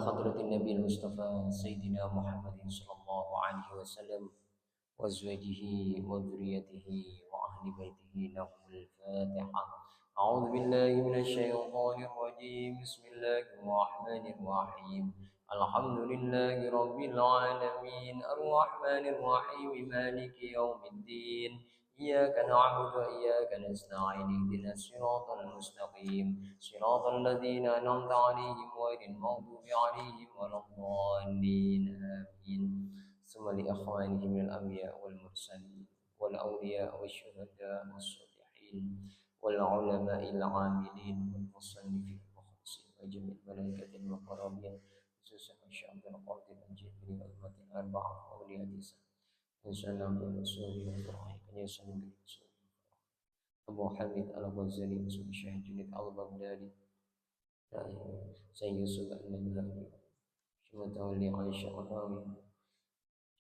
حضرة النبي المصطفى سيدنا محمد صلى الله عليه وسلم وأزواجه وذريته وأهل بيته لهم الفاتحة. أعوذ بالله من الشيطان الرجيم. بسم الله الرحمن الرحيم. الحمد لله رب العالمين الرحمن الرحيم مالك يوم الدين. إياك نعبد وإياك نستعين اهدنا الصراط المستقيم صراط الذين أنعمت عليهم غير المغضوب عليهم ولا الضالين آمين. ثم لإخوانه من الأنبياء والمرسلين والأولياء والشهداء والصالحين والعلماء العاملين والمصنفين المخلصين وجميع الملائكة المقربين خصوصا الشيخ عبد القادر الجيلاني والأئمة الأربعة وأولياء الإسلام وسلم برسوله القرآن يسلم برسوله أبو حميد الغزالي وسلم الشيخ جنيد البغدادي سيد يوسف النبهاني متولي عائشة الراوي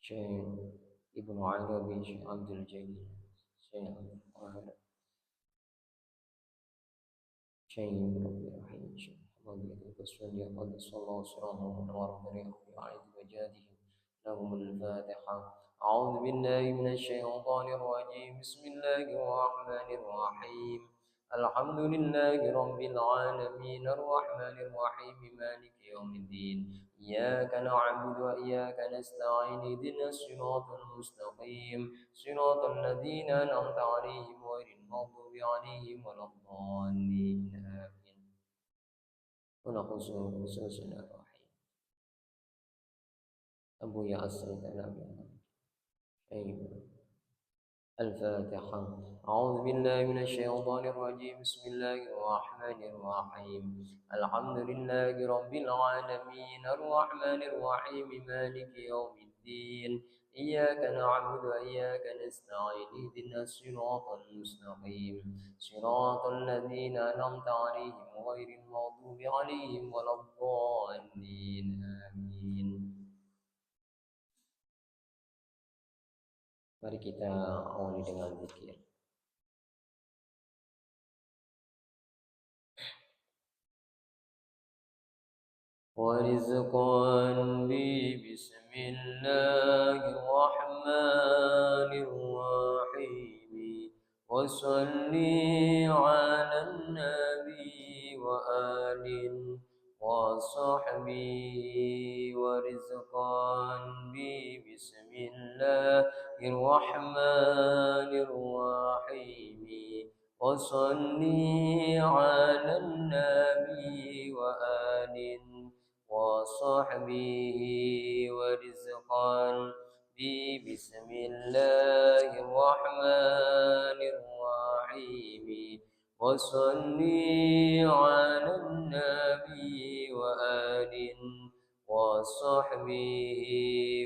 شيخ ابن عربي شيخ عبد الجليل شيخ عبد القاهر شيخ ربي رحيم شيخ محمد بن القصري قدس الله سره ونور ضريعه وعيد وجاده لهم الفاتحة. أعوذ بالله من الشيطان الرجيم. بسم الله الرحمن الرحيم. الحمد لله رب العالمين الرحمن الرحيم مالك يوم الدين. إياك نعبد وإياك نستعين اهدنا الصراط المستقيم صراط الذين أنعمت عليهم غير المغضوب عليهم ولا الضالين آمين. ونقص خصوصنا الرحيم أبو ياسر الأنبياء الفاتحة. أعوذ بالله من الشيطان الرجيم. بسم الله الرحمن الرحيم. الحمد لله رب العالمين الرحمن الرحيم مالك يوم الدين. إياك نعبد وإياك نستعين اهدنا الصراط المستقيم صراط الذين أنعمت عليهم غير المغضوب عليهم ولا الضالين آمين. Mari kita awali dengan zikir. ورزقا لي بسم الله الرحمن الرحيم وصلي على النبي وآل وصحبه ورزقا لي بسم الله الرحمن الرحيم وصلي على النبي وآل وصحبه ورزقا بي بسم الله الرحمن الرحيم وصلي على النبي وآل وصحبه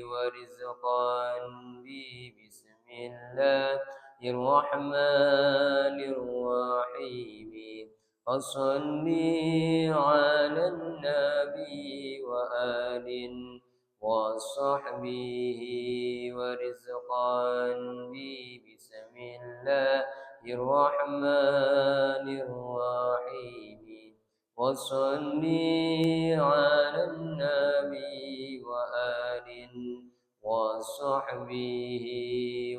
ورزقا بي بسم الله الرحمن الرحيم وصلي على النبي وآل وصحبه ورزقا بي بسم الله الرحمن الرحيم وصلي على النبي وآل وصحبه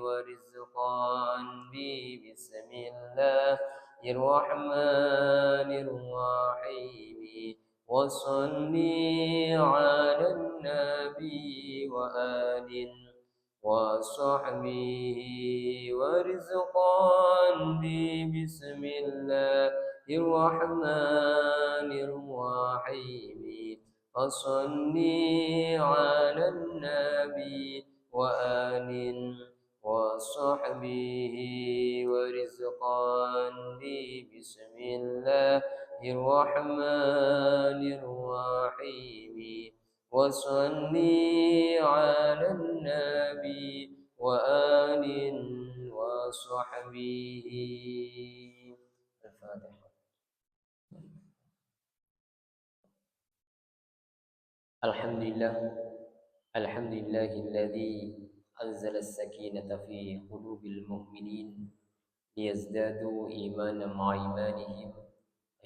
ورزقا بي بسم الله الرحمن الرحيم وصلي على النبي وآل وصحبه ورزقا بي بسم الله الرحمن الرحيم وصلي على النبي وآل وصحبه ورزقا لي بسم الله الرحمن الرحيم وصلي على النبي وآل وصحبه. الفاتحة. الحمد لله الحمد لله الذي أنزل السكينة في قلوب المؤمنين ليزدادوا إيمانا مع إيمانهم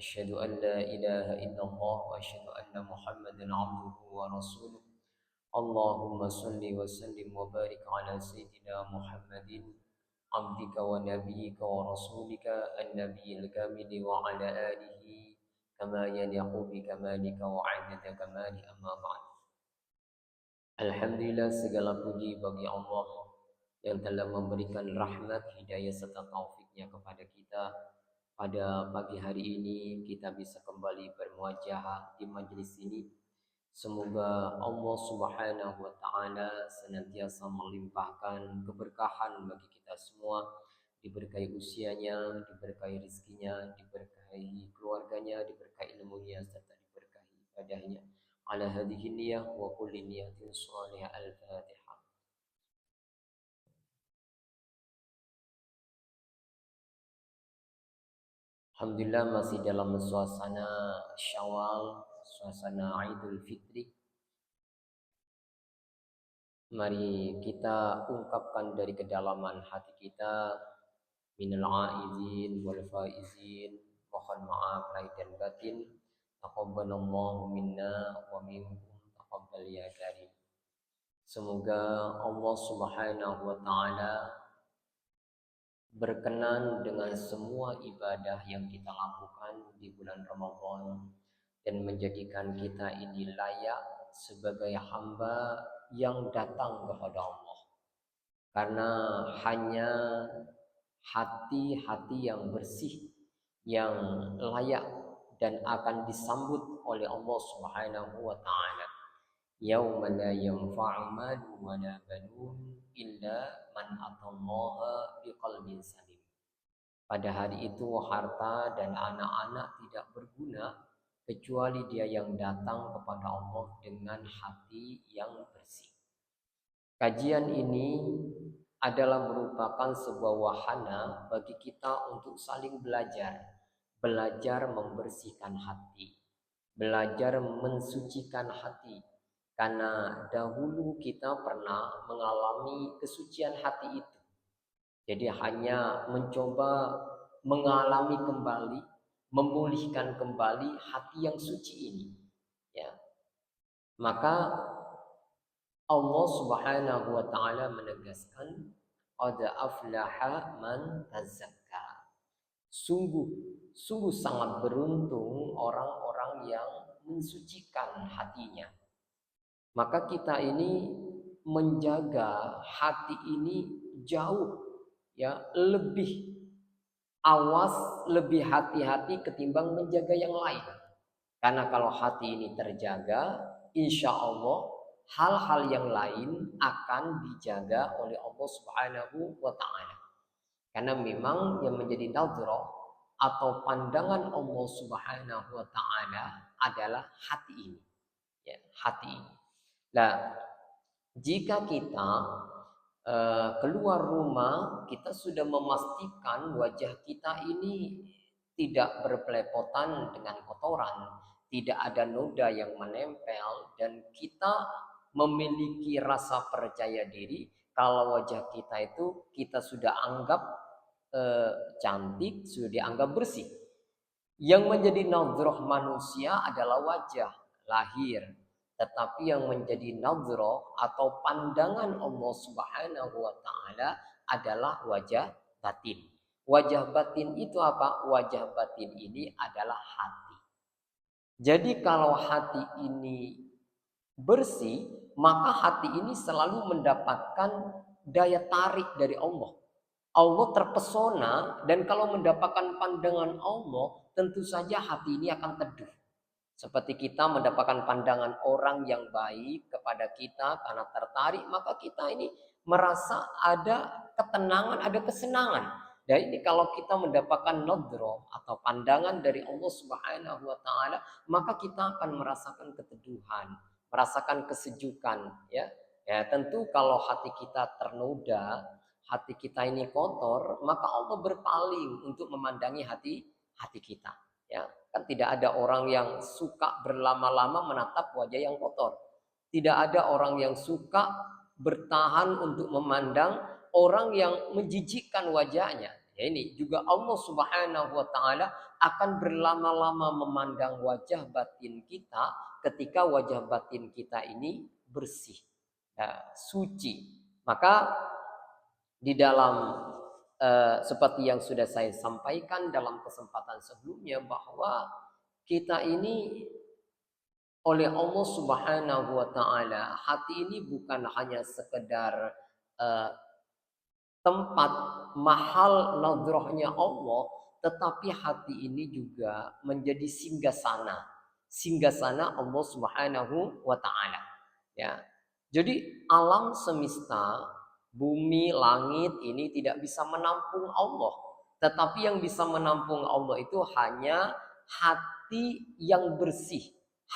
أشهد أن لا إله إلا الله وأشهد أن محمدا عبده ورسوله اللهم صل وسلم وبارك على سيدنا محمد عبدك ونبيك ورسولك النبي الكامل وعلى آله كما يليق بكمالك وعدد كمال أما بعد. Alhamdulillah, segala puji bagi Allah yang telah memberikan rahmat, hidayah serta taufiknya kepada kita. Pada pagi hari ini kita bisa kembali bermuajah di majlis ini. Semoga Allah Subhanahu wa taala senantiasa melimpahkan keberkahan bagi kita semua, diberkahi usianya, diberkahi rezekinya, diberkahi keluarganya, diberkahi ilmunya serta diberkahi ibadahnya. Ala hadhihi niyah wa kulli niyatin shalihah. Al-Fatihah. Alhamdulillah, masih dalam suasana Syawal, suasana Idul Fitri. Mari kita ungkapkan dari kedalaman hati kita, minal aizin wal faizin, mohon maaf lahir dan batin. Taqabbalallahu minna wa minkum taqabbal ya karim. Semoga Allah Subhanahu wa taala berkenan dengan semua ibadah yang kita lakukan di bulan Ramadan dan menjadikan kita ini layak sebagai hamba yang datang kepada Allah. Karena hanya hati-hati yang bersih yang layak dan akan disambut oleh Allah Subhanahu wa taala. Yauma la yanfa'u malun wa la banun illa man atallaha biqalbin salim. Pada hari itu harta dan anak-anak tidak berguna kecuali dia yang datang kepada Allah dengan hati yang bersih. Kajian ini adalah merupakan sebuah wahana bagi kita untuk saling belajar. Belajar membersihkan hati, belajar mensucikan hati. Karena dahulu kita pernah mengalami kesucian hati itu. Jadi hanya mencoba mengalami kembali, memulihkan kembali hati yang suci ini. Ya. Maka Allah Subhanahu wa taala menegaskan, qad aflaha man tazakka. Sungguh sangat beruntung orang-orang yang mensucikan hatinya. Maka kita ini menjaga hati ini jauh, ya, lebih awas, lebih hati-hati ketimbang menjaga yang lain. Karena kalau hati ini terjaga, insya Allah hal-hal yang lain akan dijaga oleh Allah Subhanahu wa taala. Karena memang yang menjadi nadhrah atau pandangan Allah Subhanahu wa taala adalah hati ini. Ya, hati ini. Nah, jika kita keluar rumah, kita sudah memastikan wajah kita ini tidak berpelepotan dengan kotoran, tidak ada noda yang menempel, dan kita memiliki rasa percaya diri kalau wajah kita itu kita sudah anggap cantik, sudah dianggap bersih. Yang menjadi nadhrah manusia adalah wajah lahir. Tetapi yang menjadi nadhrah atau pandangan Allah Subhanahu wa taala adalah wajah batin. Wajah batin itu apa? Wajah batin ini adalah hati. Jadi kalau hati ini bersih, maka hati ini selalu mendapatkan daya tarik dari Allah. Allah terpesona, dan kalau mendapatkan pandangan Allah, tentu saja hati ini akan teduh. Seperti kita mendapatkan pandangan orang yang baik kepada kita karena tertarik, maka kita ini merasa ada ketenangan, ada kesenangan. Dan ini kalau kita mendapatkan nadhrah atau pandangan dari Allah Subhanahu wa taala, maka kita akan merasakan keteduhan, merasakan kesejukan, ya. Ya, tentu kalau hati kita ternoda, hati kita ini kotor, maka Allah berpaling untuk memandangi hati kita. Ya, kan tidak ada orang yang suka berlama-lama menatap wajah yang kotor. Tidak ada orang yang suka bertahan untuk memandang orang yang menjijikkan wajahnya. Ini juga Allah Subhanahu wa taala akan berlama-lama memandang wajah batin kita ketika wajah batin kita ini bersih, ya, suci. Maka di dalam seperti yang sudah saya sampaikan dalam kesempatan sebelumnya bahwa kita ini oleh Allah Subhanahu wa taala, hati ini bukan hanya sekedar eh, tempat mahal nadrohnya Allah, tetapi hati ini juga menjadi singgasana. Singgasana Allah Subhanahu wa taala. Ya. Jadi alam semesta, bumi, langit ini tidak bisa menampung Allah. Tetapi yang bisa menampung Allah itu hanya hati yang bersih,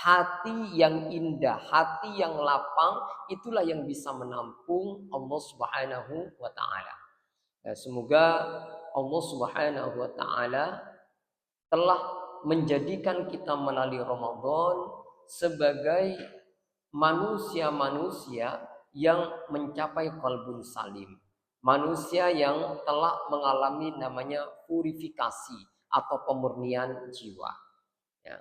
hati yang indah, hati yang lapang, itulah yang bisa menampung Allah Subhanahu wa taala. Semoga Allah Subhanahu wa taala telah menjadikan kita melalui Ramadan sebagai manusia-manusia yang mencapai qalbun salim. Manusia yang telah mengalami namanya purifikasi atau pemurnian jiwa. Ya.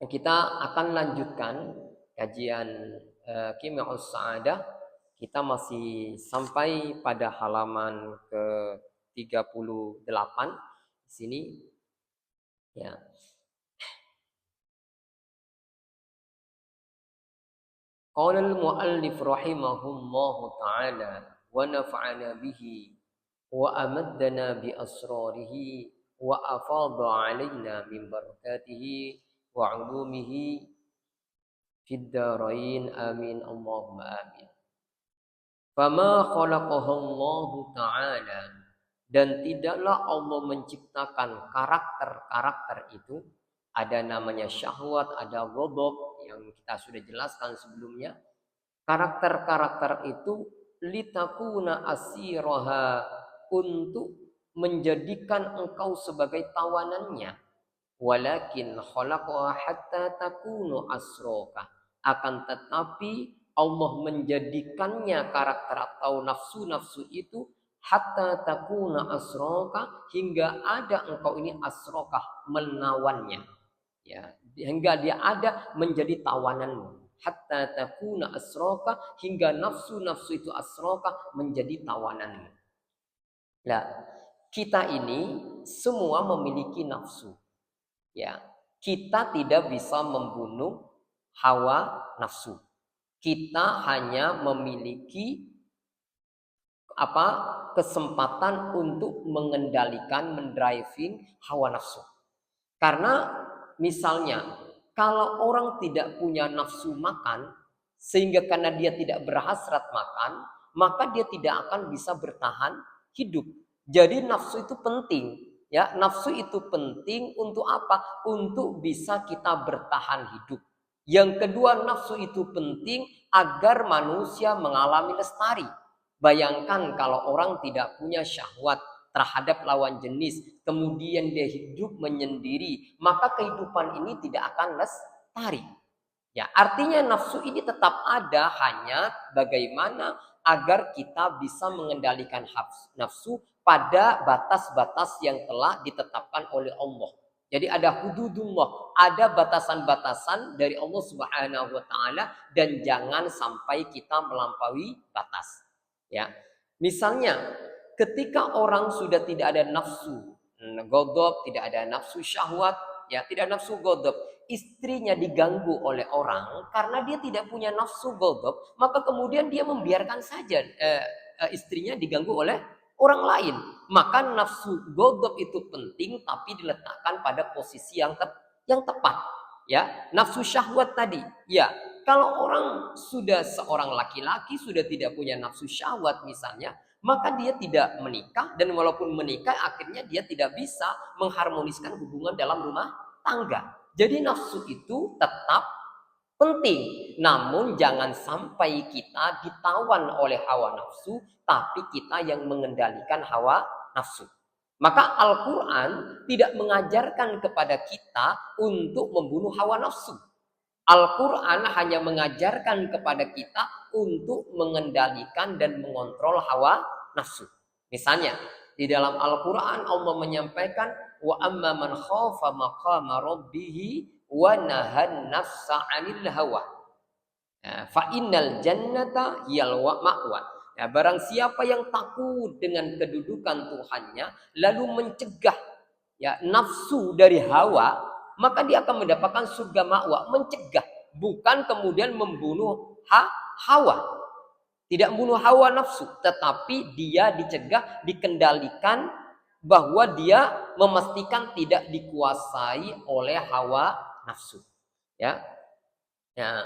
Kita akan lanjutkan kajian Qimi'us Sa'adah. Kita masih sampai pada halaman ke-38 di sini. Ya. Qala al-muallif rahimahullahu ta'ala wa nafa'ana bihi wa amaddana bi asrarihi wa afadha 'alaina min barakatihi wa 'ulumihi fid darain amin Allahumma amin. Fama khalaqahallahu ta'ala, dan tidaklah Allah menciptakan karakter-karakter itu. Ada namanya syahwat, ada ghadab yang kita sudah jelaskan sebelumnya. Karakter-karakter itu litakuna asiraha, untuk menjadikan engkau sebagai tawanannya. Walakin khalaqaha hatta takunu asroka, akan tetapi Allah menjadikannya karakter atau nafsu-nafsu itu hatta takuna asroka, hingga ada engkau ini asroka, menawannya. Ya, hingga dia ada menjadi tawananmu. Hatta takuna asroka, hingga nafsu-nafsu itu asroka menjadi tawananmu. Nah, kita ini semua memiliki nafsu. Ya, kita tidak bisa membunuh hawa nafsu. Kita hanya memiliki kesempatan untuk mengendalikan, mendriving hawa nafsu. Karena misalnya kalau orang tidak punya nafsu makan, sehingga karena dia tidak berhasrat makan, maka dia tidak akan bisa bertahan hidup. Jadi nafsu itu penting, ya. Nafsu itu penting untuk apa? Untuk bisa kita bertahan hidup. Yang kedua, nafsu itu penting agar manusia mengalami lestari. Bayangkan kalau orang tidak punya syahwat terhadap lawan jenis, kemudian dia hidup menyendiri, maka kehidupan ini tidak akan lestari. Ya, artinya nafsu ini tetap ada, hanya bagaimana agar kita bisa mengendalikan nafsu pada batas-batas yang telah ditetapkan oleh Allah. Jadi ada hududullah, ada batasan-batasan dari Allah Subhanahu wa taala, dan jangan sampai kita melampaui batas. Ya. Misalnya ketika orang sudah tidak ada nafsu ghadab, tidak ada nafsu syahwat, ya, tidak nafsu ghadab, istrinya diganggu oleh orang karena dia tidak punya nafsu ghadab, maka kemudian dia membiarkan saja istrinya diganggu oleh orang lain. Maka nafsu ghadab itu penting, tapi diletakkan pada posisi yang tepat. Ya, nafsu syahwat tadi, ya. Kalau orang sudah seorang laki-laki sudah tidak punya nafsu syahwat misalnya, maka dia tidak menikah, dan walaupun menikah akhirnya dia tidak bisa mengharmoniskan hubungan dalam rumah tangga. Jadi nafsu itu tetap penting, namun jangan sampai kita ditawan oleh hawa nafsu, tapi kita yang mengendalikan hawa nafsu. Maka Al-Quran tidak mengajarkan kepada kita untuk membunuh hawa nafsu. Al-Quran hanya mengajarkan kepada kita untuk mengendalikan dan mengontrol hawa nafsu. Misalnya, Di dalam Al-Quran Allah menyampaikan wa amma man khafa maqama rabbih wa nahan nafsa 'anil hawa. Fa innal jannata hiyal ma'wa. Ya, barang siapa yang takut dengan kedudukan Tuhannya lalu mencegah ya nafsu dari hawa, maka dia akan mendapatkan surga ma'wa. Mencegah, bukan kemudian membunuh hawa. Tidak membunuh hawa nafsu, tetapi dia dicegah, dikendalikan bahwa dia memastikan tidak dikuasai oleh hawa nafsu. Ya. Ya.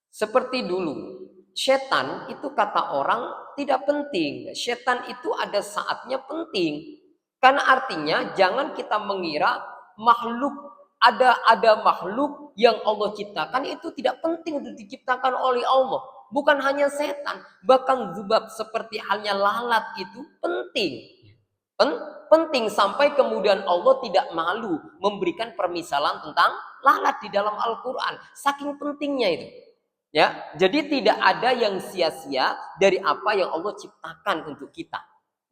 Seperti dulu, setan itu kata orang tidak penting. Setan itu ada saatnya penting. Karena artinya jangan kita mengira makhluk ada makhluk yang Allah ciptakan itu tidak penting untuk diciptakan oleh Allah. Bukan hanya setan, bahkan zubab seperti halnya lalat itu penting. Penting sampai kemudian Allah tidak malu memberikan permisalan tentang lalat di dalam Al-Quran. Saking pentingnya itu. Ya, jadi tidak ada yang sia-sia dari apa yang Allah ciptakan untuk kita.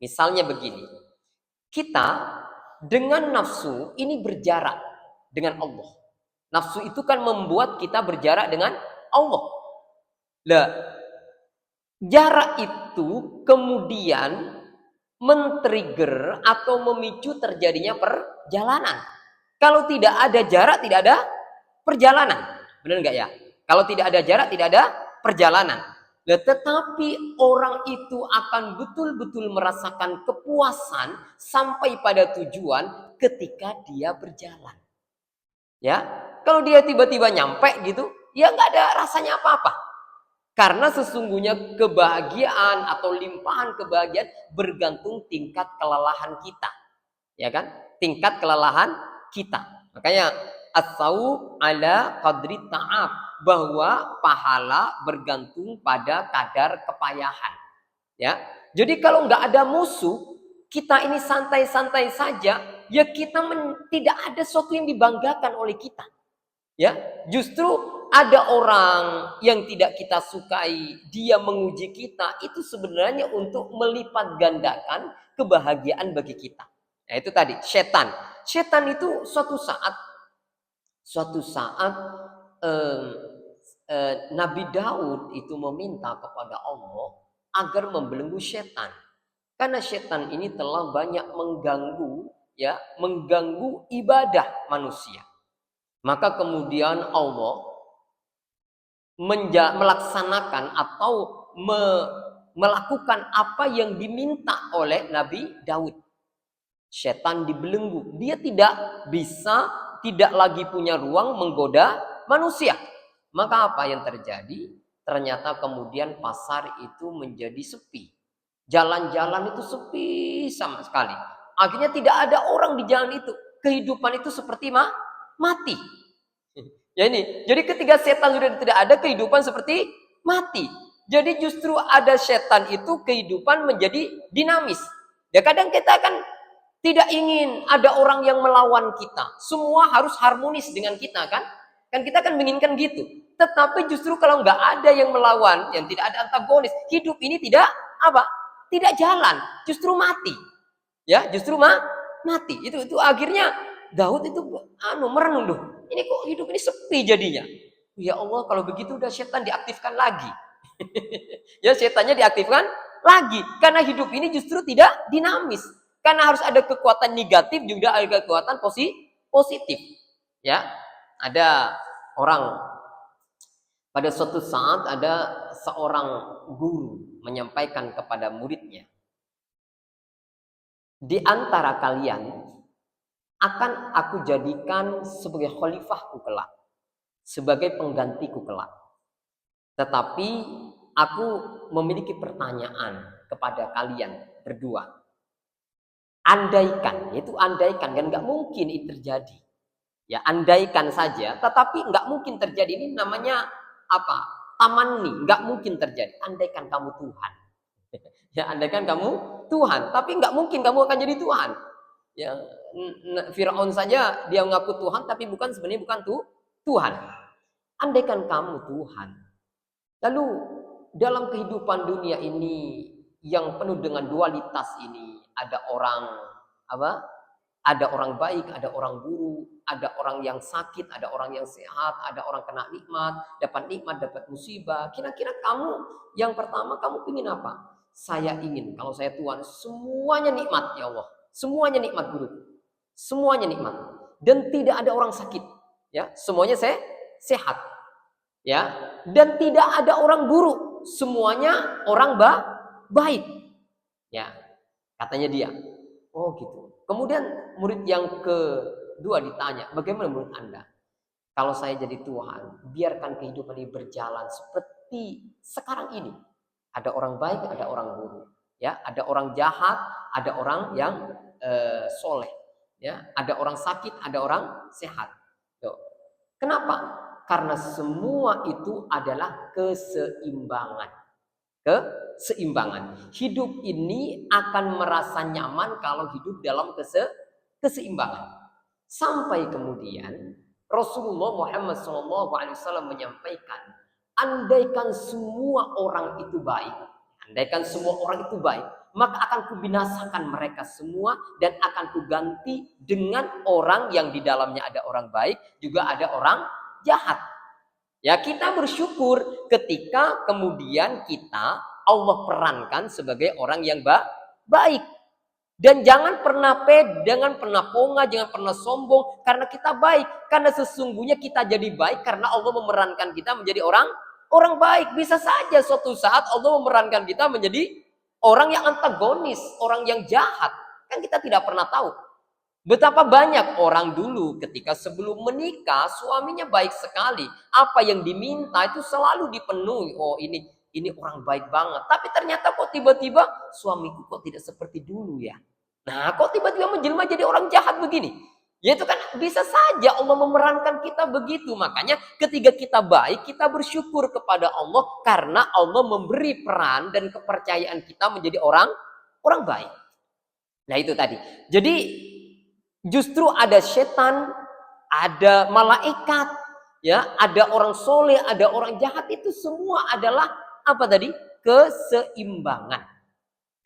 Misalnya begini, kita dengan nafsu ini berjarak dengan Allah. Nafsu itu kan membuat kita berjarak dengan Allah. Lah, jarak itu kemudian men-trigger atau memicu terjadinya perjalanan. Kalau tidak ada jarak, tidak ada perjalanan. Benar nggak ya? Kalau tidak ada jarak, tidak ada perjalanan. Nah, tetapi orang itu akan betul-betul merasakan kepuasan sampai pada tujuan ketika dia berjalan. Ya, kalau dia tiba-tiba nyampe gitu, ya nggak ada rasanya apa-apa. Karena sesungguhnya kebahagiaan atau limpahan kebahagiaan bergantung tingkat kelelahan kita. Ya kan? Tingkat kelelahan kita. Makanya as-saub ala qadri ta'ab, bahwa pahala bergantung pada kadar kepayahan. Ya. Jadi kalau nggak ada musuh, kita ini santai-santai saja, ya kita tidak ada sesuatu yang dibanggakan oleh kita. Ya, justru ada orang yang tidak kita sukai, dia menguji kita, itu sebenarnya untuk melipat gandakan kebahagiaan bagi kita. Nah, itu tadi setan. Setan itu suatu saat Nabi Daud itu meminta kepada Allah agar membelenggu setan. Karena setan ini telah banyak mengganggu ibadah manusia. Maka kemudian Allah melaksanakan atau melakukan apa yang diminta oleh Nabi Daud. Setan dibelenggu. Dia tidak lagi punya ruang menggoda manusia. Maka apa yang terjadi? Ternyata kemudian pasar itu menjadi sepi. Jalan-jalan itu sepi sama sekali. Akhirnya tidak ada orang di jalan itu. Kehidupan itu seperti mati. Ya ini. Jadi ketika setan sudah tidak ada, kehidupan seperti mati. Jadi justru ada setan itu kehidupan menjadi dinamis. Ya kadang kita kan tidak ingin ada orang yang melawan kita. Semua harus harmonis dengan kita kan? Kan kita kan menginginkan gitu. Tetapi justru kalau nggak ada yang melawan, yang tidak ada antagonis, hidup ini tidak tidak jalan, justru mati. Ya, justru mati. Itu akhirnya Daud itu merenung loh. Ini kok hidup ini sepi jadinya. Ya Allah, kalau begitu udah setan diaktifkan lagi. Ya, setannya diaktifkan lagi karena hidup ini justru tidak dinamis. Karena harus ada kekuatan negatif juga ada kekuatan positif. Ya, ada orang pada suatu saat ada seorang guru menyampaikan kepada muridnya, di antara kalian akan aku jadikan sebagai khalifahku kelak, sebagai penggantiku kelak. Tetapi aku memiliki pertanyaan kepada kalian berdua. Andaikan, itu andaikan kan nggak mungkin itu terjadi. Ya andaikan saja, tetapi nggak mungkin terjadi. Ini namanya apa? Tamanni, nggak mungkin terjadi. Andaikan kamu Tuhan. Ya andaikan kamu Tuhan, tapi nggak mungkin kamu akan jadi Tuhan. Ya Firaun saja dia mengaku Tuhan, tapi sebenarnya bukan Tuhan. Andaikan kamu Tuhan, lalu dalam kehidupan dunia ini yang penuh dengan dualitas ini. Ada orang apa? Ada orang baik, ada orang buruk, ada orang yang sakit, ada orang yang sehat, ada orang kena nikmat, dapat musibah. Kira-kira kamu yang pertama kamu ingin apa? Saya ingin kalau saya Tuhan semuanya nikmat ya Allah. Semuanya nikmat guru. Semuanya nikmat dan tidak ada orang sakit, ya. Semuanya saya sehat, ya. Dan tidak ada orang buruk. Semuanya orang baik, ya. Katanya dia. Oh gitu. Kemudian murid yang kedua ditanya, bagaimana menurut Anda? Kalau saya jadi Tuhan, biarkan kehidupan ini berjalan seperti sekarang ini. Ada orang baik, ada orang buruk. Ya, ada orang jahat, ada orang yang soleh. Ya, ada orang sakit, ada orang sehat. Tuh. Kenapa? Karena semua itu adalah keseimbangan. Keseimbangan. Hidup ini akan merasa nyaman kalau hidup dalam keseimbangan. Sampai kemudian Rasulullah Muhammad SAW menyampaikan, andaikan semua orang itu baik, maka akan kubinasakan mereka semua dan akan kuganti dengan orang yang di dalamnya ada orang baik, juga ada orang jahat. Ya, kita bersyukur ketika kemudian kita Allah perankan sebagai orang yang baik. Dan jangan pernah jangan pernah ponga, jangan pernah sombong karena kita baik. Karena sesungguhnya kita jadi baik karena Allah memerankan kita menjadi orang baik. Bisa saja suatu saat Allah memerankan kita menjadi orang yang antagonis, orang yang jahat. Kan kita tidak pernah tahu. Betapa banyak orang dulu ketika sebelum menikah suaminya baik sekali. Apa yang diminta itu selalu dipenuhi. Oh ini orang baik banget. Tapi ternyata kok tiba-tiba suamiku kok tidak seperti dulu ya. Nah kok tiba-tiba menjelma jadi orang jahat begini. Ya itu kan bisa saja Allah memerankan kita begitu. Makanya ketika kita baik kita bersyukur kepada Allah. Karena Allah memberi peran dan kepercayaan kita menjadi orang baik. Nah itu tadi. Jadi justru ada setan, ada malaikat, ya, ada orang soleh, ada orang jahat, itu semua adalah apa tadi? Keseimbangan.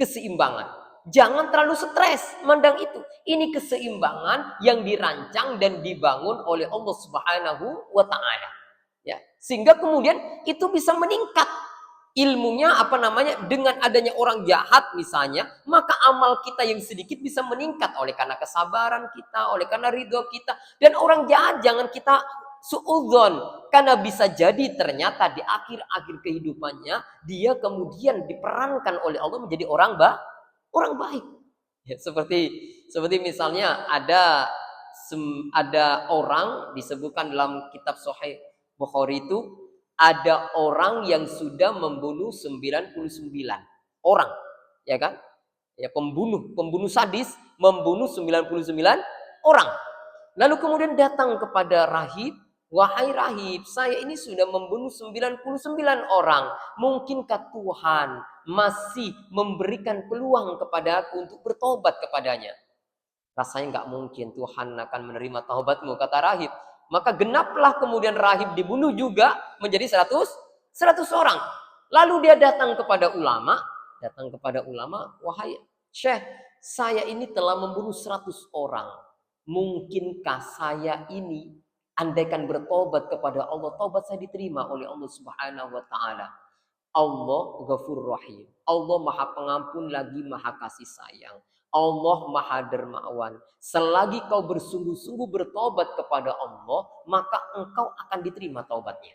Keseimbangan. Jangan terlalu stres mandang itu. Ini keseimbangan yang dirancang dan dibangun oleh Allah Subhanahu wa taala. Ya, sehingga kemudian itu bisa meningkat. Ilmunya dengan adanya orang jahat misalnya, maka amal kita yang sedikit bisa meningkat oleh karena kesabaran kita, oleh karena ridho kita. Dan orang jahat jangan kita suudzon, karena bisa jadi ternyata di akhir kehidupannya dia kemudian diperankan oleh Allah menjadi orang baik. Ya, seperti misalnya ada orang disebutkan dalam kitab Sahih Bukhari itu, ada orang yang sudah membunuh 99 orang, ya kan? Ya, pembunuh sadis membunuh 99 orang. Lalu kemudian datang kepada rahib, wahai rahib, saya ini sudah membunuh 99 orang. Mungkinkah Tuhan masih memberikan peluang kepadaku untuk bertobat kepadanya? Rasanya nggak mungkin Tuhan akan menerima taubatmu, kata rahib. Maka genaplah kemudian rahib dibunuh juga menjadi 100 orang. Lalu dia datang kepada ulama, wahai Syekh, saya ini telah membunuh 100 orang. Mungkinkah saya ini andaikan bertobat kepada Allah, taubat saya diterima oleh Allah Subhanahu wa taala? Allah Ghafur Rahim. Allah Maha Pengampun lagi Maha Kasih Sayang. Allah Maha Dermawan. Selagi kau bersungguh-sungguh bertobat kepada Allah, maka engkau akan diterima taubatnya.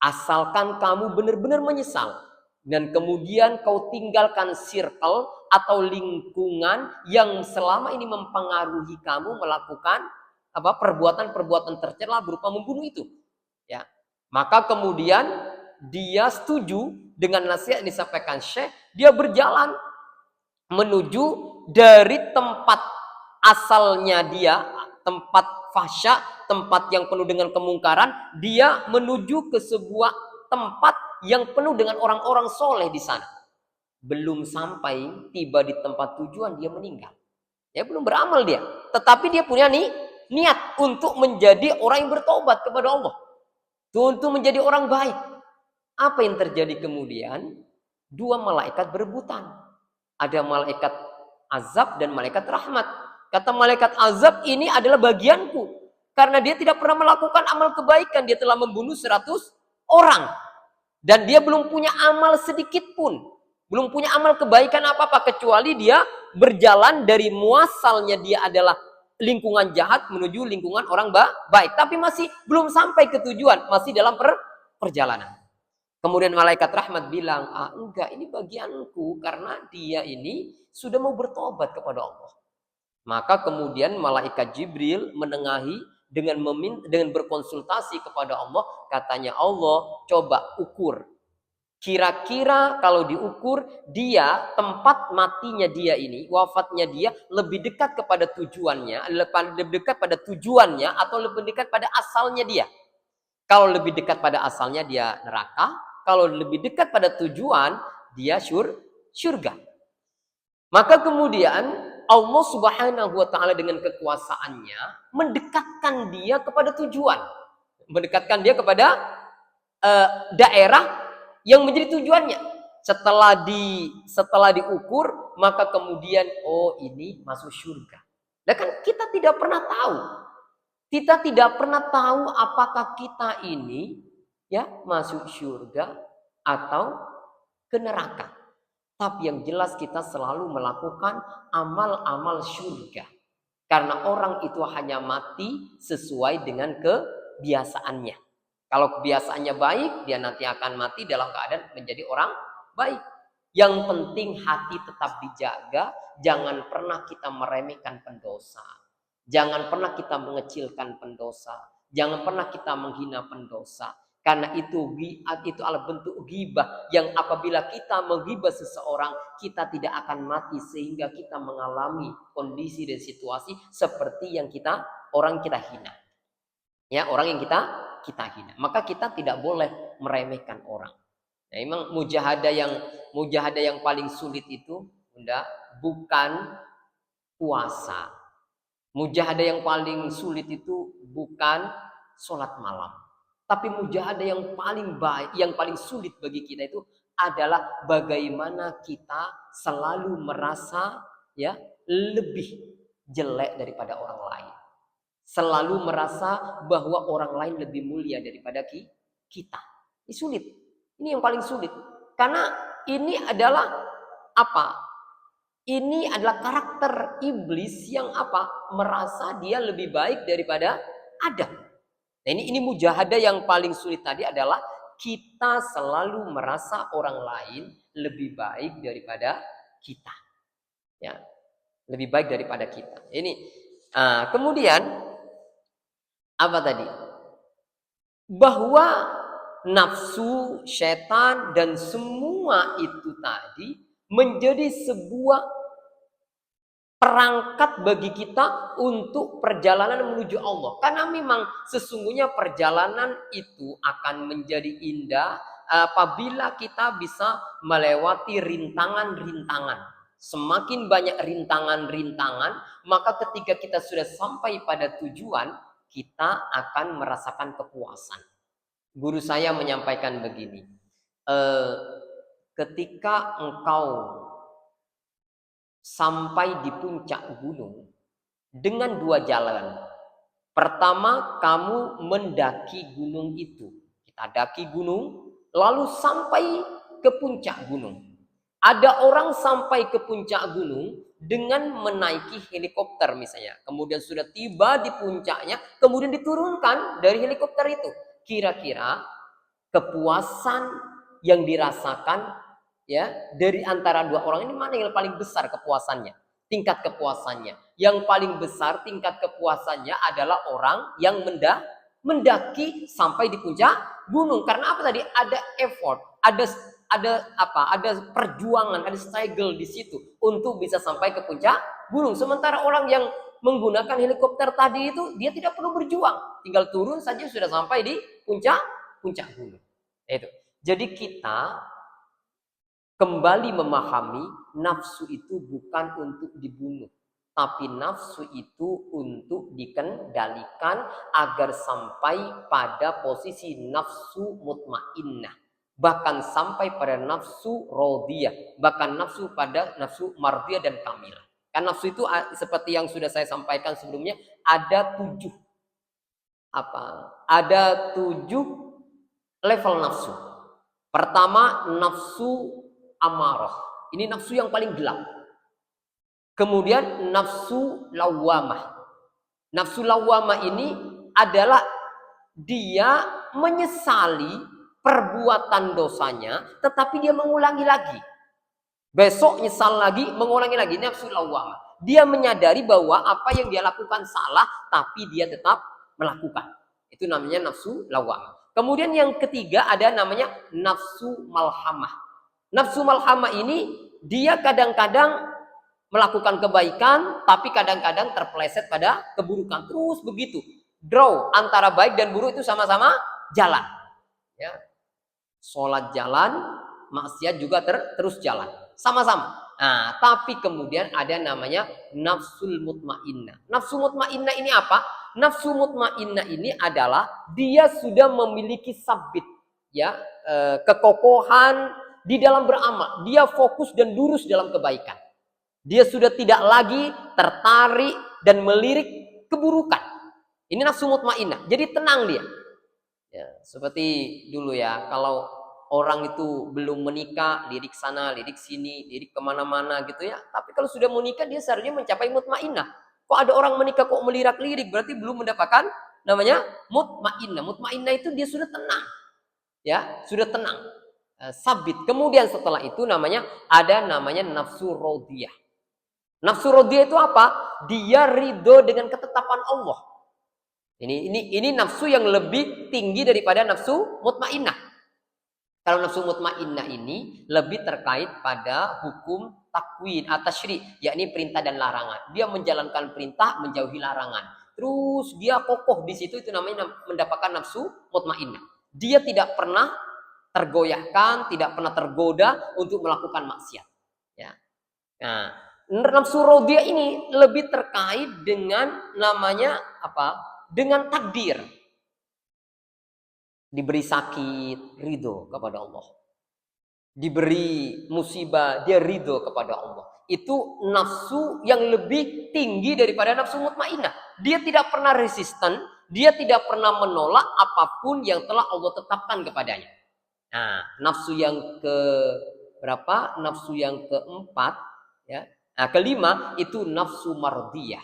Asalkan kamu benar-benar menyesal dan kemudian kau tinggalkan circle atau lingkungan yang selama ini mempengaruhi kamu melakukan perbuatan-perbuatan tercela berupa membunuh itu. Ya. Maka kemudian dia setuju dengan nasihat yang disampaikan Syekh, dia berjalan menuju dari tempat asalnya dia, tempat fahsya, tempat yang penuh dengan kemungkaran, dia menuju ke sebuah tempat yang penuh dengan orang-orang soleh di sana. Belum sampai tiba di tempat tujuan dia meninggal. Ya belum beramal dia, tetapi dia punya niat untuk menjadi orang yang bertobat kepada Allah, untuk menjadi orang baik. Apa yang terjadi kemudian? Dua malaikat berebutan. Ada malaikat azab dan malaikat rahmat. Kata malaikat azab, ini adalah bagianku. Karena dia tidak pernah melakukan amal kebaikan. Dia telah membunuh 100 orang. Dan dia belum punya amal sedikit pun. Belum punya amal kebaikan apa-apa. Kecuali dia berjalan dari muasalnya dia adalah lingkungan jahat menuju lingkungan orang baik. Tapi masih belum sampai ke tujuan. Masih dalam perjalanan. Kemudian malaikat rahmat bilang, enggak, ini bagianku. Karena dia ini sudah mau bertobat kepada Allah. Maka kemudian malaikat Jibril menengahi dengan berkonsultasi kepada Allah. Katanya Allah, coba ukur. Kira-kira kalau diukur, dia, tempat matinya dia ini, wafatnya dia, lebih dekat kepada tujuannya, lebih dekat pada tujuannya, atau lebih dekat pada asalnya dia. Kalau lebih dekat pada asalnya, dia neraka. Kalau lebih dekat pada tujuan, dia surga. Maka kemudian Allah Subhanahu wa Ta'ala dengan kekuasaannya mendekatkan dia kepada tujuan, mendekatkan dia kepada daerah yang menjadi tujuannya. Setelah diukur, maka kemudian ini masuk surga. Dan kan kita tidak pernah tahu. Kita tidak pernah tahu apakah kita ini masuk surga atau ke neraka. Tapi yang jelas kita selalu melakukan amal-amal surga. Karena orang itu hanya mati sesuai dengan kebiasaannya. Kalau kebiasaannya baik, dia nanti akan mati dalam keadaan menjadi orang baik. Yang penting hati tetap dijaga. Jangan pernah kita meremehkan pendosa. Jangan pernah kita mengecilkan pendosa. Jangan pernah kita menghina pendosa. Karena itu adalah bentuk ghibah yang apabila kita menghibah seseorang, kita tidak akan mati sehingga kita mengalami kondisi dan situasi seperti yang orang kita hina. Ya, orang yang kita hina. Maka kita tidak boleh meremehkan orang. Nah, memang mujahadah yang paling sulit itu bukan puasa. Mujahadah yang paling sulit itu bukan sholat malam. Tapi mujahadah yang paling baik, yang paling sulit bagi kita itu adalah bagaimana kita selalu merasa lebih jelek daripada orang lain. Selalu merasa bahwa orang lain lebih mulia daripada kita. Ini sulit. Ini yang paling sulit. Karena ini adalah apa? Ini adalah karakter iblis yang merasa dia lebih baik daripada Adam. Nah, ini mujahadah yang paling sulit tadi adalah kita selalu merasa orang lain lebih baik daripada kita. Ya, lebih baik daripada kita. Ini kemudian apa tadi? Bahwa nafsu, setan dan semua itu tadi menjadi sebuah perangkat bagi kita untuk perjalanan menuju Allah. Karena memang sesungguhnya perjalanan itu akan menjadi indah apabila kita bisa melewati rintangan-rintangan. Semakin banyak rintangan-rintangan, maka ketika kita sudah sampai pada tujuan, kita akan merasakan kepuasan. Guru saya menyampaikan begini, ketika engkau sampai di puncak gunung dengan dua jalan. Pertama, kamu mendaki gunung itu. Kita daki gunung, lalu sampai ke puncak gunung. Ada orang sampai ke puncak gunung dengan menaiki helikopter misalnya. Kemudian sudah tiba di puncaknya, kemudian diturunkan dari helikopter itu. Kira-kira kepuasan yang dirasakan dari antara dua orang ini mana yang paling besar kepuasannya? Tingkat kepuasannya. Yang paling besar tingkat kepuasannya adalah orang yang mendaki sampai di puncak gunung. Karena apa tadi? Ada effort, ada perjuangan, ada struggle di situ untuk bisa sampai ke puncak gunung. Sementara orang yang menggunakan helikopter tadi itu dia tidak perlu berjuang, tinggal turun saja sudah sampai di puncak gunung. Itu. Jadi kita kembali memahami nafsu itu bukan untuk dibunuh. Tapi nafsu itu untuk dikendalikan agar sampai pada posisi nafsu mutmainnah. bahkan sampai pada nafsu radiyah, bahkan nafsu pada nafsu mardiyah dan kamilah. Kan nafsu itu seperti yang sudah saya sampaikan sebelumnya, ada 7 Ada 7 level nafsu. Pertama, nafsu amarah. Ini nafsu yang paling gelap. Kemudian nafsu lawamah. Nafsu lawamah ini adalah dia menyesali perbuatan dosanya, tetapi dia mengulangi lagi. Besok nyesal lagi, mengulangi lagi. Nafsu lawamah. Dia menyadari bahwa apa yang dia lakukan salah, tapi dia tetap melakukan. Itu namanya nafsu lawamah. Kemudian yang ketiga ada namanya nafsu malhamah. Nafsu malhamah ini dia kadang-kadang melakukan kebaikan, tapi kadang-kadang terpeleset pada keburukan. Terus begitu. Draw antara baik dan buruk itu sama-sama jalan. Ya. Sholat jalan, maksiat juga terus jalan. Sama-sama. Nah, tapi kemudian ada namanya nafsul mutmainnah. Nafsu mutmainnah ini apa? Nafsu mutmainnah ini adalah dia sudah memiliki sabit, ya, kekokohan di dalam beramal. Dia fokus dan lurus dalam kebaikan. Dia sudah tidak lagi tertarik dan melirik keburukan. Ini nafsu mutmainnah. Jadi tenang dia. Ya, seperti dulu ya, kalau orang itu belum menikah, lirik sana, lirik sini, lirik kemana-mana gitu ya. Tapi kalau sudah menikah, dia seharusnya mencapai mutmainnah. Kok ada orang menikah kok melirak-lirik, berarti belum mendapatkan namanya mutmainnah. Mutmainnah itu dia sudah tenang. Ya, sudah tenang. Sabit. Kemudian setelah itu ada namanya nafsu radiyah. Nafsu radiyah itu apa? Dia ridho dengan ketetapan Allah. Ini nafsu yang lebih tinggi daripada nafsu mutmainnah. Kalau nafsu mutmainnah ini lebih terkait pada hukum takwin atau tasyri', yakni perintah dan larangan. Dia menjalankan perintah, menjauhi larangan. Terus dia kokoh di situ, itu namanya mendapatkan nafsu mutmainnah. Dia tidak pernah tergoyahkan, tidak pernah tergoda untuk melakukan maksiat. Ya. Nah, nafsu radiyah ini lebih terkait dengan namanya apa? Dengan takdir. Diberi sakit, ridho kepada Allah. Diberi musibah, dia ridho kepada Allah. Itu nafsu yang lebih tinggi daripada nafsu mutmainnah. Dia tidak pernah resisten, dia tidak pernah menolak apapun yang telah Allah tetapkan kepadanya. Nah, nafsu yang ke berapa? Nafsu yang keempat, ya. Nah, kelima itu nafsu mardiyah.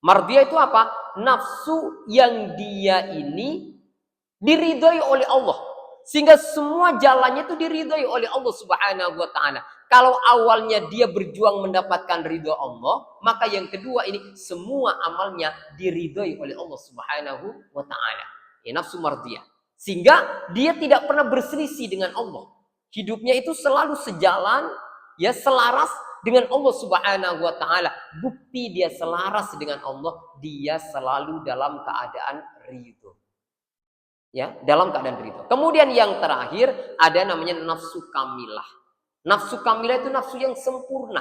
Mardiyah itu apa? Nafsu yang dia ini diridhoi oleh Allah. Sehingga semua jalannya itu diridhoi oleh Allah Subhanahu wa taala. Kalau awalnya dia berjuang mendapatkan ridho Allah, maka yang kedua ini semua amalnya diridhoi oleh Allah Subhanahu wa taala. Ini nafsu mardiyah. Sehingga dia tidak pernah berselisih dengan Allah. Hidupnya itu selalu sejalan, ya, selaras dengan Allah Subhanahu wa taala. Bukti dia selaras dengan Allah, dia selalu dalam keadaan ridho. Ya, dalam keadaan ridho. Kemudian yang terakhir ada namanya nafsu kamilah. Nafsu kamilah itu nafsu yang sempurna.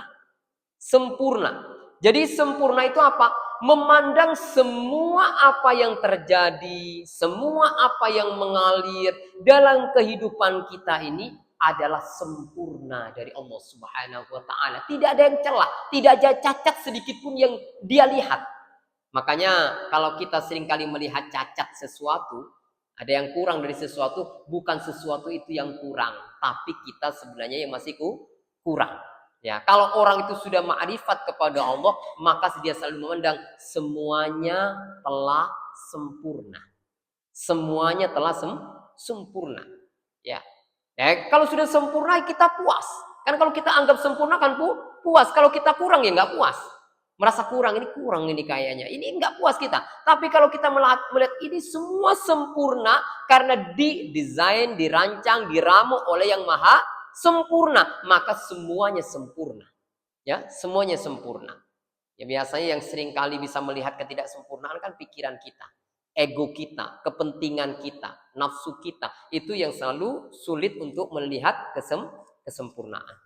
Sempurna. Jadi sempurna itu apa? Memandang semua apa yang terjadi, semua apa yang mengalir dalam kehidupan kita ini adalah sempurna dari Allah Subhanahu wa taala. Tidak ada yang celah, tidak ada cacat sedikit pun yang dia lihat. Makanya kalau kita seringkali melihat cacat sesuatu, ada yang kurang dari sesuatu, bukan sesuatu itu yang kurang, tapi kita sebenarnya yang masih kurang. Ya, kalau orang itu sudah ma'rifat kepada Allah, maka dia selalu memandang semuanya telah sempurna. Semuanya telah sempurna. Ya. Ya, kalau sudah sempurna kita puas. Kan kalau kita anggap sempurna kan puas. Kalau kita kurang ya nggak puas. Merasa kurang ini kayaknya. Ini nggak puas kita. Tapi kalau kita melihat ini semua sempurna karena didesain, dirancang, diramu oleh yang maha sempurna, maka semuanya sempurna. Ya, semuanya sempurna. Ya, biasanya yang sering kali bisa melihat ketidaksempurnaan kan pikiran kita, ego kita, kepentingan kita, nafsu kita. Itu yang selalu sulit untuk melihat kesempurnaan.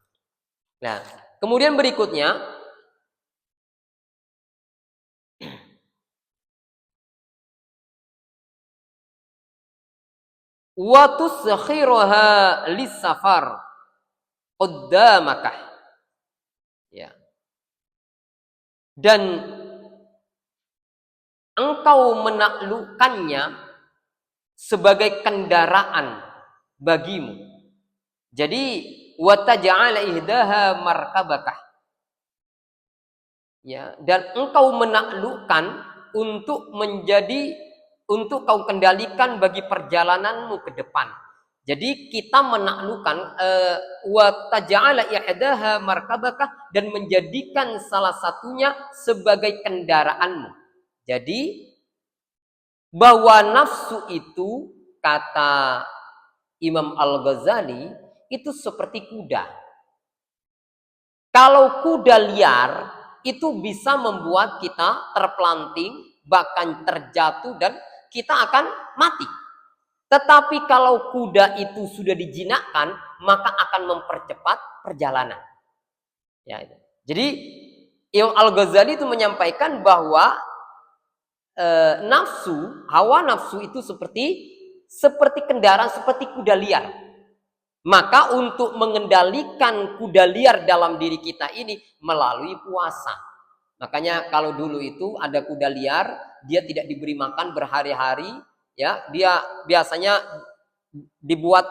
Nah, kemudian berikutnya wa tusakhiruha lis-safar qaddamakah. Ya. Dan engkau menaklukkannya sebagai kendaraan bagimu. Jadi wa taj'ala ihdaha markabakah. Ya, dan engkau menaklukkan untuk kau kendalikan bagi perjalananmu ke depan. Jadi kita menaklukkan wa taj'ala ihdaha markabakah, dan menjadikan salah satunya sebagai kendaraanmu. Jadi bahwa nafsu itu, kata Imam Al-Ghazali, itu seperti kuda. Kalau kuda liar itu bisa membuat kita terpelanting, bahkan terjatuh, dan kita akan mati. Tetapi kalau kuda itu sudah dijinakkan, maka akan mempercepat perjalanan. Ya, itu. Jadi Imam Al-Ghazali itu menyampaikan bahwa hawa nafsu itu seperti kendaraan, seperti kuda liar. Maka untuk mengendalikan kuda liar dalam diri kita ini melalui puasa. Makanya kalau dulu itu ada kuda liar, dia tidak diberi makan berhari-hari, ya, dia biasanya dibuat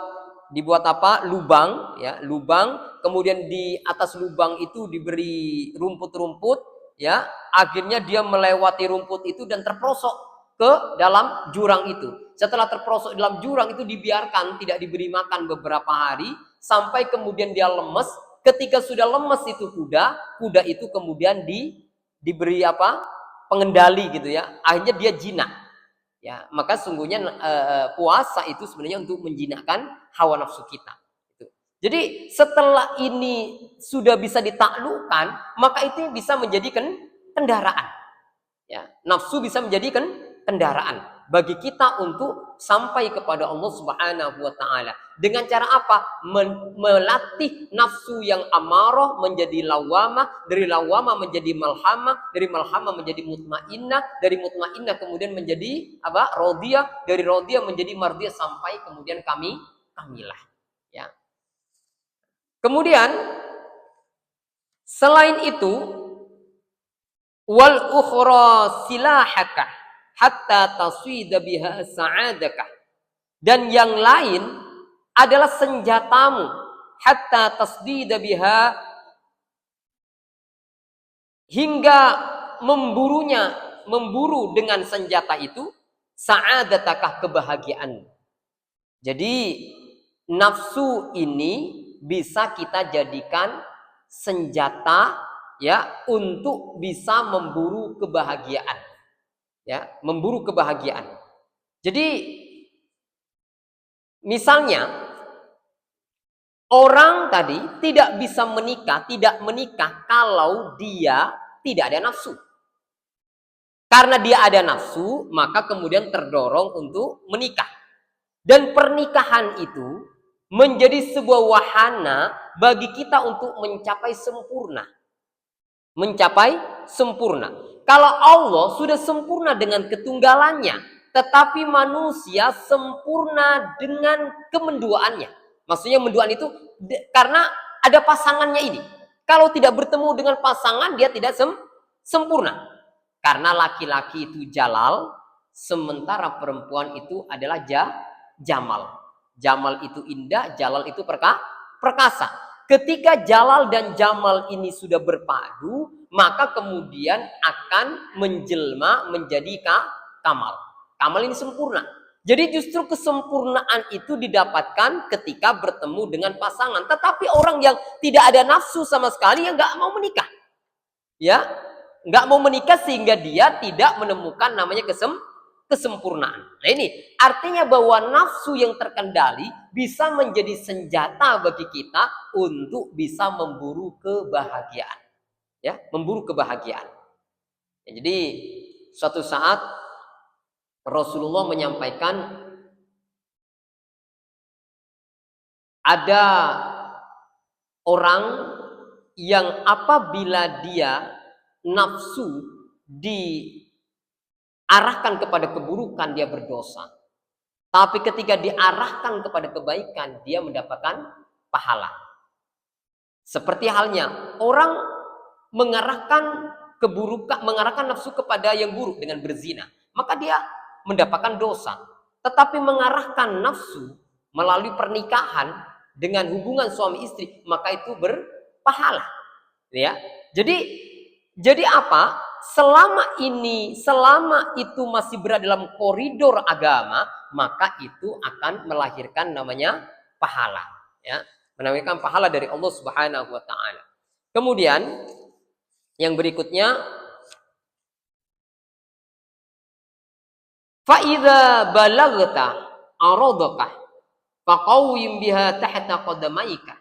apa? Lubang, ya, lubang, kemudian di atas lubang itu diberi rumput-rumput, ya, akhirnya dia melewati rumput itu dan terperosok ke dalam jurang itu. Setelah terperosok dalam jurang itu dibiarkan, tidak diberi makan beberapa hari, sampai kemudian dia lemes. Ketika sudah lemes itu kuda itu kemudian diberi apa? Pengendali gitu, ya. Akhirnya dia jinak. Ya, maka sungguhnya puasa itu sebenarnya untuk menjinakkan hawa nafsu kita. Jadi setelah ini sudah bisa ditaklukkan, maka itu bisa menjadikan kendaraan. Ya, nafsu bisa menjadikan kendaraan bagi kita untuk sampai kepada Allah Subhanahu wa taala. Dengan cara apa? Melatih nafsu yang amarah menjadi lawamah, dari lawamah menjadi malhamah, dari malhamah menjadi mutmainnah, dari mutmainnah kemudian menjadi apa? Radiyah, dari radiyah menjadi mardiyah, sampai kemudian kamilah. Ya. Kemudian selain itu, wal ukhra silahaka hatta taswida biha sa'adaka, dan yang lain adalah senjatamu, hatta tasdida biha, hingga memburu dengan senjata itu sa'adatakah, kebahagiaan. Jadi nafsu ini bisa kita jadikan senjata, ya, untuk bisa memburu kebahagiaan. Ya, memburu kebahagiaan. Jadi misalnya orang tadi tidak bisa tidak menikah kalau dia tidak ada nafsu. Karena dia ada nafsu, maka kemudian terdorong untuk menikah. Dan pernikahan itu menjadi sebuah wahana bagi kita untuk mencapai sempurna. Mencapai sempurna. Kalau Allah sudah sempurna dengan ketunggalannya, tetapi manusia sempurna dengan kemenduaannya. Maksudnya menduaan itu karena ada pasangannya ini. Kalau tidak bertemu dengan pasangan, dia tidak sempurna. Karena laki-laki itu jalal, sementara perempuan itu adalah jamal. Jamal itu indah, jalal itu perkasa. Ketika jalal dan jamal ini sudah berpadu, maka kemudian akan menjelma menjadi kamal. Kamal ini sempurna. Jadi justru kesempurnaan itu didapatkan ketika bertemu dengan pasangan. Tetapi orang yang tidak ada nafsu sama sekali, yang nggak mau menikah, ya, nggak mau menikah, sehingga dia tidak menemukan namanya kesempurnaan. Nah, ini artinya bahwa nafsu yang terkendali bisa menjadi senjata bagi kita untuk bisa memburu kebahagiaan. Ya, memburu kebahagiaan. Ya, jadi suatu saat Rasulullah menyampaikan ada orang yang apabila dia nafsu diarahkan kepada keburukan, dia berdosa. Tapi ketika diarahkan kepada kebaikan, dia mendapatkan pahala. Seperti halnya orang mengarahkan keburukan, mengarahkan nafsu kepada yang buruk dengan berzina, maka dia mendapatkan dosa. Tetapi mengarahkan nafsu melalui pernikahan dengan hubungan suami istri, maka itu berpahala. Ya. Jadi apa? Selama itu masih berada dalam koridor agama, maka itu akan melahirkan namanya pahala, ya. Melahirkan pahala dari Allah Subhanahu wa taala. Kemudian yang berikutnya, fa idza balagta aradaka faqawim biha tahta qadamaika.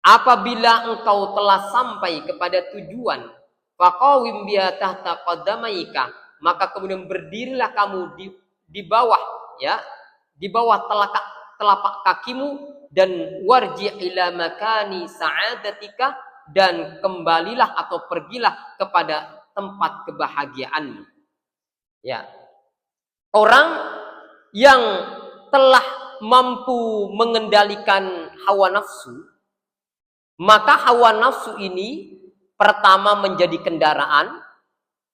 Apabila engkau telah sampai kepada tujuan, faqawim biha tahta qadamaika, maka kemudian berdirilah kamu di bawah, ya, di bawah telapak kakimu, dan warji ila makani sa'adatika, dan kembalilah atau pergilah kepada tempat kebahagiaanmu. Ya. Orang yang telah mampu mengendalikan hawa nafsu, maka hawa nafsu ini pertama menjadi kendaraan,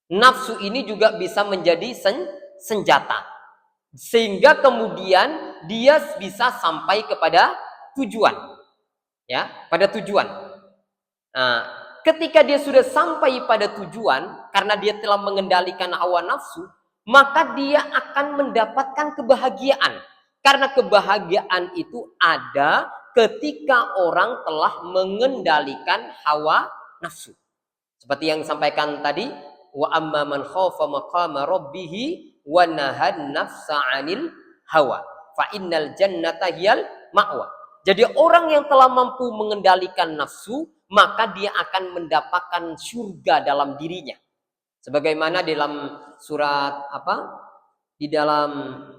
nafsu ini juga bisa menjadi senjata. Sehingga kemudian dia bisa sampai kepada tujuan. Ya, pada tujuan. Nah, ketika dia sudah sampai pada tujuan, karena dia telah mengendalikan hawa nafsu, maka dia akan mendapatkan kebahagiaan. Karena kebahagiaan itu ada ketika orang telah mengendalikan hawa nafsu. Seperti yang disampaikan tadi, wa amma man khafa maqama rabbih wa nahan nafsa 'anil hawa fa innal jannata hiyal ma'wa. Jadi orang yang telah mampu mengendalikan nafsu, maka dia akan mendapatkan surga dalam dirinya. Sebagaimana dalam surat Di dalam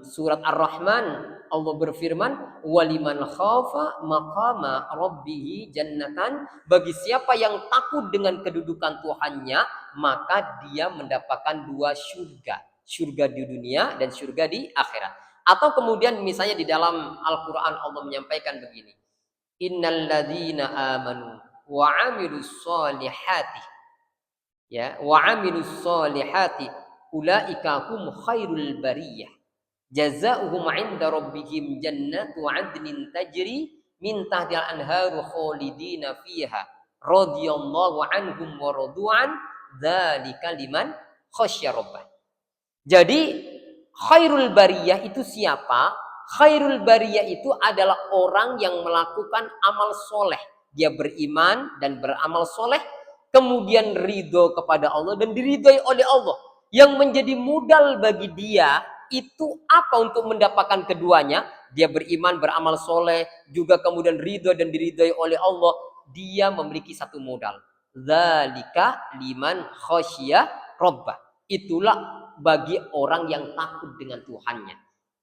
surat Ar-Rahman Allah berfirman, waliman khafa maqama rabbih jannatan, bagi siapa yang takut dengan kedudukan Tuhannya, maka dia mendapatkan dua surga, surga di dunia dan surga di akhirat. Atau kemudian misalnya di dalam Al-Qur'an Allah menyampaikan begini, innal ladzina amanu wa 'amilus solihati, ya, wa 'amilus solihati ulaika hum khairul bariyah jazaohum 'inda rabbihim jannatu 'adnin tajri min tahtiha al-anharu khalidina fiha radhiyallahu anhum wa radu'an dzalika liman khasyya rabbah. Jadi khairul bariyah itu siapa? Khairul bariyah itu adalah orang yang melakukan amal soleh. Dia beriman dan beramal soleh, kemudian ridho kepada Allah dan diridhoi oleh Allah. Yang menjadi modal bagi dia itu apa untuk mendapatkan keduanya? Dia beriman, beramal soleh, juga kemudian ridho dan diridhoi oleh Allah. Dia memiliki satu modal. Dzalika liman khasyya rabbah. Itulah bagi orang yang takut dengan Tuhannya.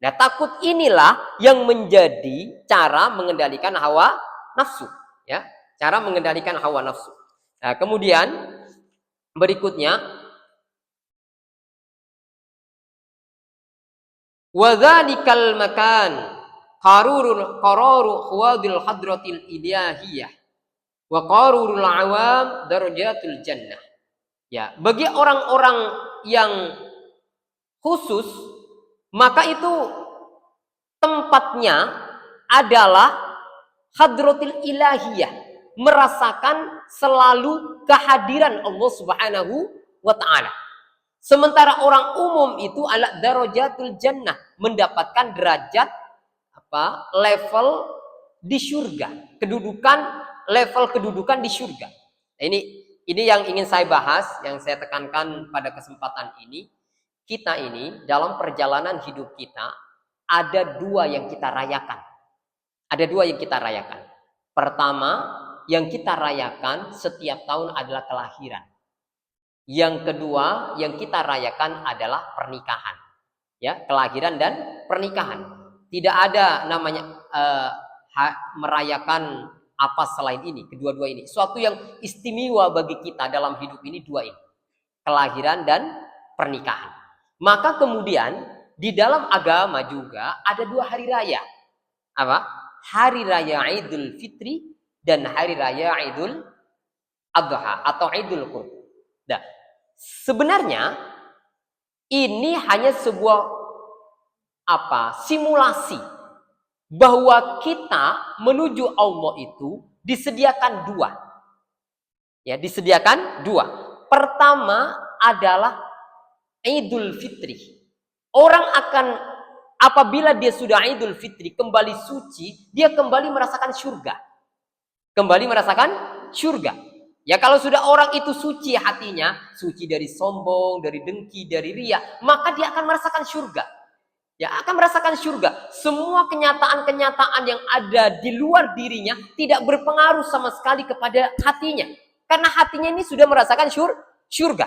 Nah, takut inilah yang menjadi cara mengendalikan hawa nafsu, ya. Cara mengendalikan hawa nafsu. Nah, kemudian berikutnya, wa dzalikal makan qararu khawadil hadratil ilahiyah wa qarurul awam darajatul jannah. Ya, bagi orang-orang yang khusus, maka itu tempatnya adalah hadratil ilahiyah, merasakan selalu kehadiran Allah Subhanahu wa taala. Sementara orang umum itu ala darajatul jannah, mendapatkan derajat level di surga, level kedudukan di surga. Nah, ini yang ingin saya bahas, yang saya tekankan pada kesempatan ini. Kita ini dalam perjalanan hidup kita ada dua yang kita rayakan. Ada dua yang kita rayakan. Pertama, yang kita rayakan setiap tahun adalah kelahiran. Yang kedua, yang kita rayakan adalah pernikahan. Ya, kelahiran dan pernikahan. Tidak ada namanya merayakan apa selain ini, kedua-dua ini. Suatu yang istimewa bagi kita dalam hidup ini dua ini. Kelahiran dan pernikahan. Maka kemudian di dalam agama juga ada 2 hari raya. Apa? Hari raya Idul Fitri dan hari raya Idul Adha atau Idul Qurban. Nah, sebenarnya ini hanya sebuah simulasi bahwa kita menuju Allah itu disediakan 2. Ya, disediakan 2. Pertama adalah Idul Fitri. Orang akan apabila dia sudah Idul Fitri kembali suci, dia kembali merasakan surga. Kembali merasakan surga. Ya, kalau sudah orang itu suci hatinya, suci dari sombong, dari dengki, dari riya, maka dia akan merasakan surga. Ya, akan merasakan surga. Semua kenyataan-kenyataan yang ada di luar dirinya tidak berpengaruh sama sekali kepada hatinya. Karena hatinya ini sudah merasakan surga.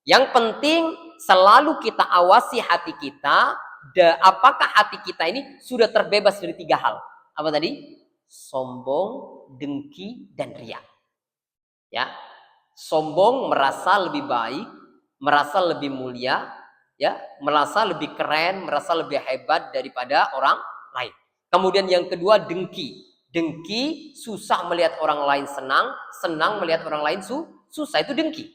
Yang penting selalu kita awasi hati kita, apakah hati kita ini sudah terbebas dari 3 hal. Apa tadi? Sombong, dengki, dan riya. Ya, sombong merasa lebih baik, merasa lebih mulia, ya, merasa lebih keren, merasa lebih hebat daripada orang lain. Kemudian yang kedua dengki. Dengki susah melihat orang lain senang, senang melihat orang lain susah, itu dengki.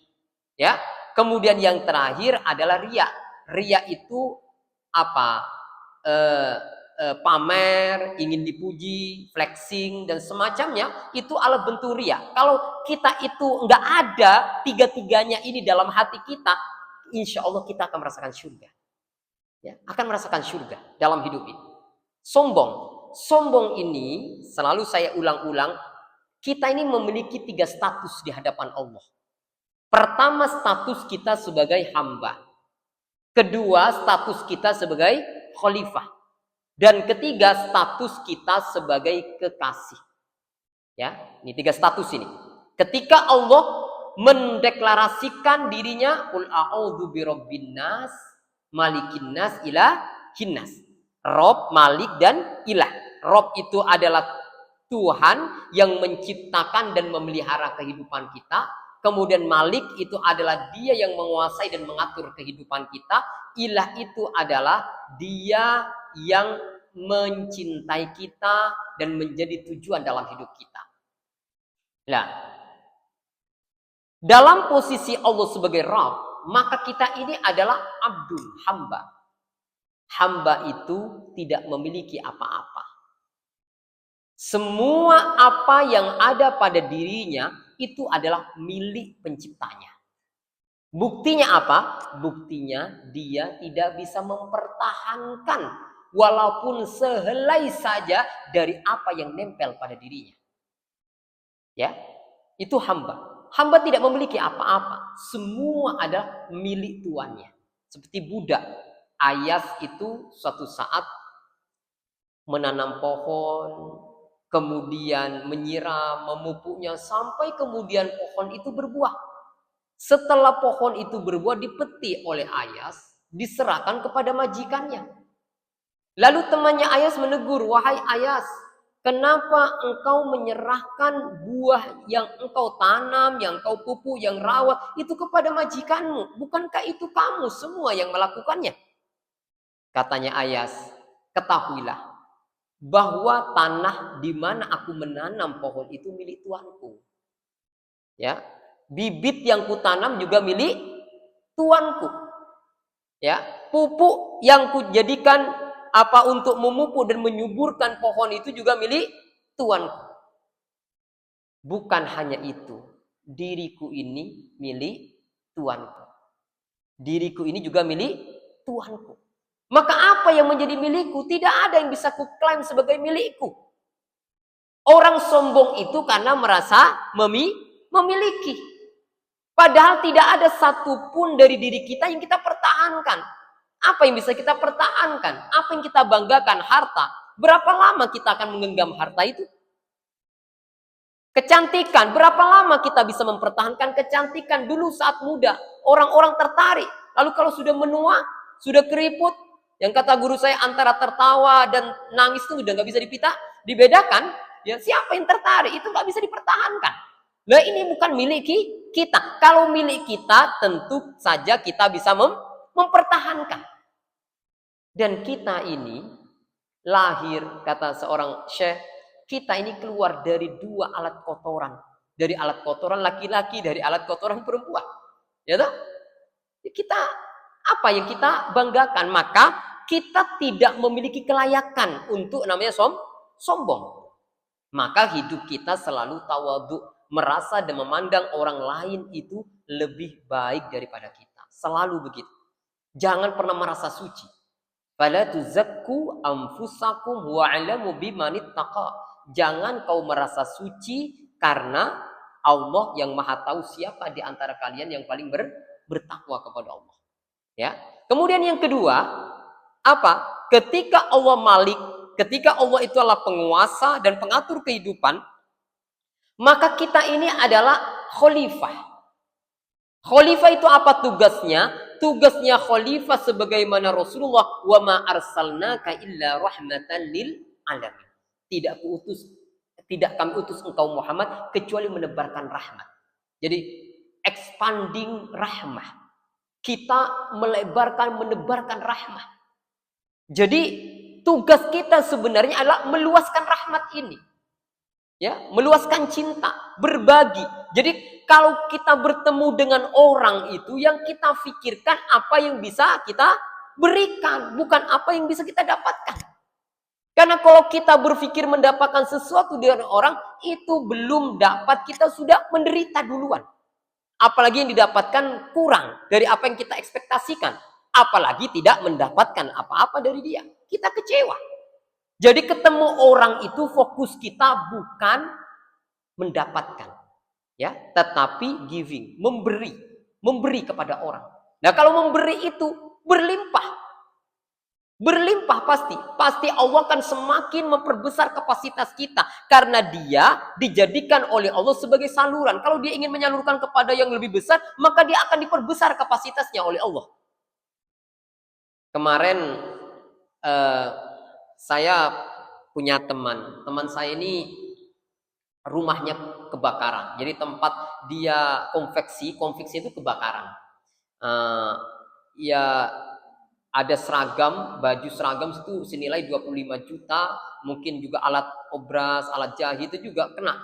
Ya. Kemudian yang terakhir adalah riya. Riya itu apa? Pamer, ingin dipuji, flexing dan semacamnya, itu adalah bentuk riya. Kalau kita itu nggak ada 3-tiganya ini dalam hati kita, insya Allah kita akan merasakan surga. Ya, akan merasakan surga dalam hidup ini. Sombong ini selalu saya ulang-ulang, kita ini memiliki 3 status di hadapan Allah. Pertama, status kita sebagai hamba. Kedua, status kita sebagai khalifah. Dan ketiga, status kita sebagai kekasih. Ya, ini 3 status ini. Ketika Allah mendeklarasikan dirinya, qul a'udzu birabbin nas, malikin nas, ilahin nas. Rob, Malik, dan Ilah. Rob itu adalah Tuhan yang menciptakan dan memelihara kehidupan kita. Kemudian Malik itu adalah dia yang menguasai dan mengatur kehidupan kita. Ilah itu adalah dia yang mencintai kita dan menjadi tujuan dalam hidup kita. Nah, dalam posisi Allah sebagai Rabb, maka kita ini adalah abdul, hamba. Hamba itu tidak memiliki apa-apa. Semua apa yang ada pada dirinya itu adalah milik penciptanya. Buktinya apa? Buktinya dia tidak bisa mempertahankan walaupun sehelai saja dari apa yang nempel pada dirinya. Ya, itu hamba. Hamba tidak memiliki apa-apa. Semua adalah milik tuannya. Seperti budak. Ayas itu suatu saat menanam pohon, kemudian menyiram, memupuknya, sampai kemudian pohon itu berbuah. Setelah pohon itu berbuah, dipeti oleh Ayas, diserahkan kepada majikannya. Lalu temannya Ayas menegur, wahai Ayas, kenapa engkau menyerahkan buah yang engkau tanam, yang engkau pupuk, yang rawat, itu kepada majikanmu? Bukankah itu kamu semua yang melakukannya? Katanya Ayas, ketahuilah bahwa tanah di mana aku menanam pohon itu milik tuanku. Ya, bibit yang kutanam juga milik tuanku. Ya, pupuk yang kujadikan untuk memupuk dan menyuburkan pohon itu juga milik tuanku. Bukan hanya itu, diriku ini milik tuanku. Diriku ini juga milik tuanku. Maka apa yang menjadi milikku? Tidak ada yang bisa kuklaim sebagai milikku. Orang sombong itu karena merasa memiliki. Padahal tidak ada satupun dari diri kita yang kita pertahankan. Apa yang bisa kita pertahankan? Apa yang kita banggakan? Harta. Berapa lama kita akan menggenggam harta itu? Kecantikan. Berapa lama kita bisa mempertahankan kecantikan? Dulu saat muda, orang-orang tertarik. Lalu kalau sudah menua, sudah keriput, yang kata guru saya antara tertawa dan nangis itu udah nggak bisa dibedakan. Ya, siapa yang tertarik itu nggak bisa dipertahankan. Nah, ini bukan milik kita. Kalau milik kita, tentu saja kita bisa mempertahankan. Dan kita ini lahir, kata seorang syekh, kita ini keluar dari dua alat kotoran. Dari alat kotoran laki-laki, dari alat kotoran perempuan. Ya toh? Kita, apa yang kita banggakan? Maka kita tidak memiliki kelayakan untuk namanya sombong. Maka hidup kita selalu tawadhu, merasa dan memandang orang lain itu lebih baik daripada kita. Selalu begitu. Jangan pernah merasa suci. Fala tuzakku anfusakum wa'alamu bimanittaqa. Jangan kau merasa suci karena Allah yang Maha tahu siapa di antara kalian yang paling bertakwa kepada Allah. Ya. Kemudian yang kedua, apa? Ketika Allah Malik, ketika Allah itu adalah penguasa dan pengatur kehidupan, maka kita ini adalah khalifah. Khalifah itu apa tugasnya? Tugasnya khalifah sebagaimana Rasulullah, wa ma arsalnaka illa rahmatan lil alamin. Tidak kami utus engkau Muhammad kecuali menebarkan rahmat. Jadi expanding rahmah. Kita menebarkan rahmat. Jadi tugas kita sebenarnya adalah meluaskan rahmat ini. Ya, meluaskan cinta, berbagi. Jadi kalau kita bertemu dengan orang itu, yang kita pikirkan apa yang bisa kita berikan, bukan apa yang bisa kita dapatkan. Karena kalau kita berpikir mendapatkan sesuatu dari orang, itu belum dapat, kita sudah menderita duluan. Apalagi yang didapatkan kurang dari apa yang kita ekspektasikan. Apalagi tidak mendapatkan apa-apa dari dia. Kita kecewa. Jadi ketemu orang itu fokus kita bukan mendapatkan. Ya, tetapi giving, memberi kepada orang. Nah, kalau memberi itu berlimpah. Berlimpah pasti Allah akan semakin memperbesar kapasitas kita karena dia dijadikan oleh Allah sebagai saluran. Kalau dia ingin menyalurkan kepada yang lebih besar, maka dia akan diperbesar kapasitasnya oleh Allah. Kemarin saya punya teman saya ini rumahnya kebakaran. Jadi tempat dia konveksi itu kebakaran. Ya ada seragam, baju seragam itu senilai 25 juta, mungkin juga alat obras, alat jahit itu juga kena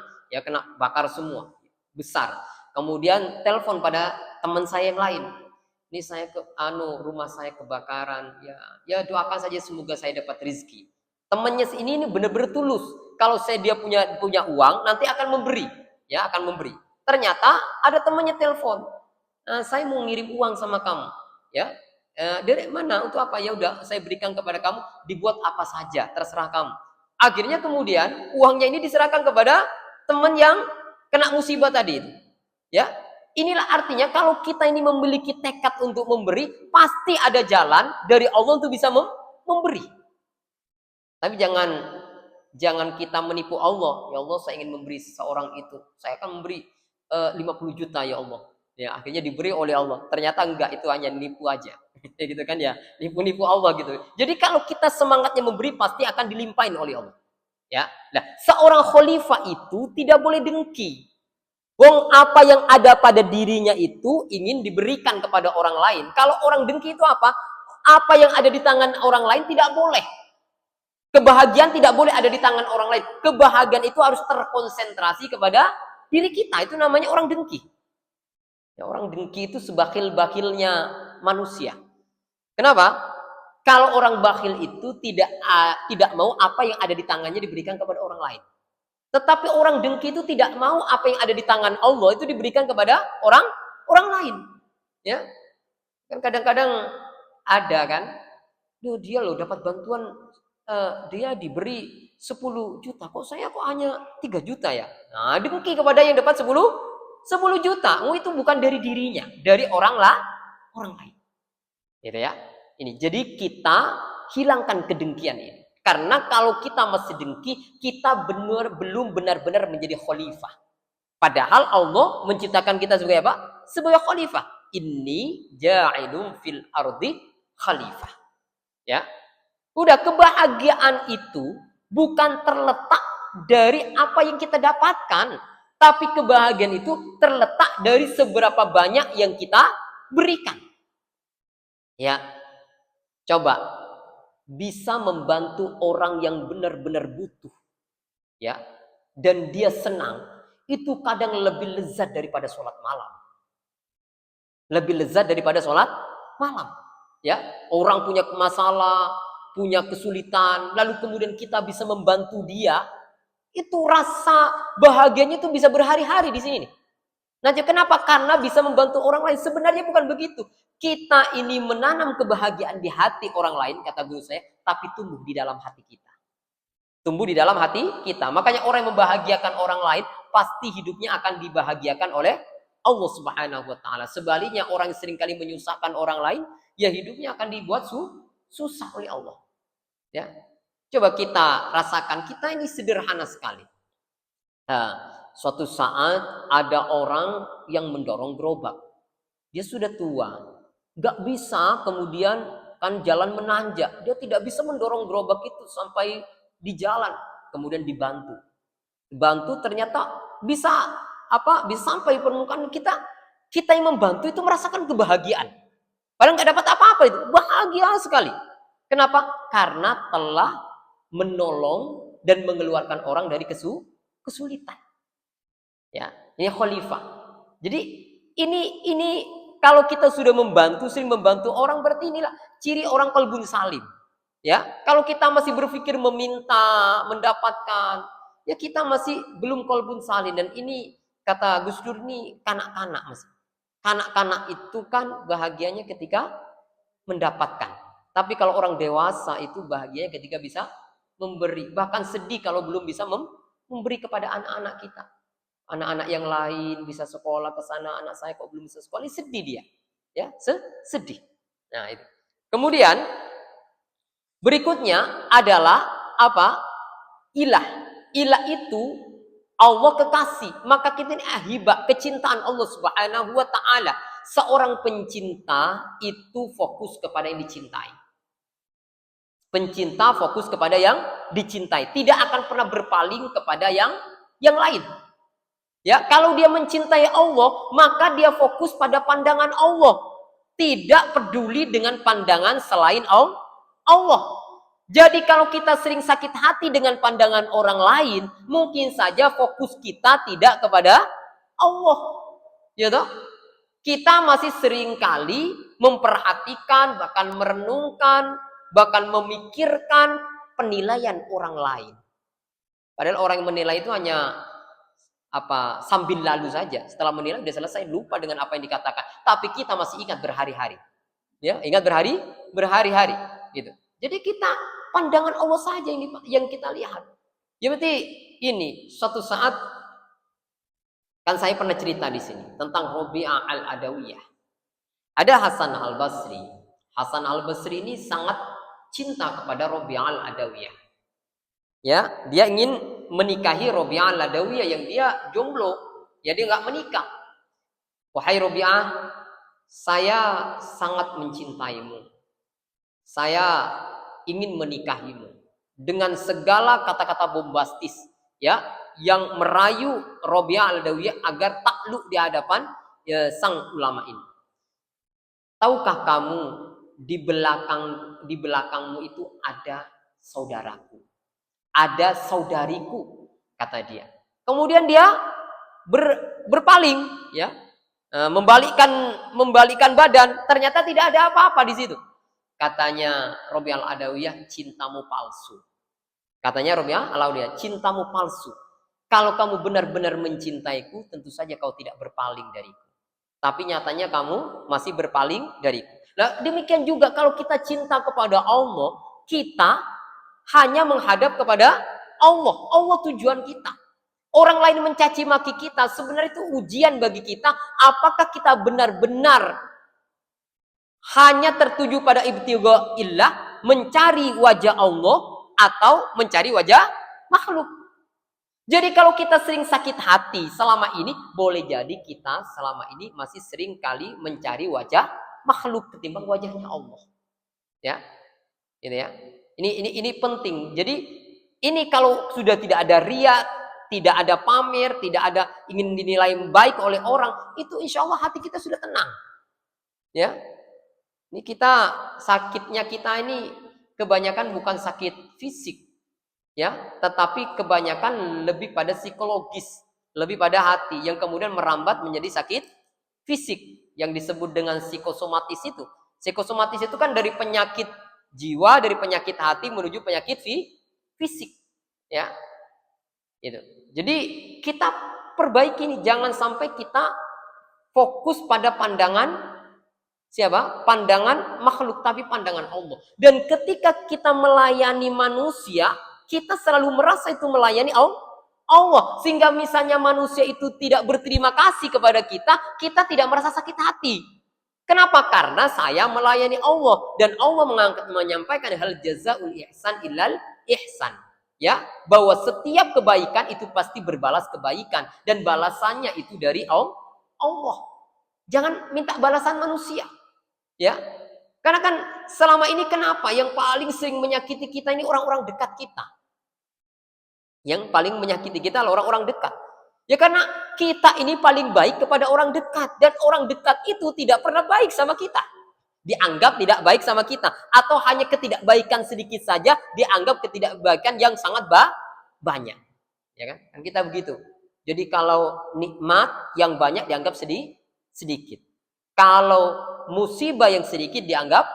bakar semua, besar. Kemudian telepon pada teman saya yang lain. Ini saya rumah saya kebakaran, ya doakan saja semoga saya dapat rezeki. Temannya ini benar-benar tulus. Kalau dia punya uang, nanti akan memberi, akan memberi. Ternyata ada temannya telepon, saya mau ngirim uang sama kamu, dari mana? Untuk apa? Ya udah, saya berikan kepada kamu, dibuat apa saja, terserah kamu. Akhirnya kemudian uangnya ini diserahkan kepada teman yang kena musibah tadi itu. Ya, inilah artinya kalau kita ini memiliki tekad untuk memberi, pasti ada jalan dari Allah untuk bisa memberi. Tapi jangan kita menipu Allah. Ya Allah, saya ingin memberi seseorang itu, saya akan memberi 50 juta ya Allah. Ya, akhirnya diberi oleh Allah. Ternyata enggak, itu hanya nipu aja. Gitu kan ya, nipu-nipu Allah gitu. Jadi kalau kita semangatnya memberi, pasti akan dilimpahin oleh Allah. Ya, nah, seorang khalifah itu tidak boleh dengki. Wong apa yang ada pada dirinya itu ingin diberikan kepada orang lain. Kalau orang dengki itu apa? Apa yang ada di tangan orang lain tidak boleh. Kebahagiaan tidak boleh ada di tangan orang lain. Kebahagiaan itu harus terkonsentrasi kepada diri kita. Itu namanya orang dengki. Ya, orang dengki itu sebakhil-bakhilnya manusia. Kenapa? Kalau orang bakhil itu tidak mau apa yang ada di tangannya diberikan kepada orang lain. Tetapi orang dengki itu tidak mau apa yang ada di tangan Allah itu diberikan kepada orang lain. Ya, kan kadang-kadang ada kan, dia loh dapat bantuan, dia diberi 10 juta, kok saya hanya 3 juta ya. Nah, dengki kepada yang dapat 10 juta. Itu bukan dari dirinya, dari orang lain. Gitu ya. Ini jadi kita hilangkan kedengkian ini. Karena kalau kita masih dengki, kita belum benar-benar menjadi khalifah. Padahal Allah menciptakan kita sebagai apa? Sebagai khalifah. Inni ja'ilun fil ardi khalifah. Ya. Udah, kebahagiaan itu bukan terletak dari apa yang kita dapatkan, tapi kebahagiaan itu terletak dari seberapa banyak yang kita berikan. Ya. Coba bisa membantu orang yang benar-benar butuh, ya, dan dia senang, itu kadang lebih lezat daripada sholat malam. Lebih lezat daripada sholat malam. Ya, orang punya masalah, punya kesulitan, lalu kemudian kita bisa membantu dia, itu rasa bahagianya itu bisa berhari-hari di sini. Nah, kenapa? Karena bisa membantu orang lain. Sebenarnya bukan begitu. Kita ini menanam kebahagiaan di hati orang lain, kata guru saya, tapi tumbuh di dalam hati kita. Tumbuh di dalam hati kita. Makanya orang yang membahagiakan orang lain, pasti hidupnya akan dibahagiakan oleh Allah Subhanahu wa taala. Sebaliknya orang yang seringkali menyusahkan orang lain, ya hidupnya akan dibuat susah oleh Allah. Ya. Coba kita rasakan, kita ini sederhana sekali. Nah, suatu saat ada orang yang mendorong gerobak. Dia sudah tua, nggak bisa kemudian kan jalan menanjak. Dia tidak bisa mendorong gerobak itu sampai di jalan, kemudian dibantu. Bantu ternyata bisa bisa sampai permukaan kita. Kita yang membantu itu merasakan kebahagiaan. Padahal nggak dapat apa-apa itu, bahagia sekali. Kenapa? Karena telah menolong dan mengeluarkan orang dari kesulitan. Ya, ini khalifah. Jadi ini kalau kita sudah membantu, sering membantu orang, berarti inilah ciri orang qalbun salim. Ya, kalau kita masih berpikir meminta, mendapatkan, ya kita masih belum qalbun salim. Dan ini kata Gus Dur ini kanak-kanak masih. Kanak-kanak itu kan bahagianya ketika mendapatkan. Tapi kalau orang dewasa itu bahagianya ketika bisa memberi. Bahkan sedih kalau belum bisa memberi kepada anak-anak kita. Anak-anak yang lain bisa sekolah ke sana, anak saya kok belum bisa sekolah, ini sedih dia. Ya, sedih. Nah, itu. Kemudian berikutnya adalah apa? Ilah. Ilah itu Allah kekasih. Maka kita ini ahibah, kecintaan Allah Subhanahu wa taala. Seorang pencinta itu fokus kepada yang dicintai. Pencinta fokus kepada yang dicintai, tidak akan pernah berpaling kepada yang lain. Ya, kalau dia mencintai Allah, maka dia fokus pada pandangan Allah. Tidak peduli dengan pandangan selain Allah. Jadi kalau kita sering sakit hati dengan pandangan orang lain, mungkin saja fokus kita tidak kepada Allah. Ya toh? Kita masih sering kali memperhatikan, bahkan merenungkan, bahkan memikirkan penilaian orang lain. Padahal orang yang menilai itu hanya sambil lalu saja. Setelah menilai sudah selesai, lupa dengan apa yang dikatakan. Tapi kita masih ingat berhari-hari. Ya, ingat berhari-hari gitu. Jadi kita pandangan Allah saja yang kita lihat. Ya berarti ini suatu saat kan saya pernah cerita di sini tentang Rabi'ah al-Adawiyah. Ada Hasan al-Basri. Hasan al-Basri ini sangat cinta kepada Rabi'ah al-Adawiyah. Ya, dia ingin menikahi Rabi'ah al-Adawiyah yang dia jomblo, ya dia nggak menikah. Wahai Rabi'ah, saya sangat mencintaimu. Saya ingin menikahimu dengan segala kata-kata bombastis, ya, yang merayu Rabi'ah al-Adawiyah agar takluk di hadapan sang ulama ini. Tahukah kamu di belakangmu itu ada saudaraku? Ada saudariku, kata dia. Kemudian dia berpaling, ya, membalikkan badan. Ternyata tidak ada apa-apa di situ. Katanya Rabi'ah al-Adawiyah, cintamu palsu. Katanya Rabi'ah al-Adawiyah, cintamu palsu. Kalau kamu benar-benar mencintaiku, tentu saja kau tidak berpaling dariku. Tapi nyatanya kamu masih berpaling dariku. Nah, demikian juga kalau kita cinta kepada Allah, kita hanya menghadap kepada Allah. Allah tujuan kita. Orang lain mencaci maki kita, sebenarnya itu ujian bagi kita. Apakah kita benar-benar hanya tertuju pada ibtighaillah, mencari wajah Allah, atau mencari wajah makhluk? Jadi kalau kita sering sakit hati selama ini, boleh jadi kita selama ini masih sering kali mencari wajah makhluk ketimbang wajahnya Allah. Ya, ini ya. Ini penting. Jadi ini kalau sudah tidak ada riya, tidak ada pamer, tidak ada ingin dinilai baik oleh orang, itu insya Allah hati kita sudah tenang. Ya, ini kita sakitnya kita ini kebanyakan bukan sakit fisik, ya, tetapi kebanyakan lebih pada psikologis, lebih pada hati yang kemudian merambat menjadi sakit fisik yang disebut dengan psikosomatis itu. Psikosomatis itu kan dari penyakit jiwa, dari penyakit hati menuju penyakit fisik, ya. Itu. Jadi kita perbaiki nih, jangan sampai kita fokus pada pandangan siapa? Pandangan makhluk, tapi pandangan Allah. Dan ketika kita melayani manusia, kita selalu merasa itu melayani Allah. Sehingga misalnya manusia itu tidak berterima kasih kepada kita, kita tidak merasa sakit hati. Kenapa? Karena saya melayani Allah. Dan Allah menyampaikan hal jazaul ihsan illal ihsan. Ya, bahwa setiap kebaikan itu pasti berbalas kebaikan. Dan balasannya itu dari Allah. Jangan minta balasan manusia. Ya, karena kan selama ini kenapa yang paling sering menyakiti kita ini orang-orang dekat kita. Yang paling menyakiti kita adalah orang-orang dekat. Ya karena kita ini paling baik kepada orang dekat. Dan orang dekat itu tidak pernah baik sama kita. Dianggap tidak baik sama kita. Atau hanya ketidakbaikan sedikit saja dianggap ketidakbaikan yang sangat banyak. Ya kan kita begitu. Jadi kalau nikmat yang banyak dianggap sedikit. Kalau musibah yang sedikit dianggap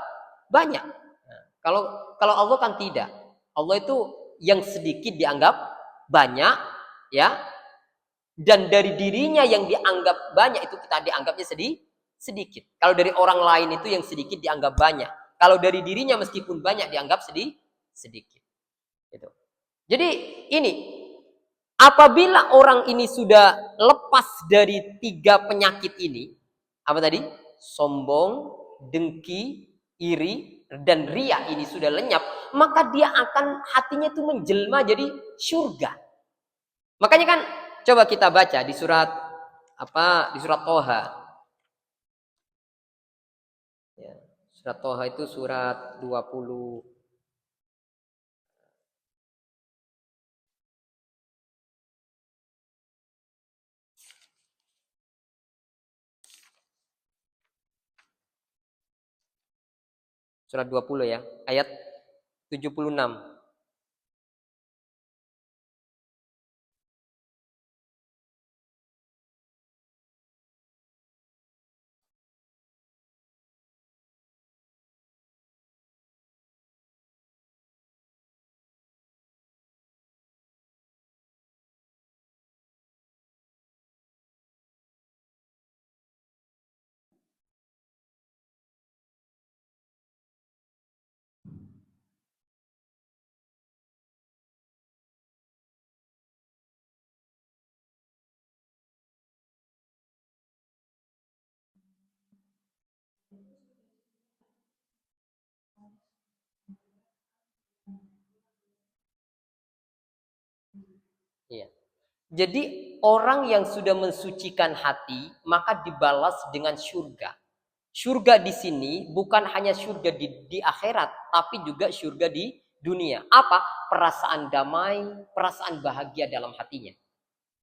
banyak. Nah, kalau Allah kan tidak. Allah itu yang sedikit dianggap banyak, ya. Dan dari dirinya yang dianggap banyak itu kita dianggapnya sedikit. Kalau dari orang lain itu yang sedikit dianggap banyak. Kalau dari dirinya meskipun banyak dianggap sedikit. Gitu. Jadi ini apabila orang ini sudah lepas dari 3 penyakit ini, apa tadi? Sombong, dengki, iri, dan ria ini sudah lenyap, maka dia akan hatinya itu menjelma jadi surga. Makanya kan coba kita baca di surat apa? Di surat Toha. Ya, surat Toha itu surat 20. Surat 20 ya, ayat 76. Iya. Jadi orang yang sudah mensucikan hati maka dibalas dengan surga. Surga di sini bukan hanya surga di akhirat, tapi juga surga di dunia. Apa? Perasaan damai, perasaan bahagia dalam hatinya.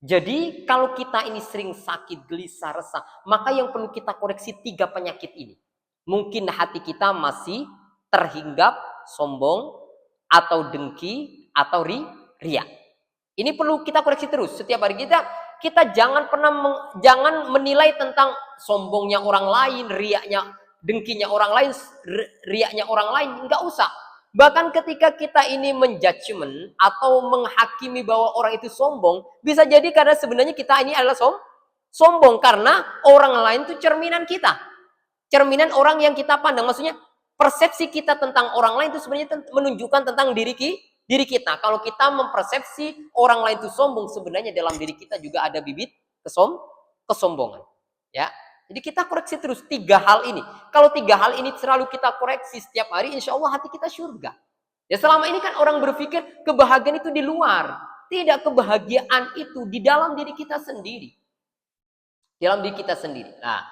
Jadi kalau kita ini sering sakit, gelisah, resah, maka yang perlu kita koreksi 3 penyakit ini. Mungkin hati kita masih terhinggap sombong, atau dengki, atau ria. Ini perlu kita koreksi terus. Setiap hari kita jangan pernah jangan menilai tentang sombongnya orang lain, riaknya, dengkinya orang lain, riaknya orang lain. Enggak usah. Bahkan ketika kita ini menjudgment atau menghakimi bahwa orang itu sombong, bisa jadi karena sebenarnya kita ini adalah sombong karena orang lain itu cerminan kita. Cerminan orang yang kita pandang. Maksudnya persepsi kita tentang orang lain itu sebenarnya menunjukkan tentang diri kita. Kalau kita mempersepsi orang lain itu sombong, sebenarnya dalam diri kita juga ada bibit kesombongan. Ya, jadi kita koreksi terus 3 hal ini. Kalau 3 hal ini selalu kita koreksi setiap hari, insya Allah hati kita surga. Ya selama ini kan orang berpikir kebahagiaan itu di luar, tidak, kebahagiaan itu di dalam diri kita sendiri. Dalam diri kita sendiri. Nah,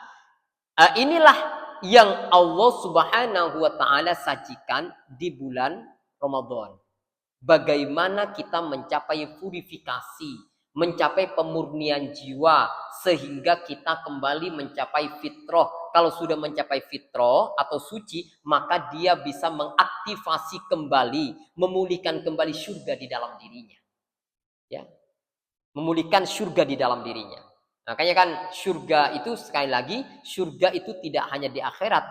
inilah yang Allah Subhanahu wa taala sajikan di bulan Ramadan. Bagaimana kita mencapai purifikasi, mencapai pemurnian jiwa sehingga kita kembali mencapai fitrah. Kalau sudah mencapai fitrah atau suci, maka dia bisa mengaktifasi kembali, memulihkan kembali surga di dalam dirinya. Ya. Memulihkan surga di dalam dirinya. Makanya kan surga itu sekali lagi, surga itu tidak hanya di akhirat.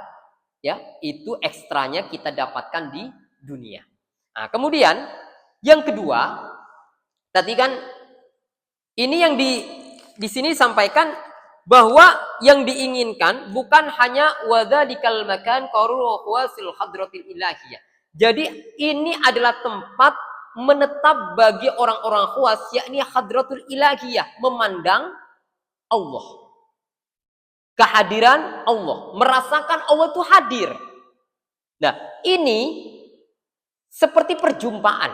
Ya, itu ekstranya kita dapatkan di dunia. Nah, kemudian yang kedua, tadi kan ini yang di sini disampaikan bahwa yang diinginkan bukan hanya wadzalikal makan qarru wasil hadratil ilahiyah. Jadi ini adalah tempat menetap bagi orang-orang khuwas, yakni hadratul ilahiyah, memandang Allah. Kehadiran Allah, merasakan Allah itu hadir. Nah, ini seperti perjumpaan.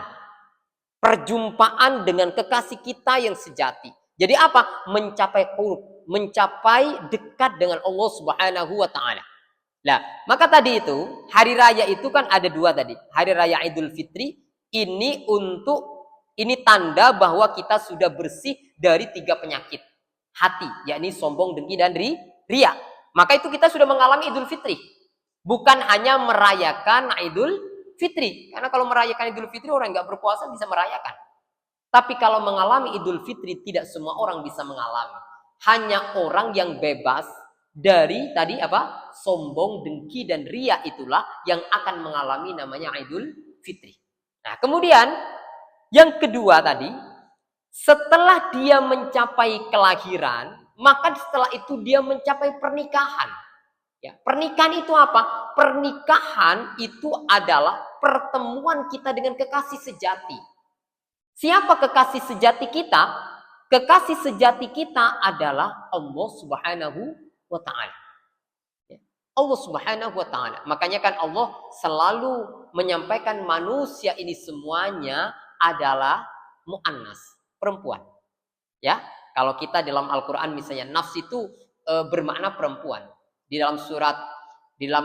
Perjumpaan dengan kekasih kita yang sejati. Jadi apa? Mencapai qurb, mencapai dekat dengan Allah Subhanahu wa taala. Nah, maka tadi itu, hari raya itu kan ada dua tadi. Hari raya Idul Fitri ini tanda bahwa kita sudah bersih dari 3 penyakit hati, yakni sombong, dengki, dan riya. Maka itu kita sudah mengalami Idul Fitri. Bukan hanya merayakan Idul Fitri. Karena kalau merayakan Idul Fitri, orang nggak berpuasa bisa merayakan. Tapi kalau mengalami Idul Fitri, tidak semua orang bisa mengalami. Hanya orang yang bebas dari tadi apa? Sombong, dengki, dan riya itulah yang akan mengalami namanya Idul Fitri. Nah, kemudian yang kedua tadi, setelah dia mencapai kelahiran, maka setelah itu dia mencapai pernikahan. Ya, pernikahan itu apa? Pernikahan itu adalah pertemuan kita dengan kekasih sejati. Siapa kekasih sejati kita? Kekasih sejati kita adalah Allah Subhanahu wa taala. Allah Subhanahu wa taala. Makanya kan Allah selalu menyampaikan manusia ini semuanya adalah muannas, perempuan. Ya, kalau kita dalam Al-Qur'an misalnya nafs itu bermakna perempuan. Di dalam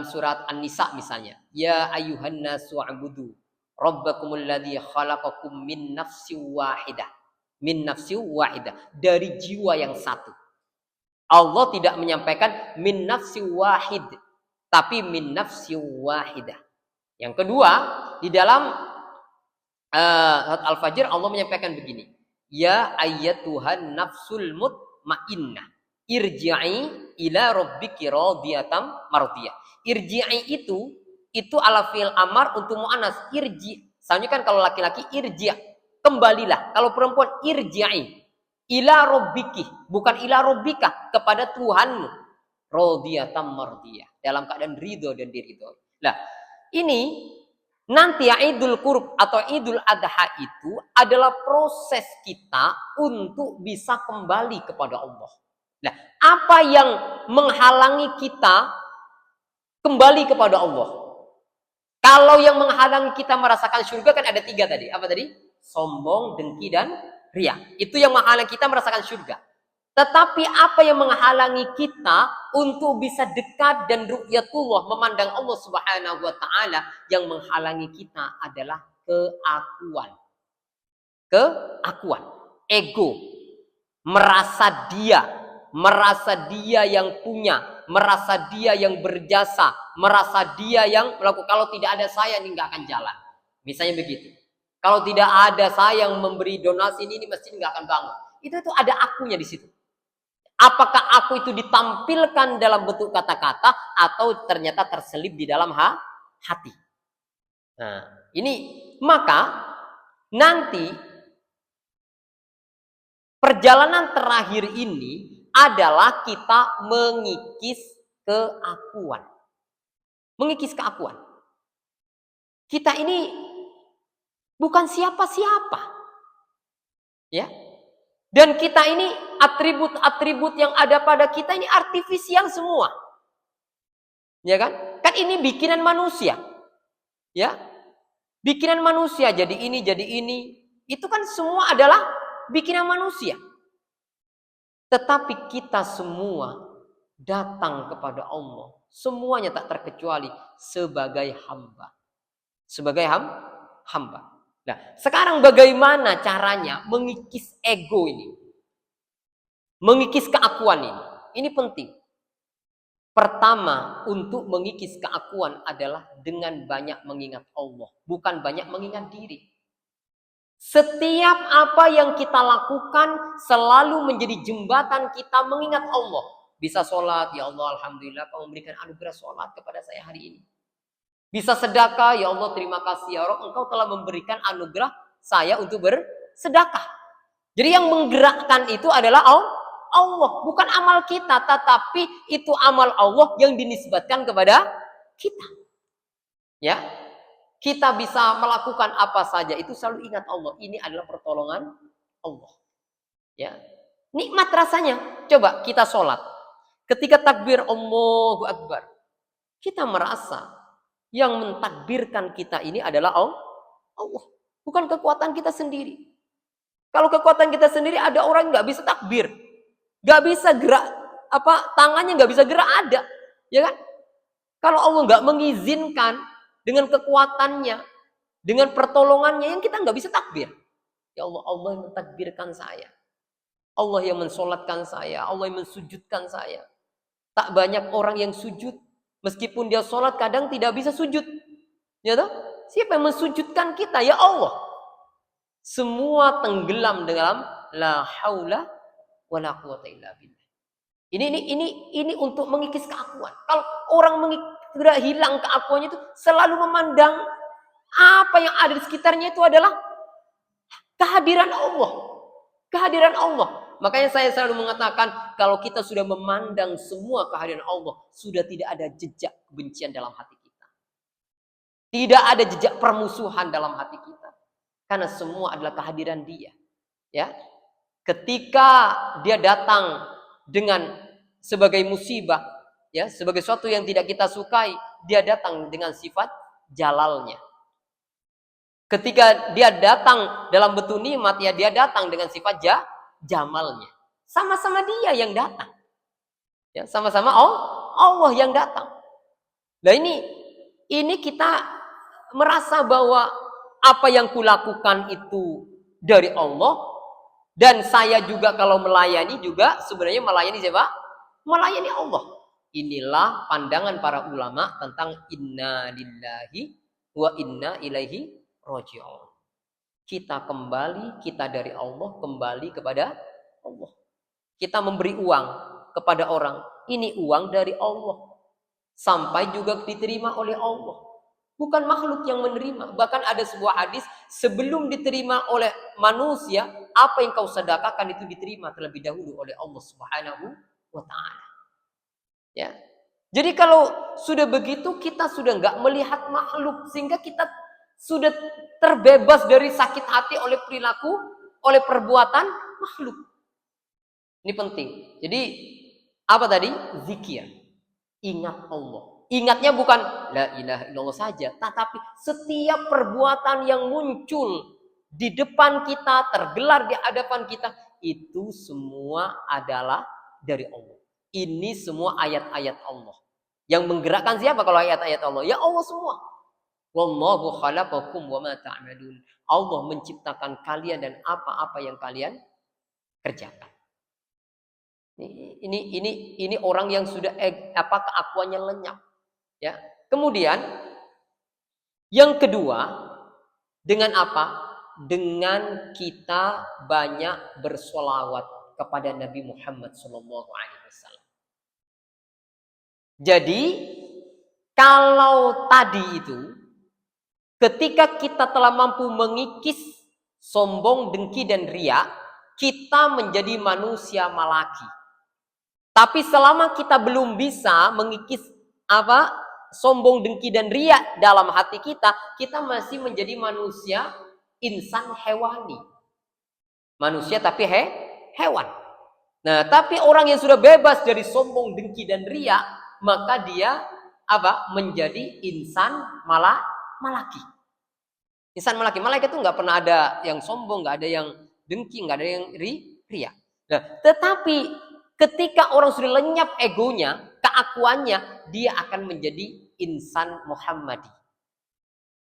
surat An-Nisa misalnya, ya ayyuhan nasu ubudu rabbakumul ladzi khalaqakum min nafsin wahidah. Min nafsin wahidah, dari jiwa yang satu. Allah tidak menyampaikan min nafsin wahid, tapi min nafsin wahidah. Yang kedua, di dalam surat Al-Fajr Allah menyampaikan begini, ya ayyatuhan nafsul mutmainnah irji'i ila rabbiki radiyatan mardiyah. Irji'i itu ala fi'il amar untuk muannas, irji. Soalnya kan kalau laki-laki irji', kembalilah. Kalau perempuan irji'i ila rabbiki, bukan ila rabbika, kepada Tuhanmu. Radiyatan mardiyah, dalam keadaan ridho dan diridhoi. Nah, ini nanti Idul Qurb atau Idul Adha itu adalah proses kita untuk bisa kembali kepada Allah. Nah, apa yang menghalangi kita kembali kepada Allah? Kalau yang menghalangi kita merasakan surga kan ada 3 tadi. Apa tadi? Sombong, dengki, dan riya. Itu yang menghalangi kita merasakan surga. Tetapi apa yang menghalangi kita untuk bisa dekat dan ru'yatullah, memandang Allah Subhanahu wa taala, yang menghalangi kita adalah keakuan. Keakuan, ego, merasa dia yang punya, merasa dia yang berjasa, merasa dia yang melakukan, kalau tidak ada saya ini nggak akan jalan. Misalnya begitu. Kalau tidak ada saya yang memberi donasi ini masjid nggak akan bangun. Itu ada akunya di situ. Apakah aku itu ditampilkan dalam bentuk kata-kata atau ternyata terselip di dalam hati. Nah, ini maka nanti perjalanan terakhir ini adalah kita mengikis keakuan. Mengikis keakuan. Kita ini bukan siapa-siapa. Ya. Dan kita ini atribut-atribut yang ada pada kita ini artifisial semua. Ya kan? Kan ini bikinan manusia. Ya. Bikinan manusia, jadi ini, jadi ini. Itu kan semua adalah bikinan manusia. Tetapi kita semua datang kepada Allah. Semuanya tak terkecuali sebagai hamba. Sebagai hamba. Nah, sekarang bagaimana caranya mengikis ego ini? Mengikis keakuan ini. Ini penting. Pertama, untuk mengikis keakuan adalah dengan banyak mengingat Allah. Bukan banyak mengingat diri. Setiap apa yang kita lakukan selalu menjadi jembatan kita mengingat Allah. Bisa sholat, ya Allah Alhamdulillah kau memberikan anugerah sholat kepada saya hari ini. Bisa sedekah, ya Allah terima kasih ya Rabb, engkau telah memberikan anugerah saya untuk bersedekah. Jadi yang menggerakkan itu adalah Allah, bukan amal kita, tetapi itu amal Allah yang dinisbatkan kepada kita. Ya, kita bisa melakukan apa saja itu selalu ingat Allah. Ini adalah pertolongan Allah. Ya, nikmat rasanya. Coba kita sholat, ketika takbir Allahu Akbar, kita merasa yang mentakbirkan kita ini adalah Allah, bukan kekuatan kita sendiri. Kalau kekuatan kita sendiri, ada orang nggak bisa takbir, nggak bisa gerak, tangannya nggak bisa gerak, ada, ya kan? Kalau Allah nggak mengizinkan dengan kekuatannya, dengan pertolongannya, yang kita nggak bisa takbir. Ya Allah, Allah yang mentakbirkan saya, Allah yang mensolatkan saya, Allah yang mensujudkan saya. Tak banyak orang yang sujud, meskipun dia sholat kadang tidak bisa sujud. Ya toh? Siapa yang mensujudkan kita? Ya Allah. Semua tenggelam dalam la haula wala quwata illa billah. Ini untuk mengikis keakuan. Kalau orang sudah hilang keakuannya itu selalu memandang apa yang ada di sekitarnya itu adalah kehadiran Allah. Kehadiran Allah. Makanya saya selalu mengatakan kalau kita sudah memandang semua kehadiran Allah, sudah tidak ada jejak kebencian dalam hati kita. Tidak ada jejak permusuhan dalam hati kita. Karena semua adalah kehadiran Dia. Ya. Ketika Dia datang dengan sebagai musibah, ya, sebagai sesuatu yang tidak kita sukai, Dia datang dengan sifat jalalnya. Ketika Dia datang dalam bentuk nikmat, ya Dia datang dengan sifat jamalnya. Sama-sama Dia yang datang. Ya, sama-sama Allah yang datang. Nah ini kita merasa bahwa apa yang kulakukan itu dari Allah, dan saya juga kalau melayani juga sebenarnya melayani siapa? Melayani Allah. Inilah pandangan para ulama tentang inna lillahi wa inna ilaihi raji'un. Kita kembali, kita dari Allah kembali kepada Allah. Kita memberi uang kepada orang, ini uang dari Allah. Sampai juga diterima oleh Allah. Bukan makhluk yang menerima. Bahkan ada sebuah hadis, sebelum diterima oleh manusia, apa yang kau sedekahkan itu diterima terlebih dahulu oleh Allah Subhanahu wa Ta'ala. Ya. Jadi kalau sudah begitu, kita sudah nggak melihat makhluk, sehingga kita sudah terbebas dari sakit hati oleh perilaku, oleh perbuatan makhluk. Ini penting. Jadi apa tadi? Zikir. Ingat Allah. Ingatnya bukan la ilaha illallah saja, tetapi setiap perbuatan yang muncul di depan kita, tergelar di hadapan kita, itu semua adalah dari Allah. Ini semua ayat-ayat Allah. Yang menggerakkan siapa kalau ayat-ayat Allah? Ya Allah semua. Wallahu khalaqakum wa ma ta'malun. Allah menciptakan kalian dan apa-apa yang kalian kerjakan. Ini orang yang sudah keakuannya lenyap. Ya. Kemudian yang kedua, dengan apa? Dengan kita banyak bersolawat kepada Nabi Muhammad SAW. Jadi kalau tadi itu, ketika kita telah mampu mengikis sombong, dengki, dan riya, kita menjadi manusia malaki. Tapi selama kita belum bisa mengikis sombong, dengki, dan riya dalam hati kita, kita masih menjadi manusia insan hewani. Manusia tapi hewan. Nah, tapi orang yang sudah bebas dari sombong, dengki, dan riya, maka dia menjadi insan malaki. Insan malaki. Malaikat itu nggak pernah ada yang sombong, nggak ada yang dengki, nggak ada yang riya. Nah, tetapi ketika orang sudah lenyap egonya, keakuannya, dia akan menjadi insan Muhammadi.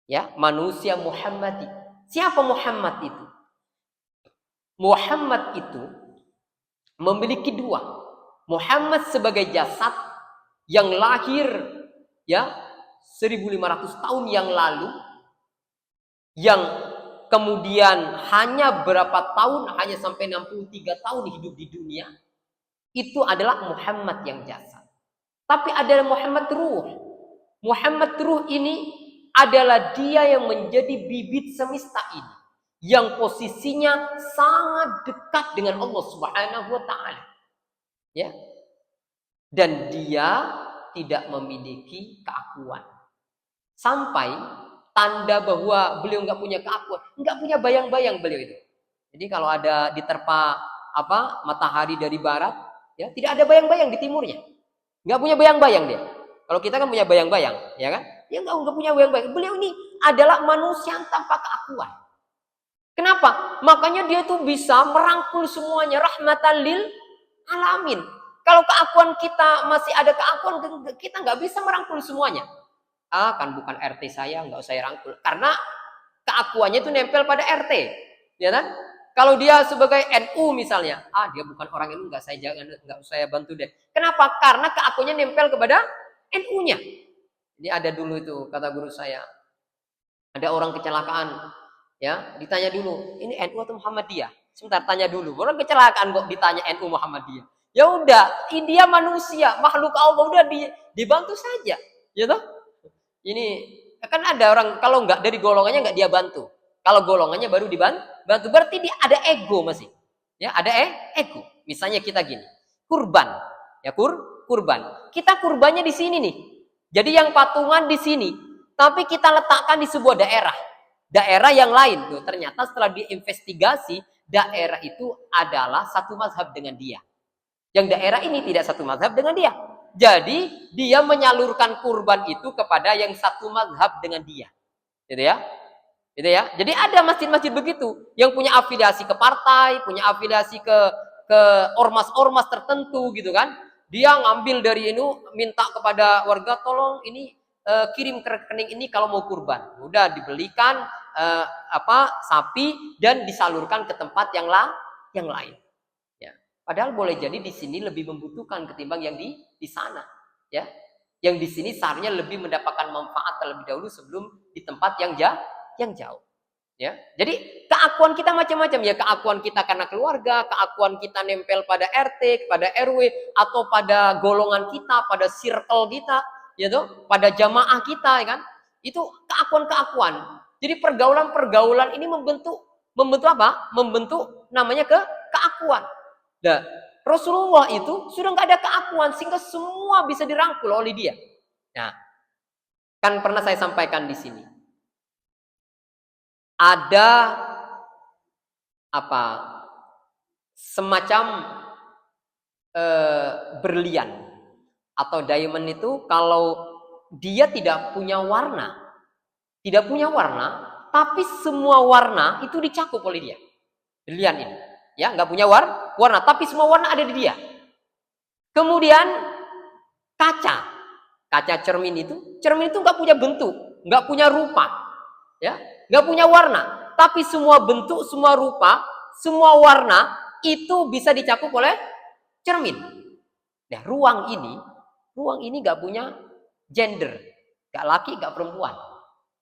Ya, manusia Muhammadi. Siapa Muhammad itu? Muhammad itu memiliki dua. Muhammad sebagai jasad yang lahir ya 1500 tahun yang lalu, yang kemudian hanya berapa tahun, hanya sampai 63 tahun hidup di dunia. Itu adalah Muhammad yang jasad. Tapi ada Muhammad ruh. Muhammad ruh ini adalah dia yang menjadi bibit semesta ini, yang posisinya sangat dekat dengan Allah Subhanahu wa taala. Ya. Dan dia tidak memiliki keakuan. Sampai tanda bahwa beliau nggak punya keakuan, nggak punya bayang-bayang beliau itu. Jadi kalau ada diterpa matahari dari barat, ya tidak ada bayang-bayang di timurnya. Nggak punya bayang-bayang dia. Kalau kita kan punya bayang-bayang, ya kan? Dia nggak punya bayang-bayang. Beliau ini adalah manusia tanpa keakuan. Kenapa? Makanya dia tuh bisa merangkul semuanya, rahmatan lil alamin. Kalau keakuan kita masih ada keakuan, kita nggak bisa merangkul semuanya. Kan bukan RT saya, nggak usah rangkul. Karena keakuannya itu nempel pada RT, ya kan? Kalau dia sebagai NU misalnya, dia bukan orang NU, nggak saya bantu deh. Kenapa? Karena keakuannya nempel kepada NU-nya. Ini ada dulu itu kata guru saya, ada orang kecelakaan, ya ditanya dulu, ini NU atau Muhammadiyah? Sebentar, tanya dulu. Orang kecelakaan kok ditanya NU Muhammadiyah? Ya udah, dia manusia, makhluk Allah, udah dibantu saja, ya toh? Ini kan ada orang kalau nggak dari golongannya nggak dia bantu. Kalau golongannya baru dibantu, berarti dia ada ego masih. Ya, ada ego. Misalnya kita gini, kurban. Ya, kurban. Kita kurbannya di sini nih. Jadi yang patungan di sini, tapi kita letakkan di sebuah daerah. Daerah yang lain. Tuh, ternyata setelah diinvestigasi, daerah itu adalah satu mazhab dengan dia. Yang daerah ini tidak satu mazhab dengan dia. Jadi dia menyalurkan kurban itu kepada yang satu mazhab dengan dia, gitu ya, gitu ya. Jadi ada masjid-masjid begitu yang punya afiliasi ke partai, punya afiliasi ke ormas-ormas tertentu, gitu kan. Dia ngambil dari ini, minta kepada warga, tolong ini kirim ke rekening ini kalau mau kurban. Udah dibelikan sapi dan disalurkan ke tempat yang lain. Padahal boleh jadi di sini lebih membutuhkan ketimbang yang di sana, ya. Yang di sini seharusnya lebih mendapatkan manfaat terlebih dahulu sebelum di tempat yang jauh, ya. Jadi keakuan kita macam-macam, ya. Keakuan kita karena keluarga, keakuan kita nempel pada RT, pada RW, atau pada golongan kita, pada circle kita, ya toh, pada jamaah kita, ya kan? Itu keakuan-keakuan. Jadi pergaulan-pergaulan ini membentuk apa? Membentuk namanya keakuan. Nah, Rasulullah itu sudah nggak ada keakuan sehingga semua bisa dirangkul oleh dia. Nah, kan pernah saya sampaikan di sini. Ada semacam berlian atau diamond itu kalau dia tidak punya warna, tapi semua warna itu dicakup oleh dia. Berlian ini. Ya, nggak punya warna, tapi semua warna ada di dia. Kemudian kaca cermin itu nggak punya bentuk, nggak punya rupa, ya, nggak punya warna, tapi semua bentuk, semua rupa, semua warna itu bisa dicakup oleh cermin. Nah, ruang ini nggak punya gender, nggak laki, nggak perempuan,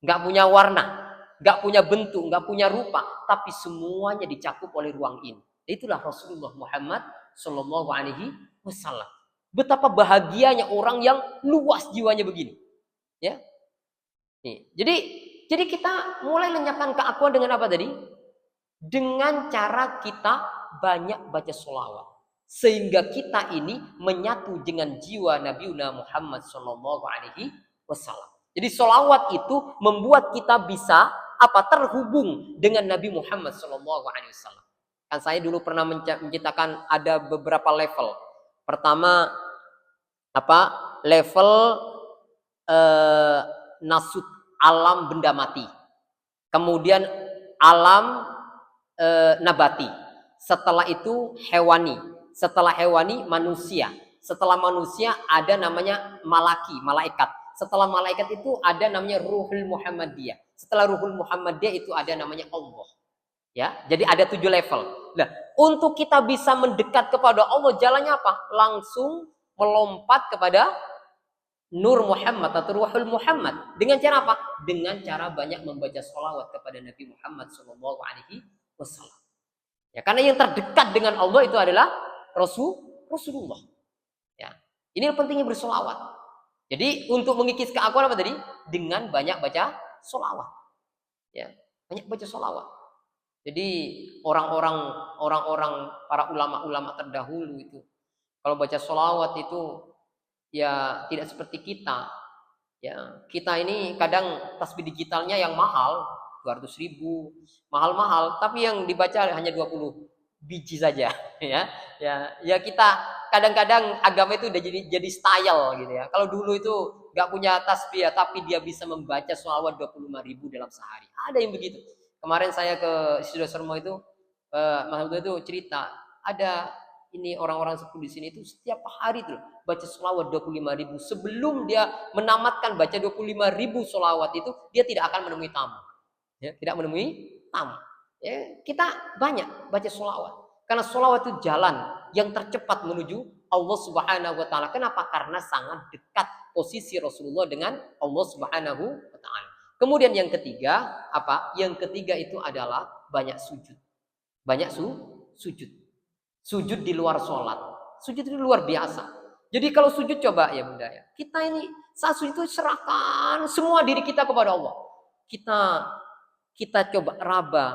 nggak punya warna, nggak punya bentuk, nggak punya rupa, tapi semuanya dicakup oleh ruang ini. Itulah Rasulullah Muhammad Shallallahu Alaihi Wasallam. Betapa bahagianya orang yang luas jiwanya begini, ya. Nih, jadi kita mulai lenyapkan keakuan dengan apa tadi? Dengan cara kita banyak baca sholawat, sehingga kita ini menyatu dengan jiwa Nabiuna Muhammad Shallallahu Alaihi Wasallam. Jadi sholawat itu membuat kita bisa terhubung dengan Nabi Muhammad Shallallahu Alaihi Wasallam. Kan saya dulu pernah menciptakan ada beberapa level. Pertama level nasut alam benda mati. Kemudian alam nabati. Setelah itu hewani. Setelah hewani manusia. Setelah manusia ada namanya malaikat. Setelah malaikat itu ada namanya ruhul Muhammadiyah. Setelah Ruhul Muhammadiyah itu ada namanya Allah. Ya, jadi ada 7 level. Nah, untuk kita bisa mendekat kepada Allah, jalannya apa? Langsung melompat kepada Nur Muhammad atau Ruhul Muhammad. Dengan cara apa? Dengan cara banyak membaca sholawat kepada Nabi Muhammad SAW. Ya, karena yang terdekat dengan Allah itu adalah Rasulullah. Ya, ini pentingnya bersolawat. Jadi untuk mengikis keakuan apa tadi? Dengan banyak baca sholawat. Ya, banyak baca sholawat. Jadi orang-orang para ulama-ulama terdahulu itu kalau baca sholawat itu ya tidak seperti kita. Ya, kita ini kadang tasbih digitalnya yang mahal 200.000, mahal-mahal, tapi yang dibaca hanya 20 biji saja. Ya kita kadang-kadang agama itu udah jadi style gitu ya. Kalau dulu itu nggak punya tasbih ya, tapi dia bisa membaca sholawat 25.000 dalam sehari. Ada yang begitu. Kemarin saya ke Studio Sermo itu, Mas Abdul itu cerita, ada ini orang-orang sepuh di sini itu setiap hari tuh baca sholawat 25.000. Sebelum dia menamatkan baca 25.000 sholawat itu, dia tidak akan menemui tamu. Ya, tidak menemui tamu. Ya, kita banyak baca sholawat. Karena sholawat itu jalan yang tercepat menuju Allah Subhanahu wa Ta'ala. Kenapa? Karena sangat dekat posisi Rasulullah dengan Allah Subhanahu wa Ta'ala. Kemudian yang ketiga, apa? Yang ketiga itu adalah banyak sujud. Banyak sujud. Sujud di luar sholat. Sujud itu luar biasa. Jadi kalau sujud coba ya Bunda ya. Kita ini saat sujud itu serahkan semua diri kita kepada Allah. Kita coba raba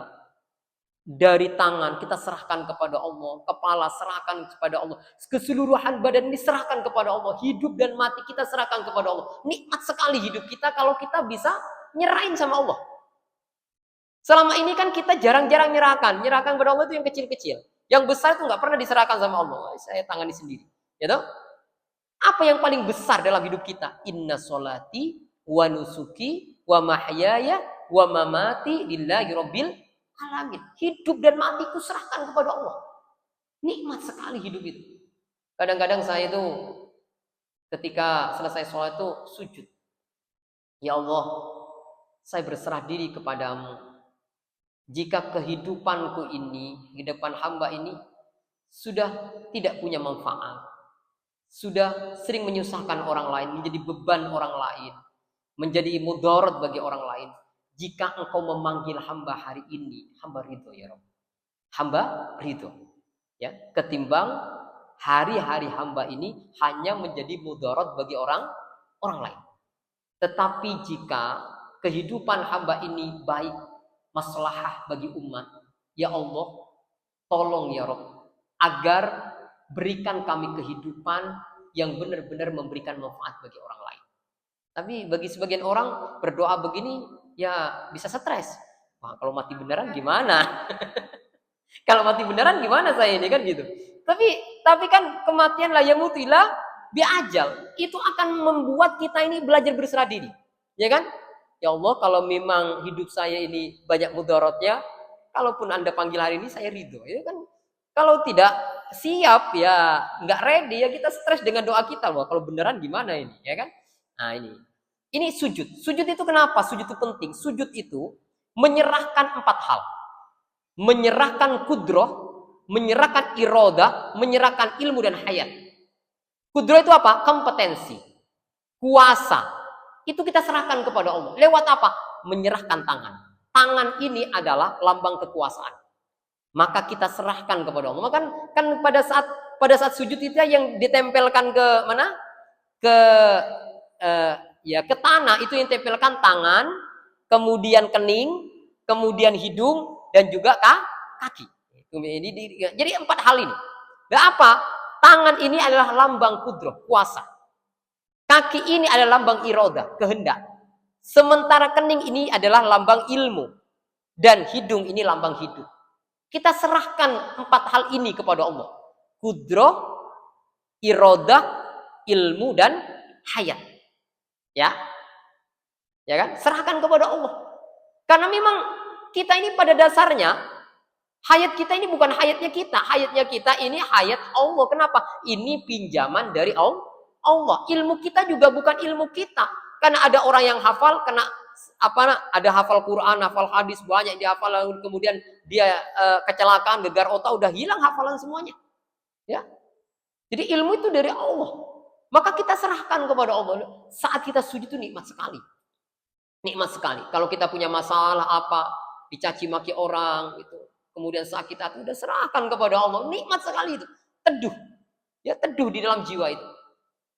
dari tangan kita serahkan kepada Allah, kepala serahkan kepada Allah, keseluruhan badan ini serahkan kepada Allah, hidup dan mati kita serahkan kepada Allah. Nikmat sekali hidup kita kalau kita bisa nyerahin sama Allah. Selama ini kan kita jarang-jarang nyerahkan kepada Allah itu yang kecil-kecil, yang besar itu nggak pernah diserahkan sama Allah. Saya tangani sendiri, ya toh? Apa yang paling besar dalam hidup kita? Inna sholati wa nusuki wa mahyaya wa mamati lillahi rabbil alamin. Hidup dan matiku serahkan kepada Allah. Nikmat sekali hidup itu. Kadang-kadang saya itu ketika selesai sholat itu sujud. Ya Allah, saya berserah diri kepadamu. Jika kehidupanku ini, kehidupan hamba ini sudah tidak punya manfaat, sudah sering menyusahkan orang lain, menjadi beban orang lain, menjadi mudarat bagi orang lain. Jika engkau memanggil hamba hari ini, hamba ridho ya Rabb. Hamba ridho. Ya, ketimbang hari-hari hamba ini hanya menjadi mudarat bagi orang lain. Tetapi jika kehidupan hamba ini baik, maslahah bagi umat, ya Allah, tolong ya Rabb, agar berikan kami kehidupan yang benar-benar memberikan manfaat bagi orang lain. Tapi bagi sebagian orang berdoa begini, ya bisa stres. Wah, kalau mati beneran gimana? Kalau mati beneran gimana saya ini kan gitu. Tapi kan kematian la yamutu illa biajal. Itu akan membuat kita ini belajar berserah diri. Ya kan? Ya Allah, kalau memang hidup saya ini banyak mudaratnya, kalaupun Anda panggil hari ini saya ridho. Ya kan? Kalau tidak siap ya nggak ready ya kita stres dengan doa kita. Wah, kalau beneran gimana ini? Ya kan? Nah, ini sujud. Sujud itu kenapa? Sujud itu penting. Sujud itu menyerahkan 4 hal. Menyerahkan kudroh, menyerahkan irodah, menyerahkan ilmu dan hayat. Kudroh itu apa? Kompetensi, kuasa. Itu kita serahkan kepada Allah. Lewat apa? Menyerahkan tangan. Tangan ini adalah lambang kekuasaan. Maka kita serahkan kepada Allah. Maka kan pada saat sujud itu yang ditempelkan ke mana? Ke tanah itu yang tempelkan tangan, kemudian kening, kemudian hidung dan juga kaki. Jadi 4 hal ini. Dan apa? Tangan ini adalah lambang kudroh, kuasa. Kaki ini adalah lambang irodah, kehendak. Sementara kening ini adalah lambang ilmu. Dan hidung ini lambang hidup. Kita serahkan 4 hal ini kepada Allah. Kudroh, irodah, ilmu, dan hayat. Ya kan? Serahkan kepada Allah. Karena memang kita ini pada dasarnya, hayat kita ini bukan hayatnya kita. Hayatnya kita ini hayat Allah. Kenapa? Ini pinjaman dari Allah. Ilmu kita juga bukan ilmu kita. Karena ada orang yang hafal, kena ada hafal Quran, hafal hadis banyak dihafal, lalu kemudian dia kecelakaan, gegar otak, udah hilang hafalan semuanya. Ya. Jadi ilmu itu dari Allah. Maka kita serahkan kepada Allah. Saat kita sujud itu nikmat sekali. Nikmat sekali. Kalau kita punya masalah apa, dicaci maki orang gitu, kemudian sakit hati, udah serahkan kepada Allah. Nikmat sekali itu. Teduh. Ya, teduh di dalam jiwa itu.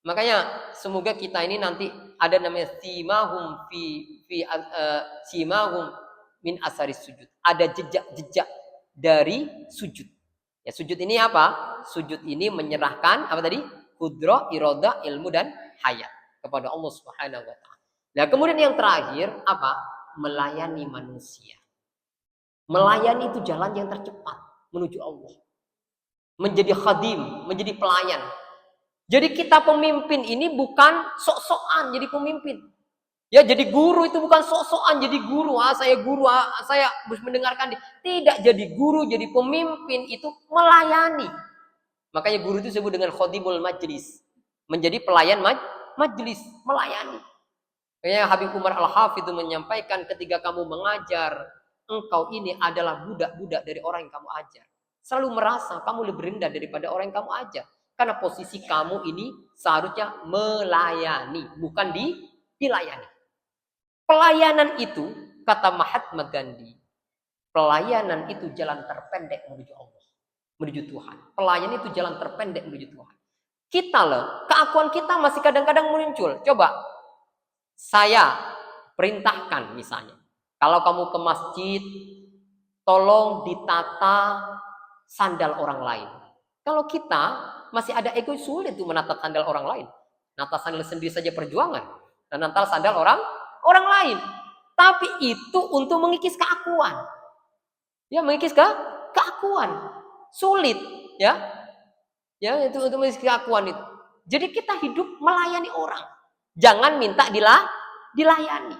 Makanya semoga kita ini nanti ada namanya simahum min asaris sujud. Ada jejak-jejak dari sujud. Ya, sujud ini apa? Sujud ini menyerahkan apa tadi? Qudrah, iradah, ilmu dan hayat kepada Allah Subhanahu wa taala. Nah, kemudian yang terakhir apa? Melayani manusia. Melayani itu jalan yang tercepat menuju Allah. Menjadi khadim, menjadi pelayan. Jadi kita pemimpin ini bukan sok-sokan jadi pemimpin. Ya, jadi guru itu bukan sok-sokan jadi guru. Saya guru, saya harus mendengarkan dia. Tidak, jadi guru, jadi pemimpin itu melayani. Makanya guru itu disebut dengan khadimul majlis. Menjadi pelayan majlis, melayani. Makanya Habib Umar Al-Hafidh itu menyampaikan ketika kamu mengajar, engkau ini adalah budak-budak dari orang yang kamu ajar. Selalu merasa kamu lebih rendah daripada orang yang kamu ajar. Karena posisi kamu ini seharusnya melayani, bukan dilayani. Pelayanan itu, kata Mahatma Gandhi, pelayanan itu jalan terpendek menuju Allah, menuju Tuhan. Pelayanan itu jalan terpendek menuju Tuhan. Kita loh, keakuan kita masih kadang-kadang muncul. Coba, saya perintahkan misalnya, kalau kamu ke masjid, tolong ditata sandal orang lain. Kalau kita masih ada ego, sulit tuh menata sandal orang lain. Nata sandal sendiri saja perjuangan. Dan nata sandal orang lain. Tapi itu untuk mengikis keakuan. Ya, mengikis keakuan. Sulit, ya. Ya, itu untuk mengikis keakuan itu. Jadi kita hidup melayani orang. Jangan minta dilayani.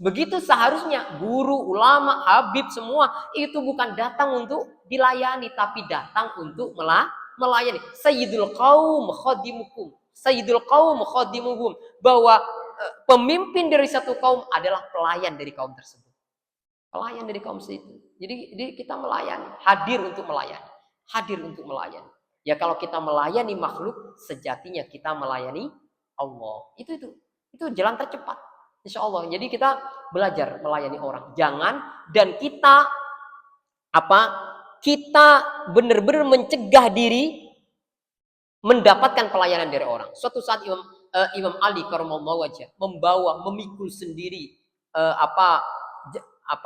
Begitu seharusnya guru, ulama, habib semua itu bukan datang untuk dilayani, tapi datang untuk melayani. Sayyidul qaum khadimukum. Sayyidul qaum khadimuhum. Bahwa pemimpin dari satu kaum adalah pelayan dari kaum tersebut. Pelayan dari kaum itu. Jadi kita melayani, hadir untuk melayani. Hadir untuk melayani. Ya, kalau kita melayani makhluk, sejatinya kita melayani Allah. Itu jalan tercepat. Insya Allah. Jadi kita belajar melayani orang. Jangan, dan kita benar-benar mencegah diri mendapatkan pelayanan dari orang. Suatu saat Imam Ali karramallahu wajhah memikul sendiri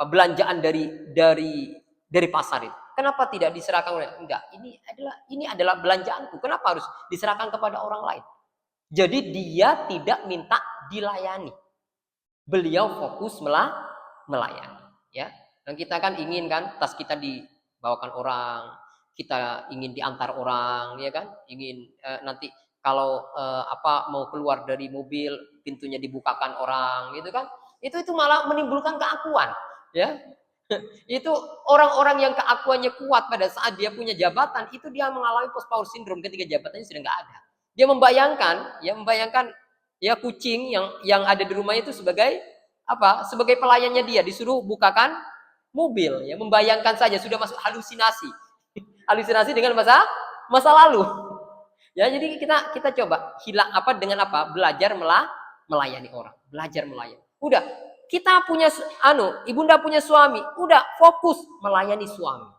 belanjaan dari pasar itu. Kenapa tidak diserahkan? Enggak, ini adalah belanjaanku. Kenapa harus diserahkan kepada orang lain? Jadi dia tidak minta dilayani. Beliau fokus melayani, ya. Dan kita kan ingin kan tas kita dibawakan orang, kita ingin diantar orang, ya kan? Ingin nanti kalau mau keluar dari mobil pintunya dibukakan orang, gitu kan? Itu malah menimbulkan keakuan, ya. Itu orang-orang yang keakuannya kuat pada saat dia punya jabatan, itu dia mengalami post power syndrome ketika jabatannya sudah nggak ada. Dia membayangkan ya kucing yang ada di rumah itu sebagai sebagai pelayannya dia, disuruh bukakan mobil, ya, membayangkan saja sudah masuk halusinasi dengan masa lalu, ya. Jadi kita coba hilang dengan belajar melayani orang, belajar melayani. Udah, kita punya ibunda punya suami, udah fokus melayani suami.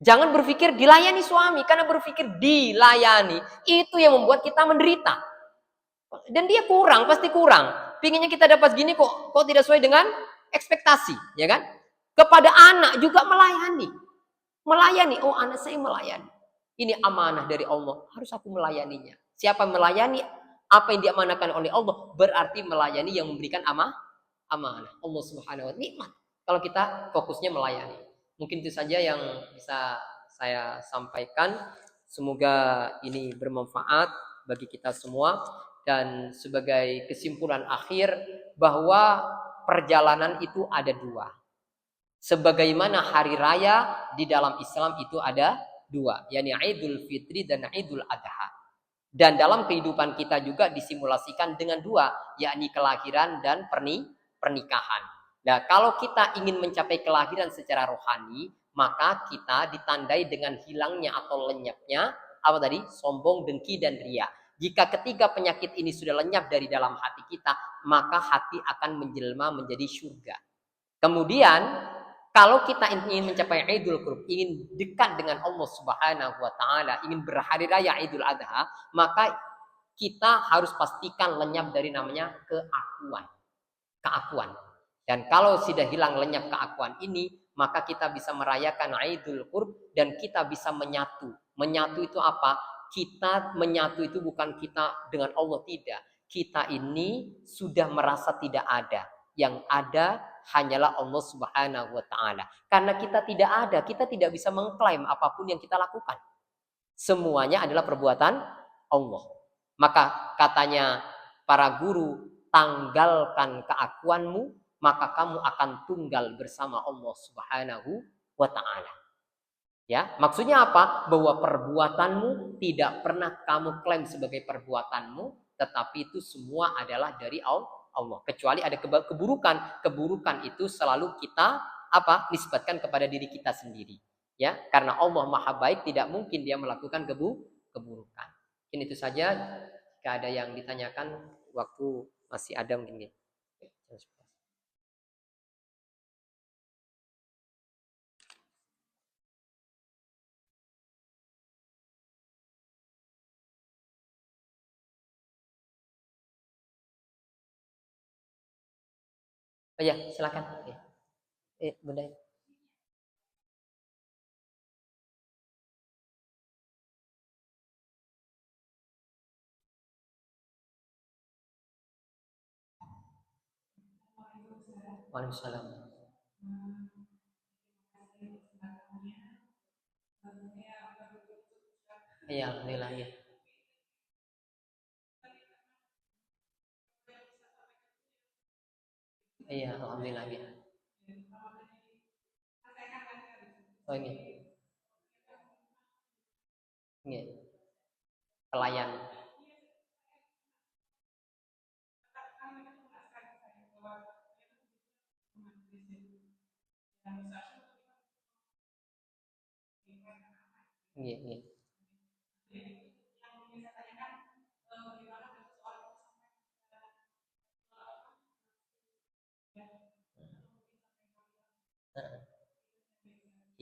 Jangan berpikir dilayani suami, karena berpikir dilayani itu yang membuat kita menderita. Dan dia pasti kurang. Pinginnya kita dapat gini kok tidak sesuai dengan ekspektasi, ya kan? Kepada anak juga melayani. Oh, anak saya melayani. Ini amanah dari Allah, harus aku melayaninya. Siapa melayani apa yang diamanahkan oleh Allah, berarti melayani yang memberikan amanah. Allah Subhanahu wa taala nikmat kalau kita fokusnya melayani. Mungkin itu saja yang bisa saya sampaikan. Semoga ini bermanfaat bagi kita semua. Dan sebagai kesimpulan akhir, bahwa perjalanan itu ada dua. Sebagaimana hari raya di dalam Islam itu ada dua, yakni Idul Fitri dan Idul Adha. Dan dalam kehidupan kita juga disimulasikan dengan dua, yakni kelahiran dan pernikahan. Nah, kalau kita ingin mencapai kelahiran secara rohani, maka kita ditandai dengan hilangnya atau lenyapnya apa tadi? Sombong, dengki, dan ria. Jika ketiga penyakit ini sudah lenyap dari dalam hati kita, maka hati akan menjelma menjadi surga. Kemudian, kalau kita ingin mencapai Idul Qurb, ingin dekat dengan Allah Subhanahu wa taala, ingin berhari raya Idul Adha, maka kita harus pastikan lenyap dari namanya keakuan. Dan kalau sudah hilang lenyap keakuan ini, maka kita bisa merayakan Idul Qurb dan kita bisa menyatu. Menyatu itu apa? Kita menyatu itu bukan kita dengan Allah, tidak. Kita ini sudah merasa tidak ada. Yang ada hanyalah Allah Subhanahu wa taala. Karena kita tidak ada, kita tidak bisa mengklaim apapun yang kita lakukan. Semuanya adalah perbuatan Allah. Maka katanya para guru, tanggalkan keakuanmu, maka kamu akan tunggal bersama Allah Subhanahu wa taala. Ya, maksudnya apa? Bahwa perbuatanmu tidak pernah kamu klaim sebagai perbuatanmu, tetapi itu semua adalah dari Allah. Kecuali ada keburukan. Keburukan itu selalu kita nisbatkan kepada diri kita sendiri. Ya, karena Allah Maha Baik, tidak mungkin Dia melakukan keburukan. Mungkin itu saja. Jika ada yang ditanyakan, waktu masih ada mungkin. Oh ya, silakan. Bunda. Waalaikumsalam. Iya, alhamdulillah ya. Iya, alhamdulillah ya. Oh ini. Ini. Pelayan. Iya, iya.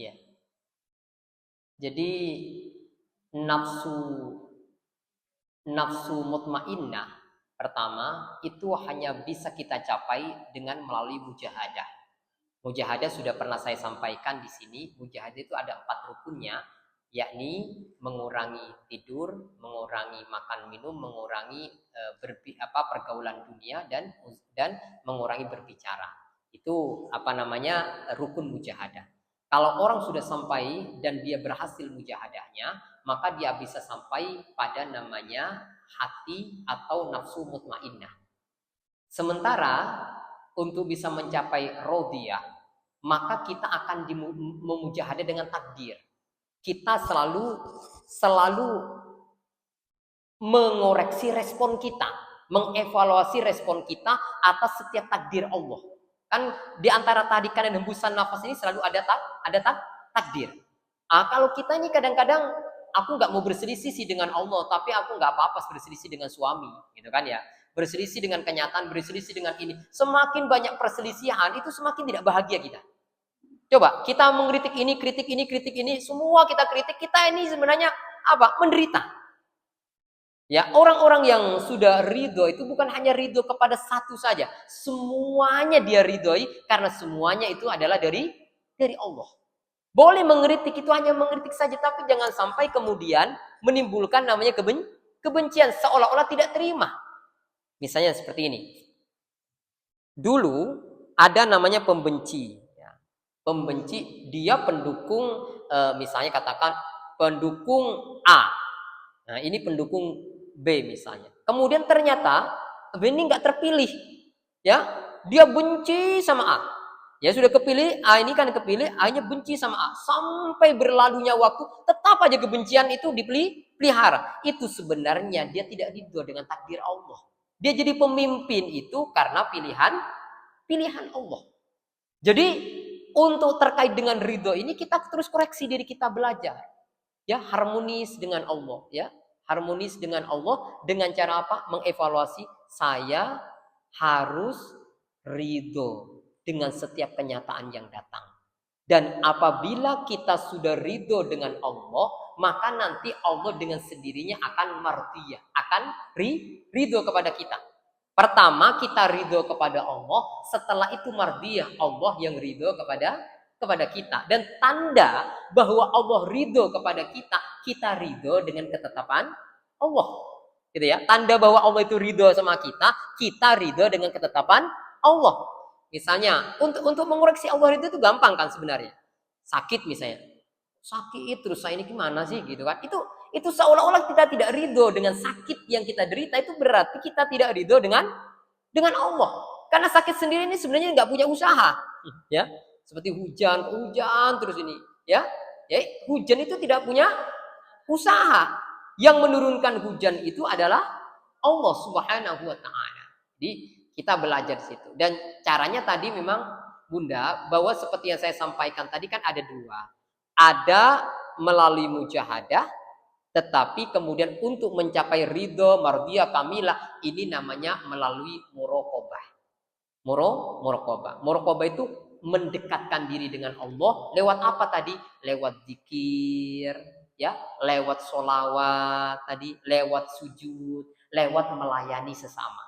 Iya. Jadi nafsu mutmainnah pertama itu hanya bisa kita capai dengan melalui mujahadah. Mujahadah sudah pernah saya sampaikan di sini. Mujahadah itu ada 4 rukunnya, yakni mengurangi tidur, mengurangi makan minum, mengurangi pergaulan dunia, dan mengurangi berbicara. Itu rukun mujahadah. Kalau orang sudah sampai dan dia berhasil mujahadahnya, maka dia bisa sampai pada namanya hati atau nafsu mutmainnah. Sementara untuk bisa mencapai rodiyah, maka kita akan memujahadah dengan takdir. Kita selalu mengoreksi respon kita, mengevaluasi respon kita atas setiap takdir Allah. Kan di antara tadikan dan hembusan nafas ini selalu ada takdir. Kalau kita ini kadang-kadang aku nggak mau berselisih dengan Allah, tapi aku nggak apa-apa berselisih dengan suami, gitu kan ya. Berselisih dengan kenyataan, berselisih dengan ini. Semakin banyak perselisihan, itu semakin tidak bahagia kita. Coba, kita mengkritik ini, kritik ini, semua kita kritik, kita ini sebenarnya menderita. Ya, orang-orang yang sudah ridho itu bukan hanya ridho kepada satu saja. Semuanya dia ridhoi, karena semuanya itu adalah dari Allah. Boleh mengkritik, itu hanya mengkritik saja, tapi jangan sampai kemudian menimbulkan namanya kebencian, seolah-olah tidak terima. Misalnya seperti ini. Dulu ada namanya pembenci. Pembenci, dia pendukung, misalnya katakan pendukung A. Nah, ini pendukung B misalnya. Kemudian ternyata B ini nggak terpilih. Ya, dia benci sama A. Ya sudah kepilih, A ini kan kepilih, A-nya benci sama A. Sampai berlalunya waktu, tetap aja kebencian itu dipelihara. Itu sebenarnya dia tidak ridho dengan takdir Allah. Dia jadi pemimpin itu karena pilihan pilihan Allah. Jadi untuk terkait dengan ridho ini kita terus koreksi diri kita, belajar ya, harmonis dengan Allah ya, harmonis dengan Allah dengan cara apa? Mengevaluasi, saya harus ridho dengan setiap kenyataan yang datang. Dan apabila kita sudah ridho dengan Allah, maka nanti Allah dengan sendirinya akan mardiyah, akan ridho kepada kita. Pertama kita ridho kepada Allah, setelah itu mardiyah, Allah yang ridho kepada kita. Dan tanda bahwa Allah ridho kepada kita, kita ridho dengan ketetapan Allah. Gitu ya. Tanda bahwa Allah itu ridho sama kita ridho dengan ketetapan Allah. Misalnya, untuk mengoreksi Allah itu gampang kan sebenarnya. Sakit misalnya. Sakit terus saya ini gimana sih gitu kan. Itu seolah-olah kita tidak ridho dengan sakit yang kita derita, itu berarti kita tidak ridho dengan Allah. Karena sakit sendiri ini sebenarnya nggak punya usaha. Ya. Seperti hujan terus ini. Ya, hujan itu tidak punya usaha. Yang menurunkan hujan itu adalah Allah Subhanahu wa Ta'ala. Jadi kita belajar di situ. Dan caranya tadi memang Bunda, bahwa seperti yang saya sampaikan tadi kan ada dua. Ada melalui mujahadah, tetapi kemudian untuk mencapai ridho, mardiyah, kamilah, ini namanya melalui muraqabah. Muraqabah itu mendekatkan diri dengan Allah lewat apa tadi? Lewat zikir, ya, lewat sholawat tadi, lewat sujud, lewat melayani sesama.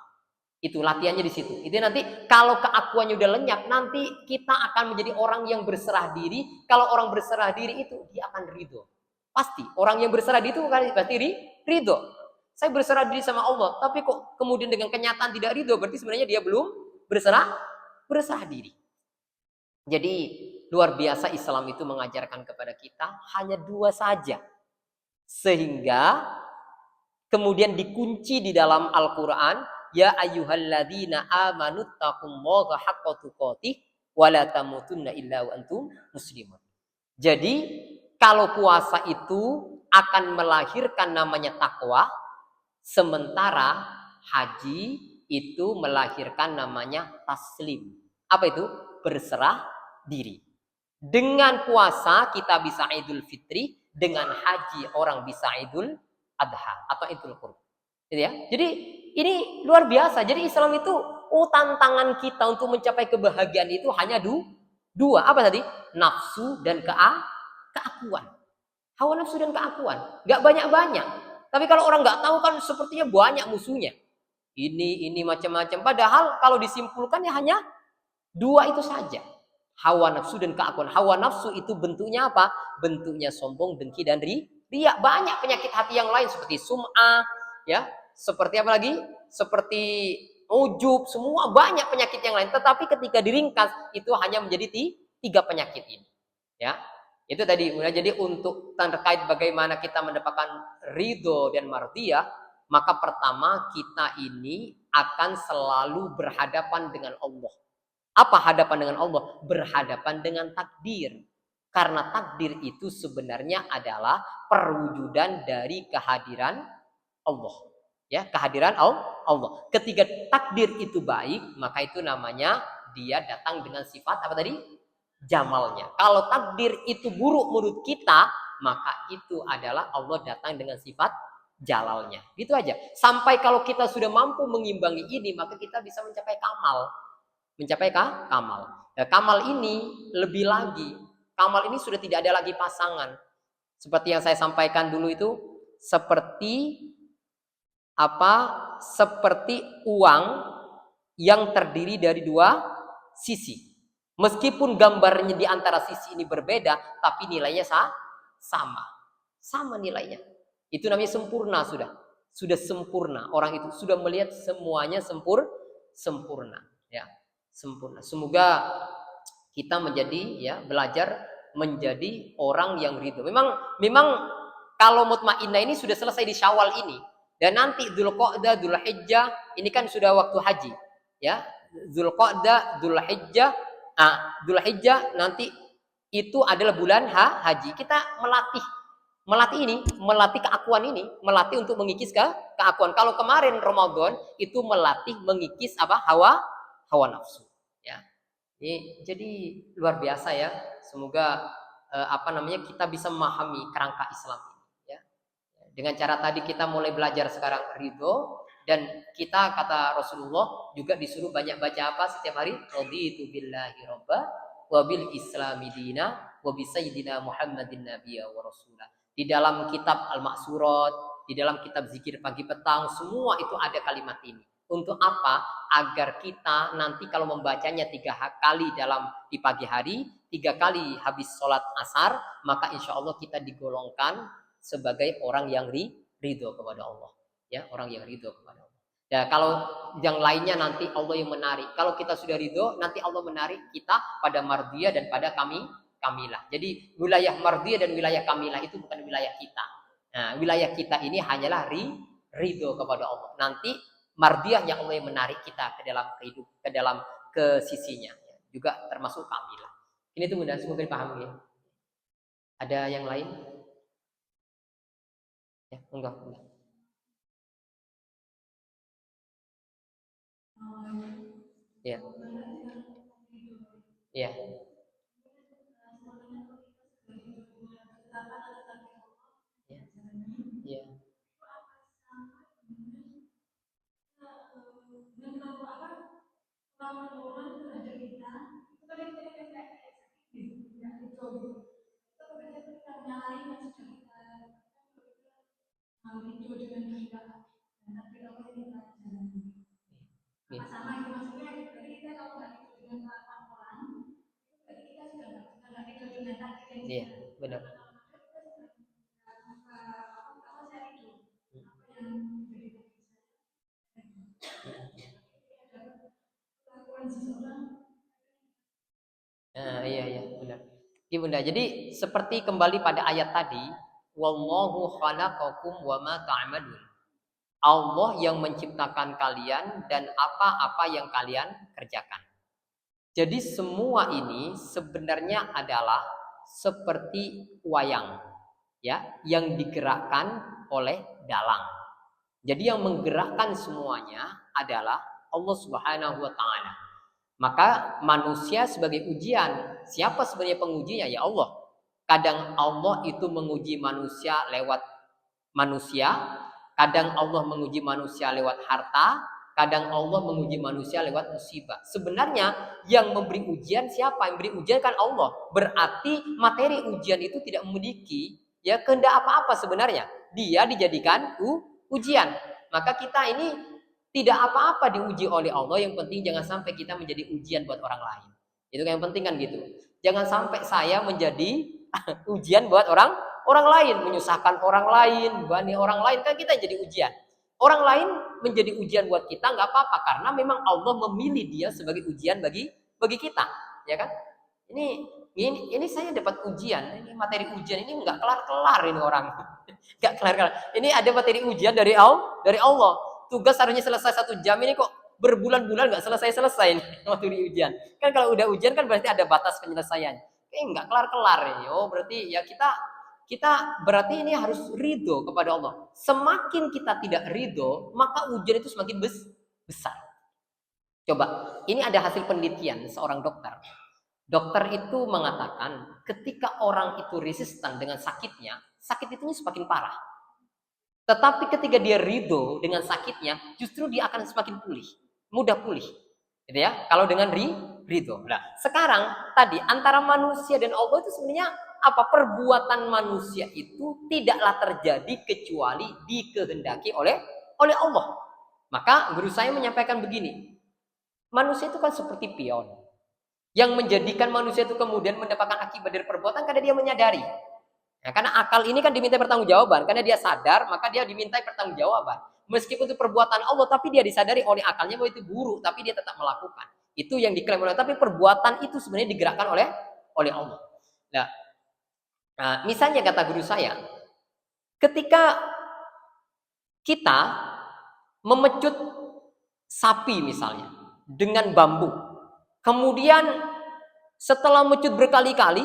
Itu latihannya di situ. Itu nanti kalau keakuannya udah lenyap, nanti kita akan menjadi orang yang berserah diri. Kalau orang berserah diri itu dia akan ridho. Pasti orang yang berserah diri itu pasti ridho. Saya berserah diri sama Allah, tapi kok kemudian dengan kenyataan tidak ridho, berarti sebenarnya dia belum berserah diri. Jadi luar biasa Islam itu mengajarkan kepada kita hanya dua saja. Sehingga kemudian dikunci di dalam Al-Quran, ya ayyuhalladzina amanu taqullaha haqqa tuqatih wa la tamutunna illa wa antum muslimun. Jadi kalau puasa itu akan melahirkan namanya takwa, sementara haji itu melahirkan namanya taslim. Apa itu? Berserah diri. Dengan puasa kita bisa Idul Fitri, dengan haji orang bisa Idul Adha atau Idul Qurban. Gitu ya. Jadi ini luar biasa. Jadi Islam itu tantangan kita untuk mencapai kebahagiaan itu hanya dua. Apa tadi? Nafsu dan keakuan. Hawa nafsu dan keakuan. Gak banyak-banyak. Tapi kalau orang gak tahu kan sepertinya banyak musuhnya. Ini macam-macam. Padahal kalau disimpulkan ya hanya dua itu saja. Hawa nafsu dan keakuan. Hawa nafsu itu bentuknya apa? Bentuknya sombong, dengki, dan riya. Banyak penyakit hati yang lain seperti sum'ah, ya. Seperti apa lagi? Seperti ujub, semua banyak penyakit yang lain. Tetapi ketika diringkas itu hanya menjadi tiga penyakit ini. Ya, itu tadi. Jadi untuk terkait bagaimana kita mendapatkan ridho dan mardiyah, maka pertama kita ini akan selalu berhadapan dengan Allah. Apa hadapan dengan Allah? Berhadapan dengan takdir. Karena takdir itu sebenarnya adalah perwujudan dari kehadiran Allah. Ya, kehadiran Allah. Ketika takdir itu baik, maka itu namanya dia datang dengan sifat apa tadi? Jamalnya. Kalau takdir itu buruk menurut kita, maka itu adalah Allah datang dengan sifat jalalnya. Gitu aja. Sampai kalau kita sudah mampu mengimbangi ini, maka kita bisa mencapai kamal. Nah, kamal ini lebih lagi. Kamal ini sudah tidak ada lagi pasangan. Seperti yang saya sampaikan dulu itu, seperti uang yang terdiri dari dua sisi. Meskipun gambarnya di antara sisi ini berbeda, tapi nilainya sama nilainya. Itu namanya sempurna sudah sempurna. Orang itu sudah melihat semuanya sempurna, ya, sempurna. Semoga kita belajar menjadi orang yang ridho. Memang kalau mutmainnah ini sudah selesai di Syawal ini. Dan nanti Dzulqa'dah, Dzulhijjah, ini kan sudah waktu haji. Ya, Dzulqa'dah, Dzulhijjah, Dzulhijjah nanti itu adalah bulan haji. Kita melatih keakuan ini, melatih untuk mengikis keakuan. Kalau kemarin Ramadan itu melatih mengikis hawa nafsu. Ya, Jadi luar biasa ya. Semoga kita bisa memahami kerangka Islam ini ya. Dengan cara tadi kita mulai belajar sekarang ridho, dan kita kata Rasulullah juga disuruh banyak baca apa setiap hari? Raditu billahi robba wa bil islami dina wa bi sayyidina Muhammadin nabiyya wa rasulah. Di dalam kitab Al-Maksurat, di dalam kitab zikir pagi petang, semua itu ada kalimat ini. Untuk apa? Agar kita nanti kalau membacanya 3 kali di pagi hari, 3 kali habis sholat asar, maka insya Allah kita digolongkan sebagai orang yang ridho kepada Allah. Ya, orang yang ridho kepada Allah. Ya, kalau yang lainnya nanti Allah yang menarik. Kalau kita sudah ridho, nanti Allah menarik kita pada mardiyah dan pada kamilah. Jadi wilayah mardiyah dan wilayah kamilah itu bukan wilayah kita. Nah, wilayah kita ini hanyalah ridho kepada Allah. Nanti mardiyah yang Allah yang menarik kita ke dalam ke sisinya. Juga termasuk kamilah. Ini tuh mudah, semoga dipahami ya. Ada yang lain? Ya, enggak. Ya. Ya. Ya. Iya, benar. Iya, benar. Iya bunda. Jadi seperti kembali pada ayat tadi, wallahu khalaqakum wa ma ta'malun. Allah yang menciptakan kalian dan apa-apa yang kalian kerjakan. Jadi semua ini sebenarnya adalah seperti wayang, ya, yang digerakkan oleh dalang. Jadi yang menggerakkan semuanya adalah Allah Subhanahu wa taala. Maka manusia sebagai ujian, siapa sebenarnya pengujinya? Ya Allah. Kadang Allah itu menguji manusia lewat manusia, kadang Allah menguji manusia lewat harta, kadang Allah menguji manusia lewat musibah. Sebenarnya yang memberi ujian siapa? Yang memberi ujian kan Allah. Berarti materi ujian itu tidak memiliki ya kehendak apa-apa sebenarnya. Dia dijadikan ujian. Maka kita ini tidak apa-apa diuji oleh Allah. Yang penting jangan sampai kita menjadi ujian buat orang lain. Itu yang penting kan gitu. Jangan sampai saya menjadi ujian buat orang lain, menyusahkan orang lain, bani orang lain, kan kita jadi ujian. Orang lain menjadi ujian buat kita nggak apa-apa karena memang Allah memilih dia sebagai ujian bagi kita, ya kan? Ini saya dapat ujian, ini materi ujian ini nggak kelar-kelar ini orang, nggak kelar-kelar. Ini ada materi ujian dari Allah. Tugas harusnya selesai 1 jam, ini kok berbulan-bulan nggak selesai nih materi ujian. Kan kalau udah ujian kan berarti ada batas penyelesaian. Nggak kelar-kelar ini. Oh berarti ya kita berarti ini harus ridho kepada Allah. Semakin kita tidak ridho, maka ujian itu semakin besar. Coba, ini ada hasil penelitian seorang dokter. Dokter itu mengatakan ketika orang itu resisten dengan sakitnya, sakit itu semakin parah. Tetapi ketika dia ridho dengan sakitnya, justru dia akan semakin pulih, mudah pulih. Gitu ya, kalau dengan ridho. Nah, sekarang tadi antara manusia dan Allah itu sebenarnya apa? Perbuatan manusia itu tidaklah terjadi kecuali dikehendaki oleh Allah. Maka guru saya menyampaikan begini, manusia itu kan seperti pion yang menjadikan manusia itu kemudian mendapatkan akibat dari perbuatan karena dia menyadari. Nah, karena akal ini kan diminta pertanggungjawaban, karena dia sadar maka dia diminta pertanggungjawaban. Meskipun itu perbuatan Allah, tapi dia disadari oleh akalnya bahwa itu buruk, tapi dia tetap melakukan. Itu yang diklaim oleh, tapi perbuatan itu sebenarnya digerakkan oleh Allah. Nah, misalnya kata guru saya, ketika kita memecut sapi misalnya dengan bambu, kemudian setelah mecut berkali-kali,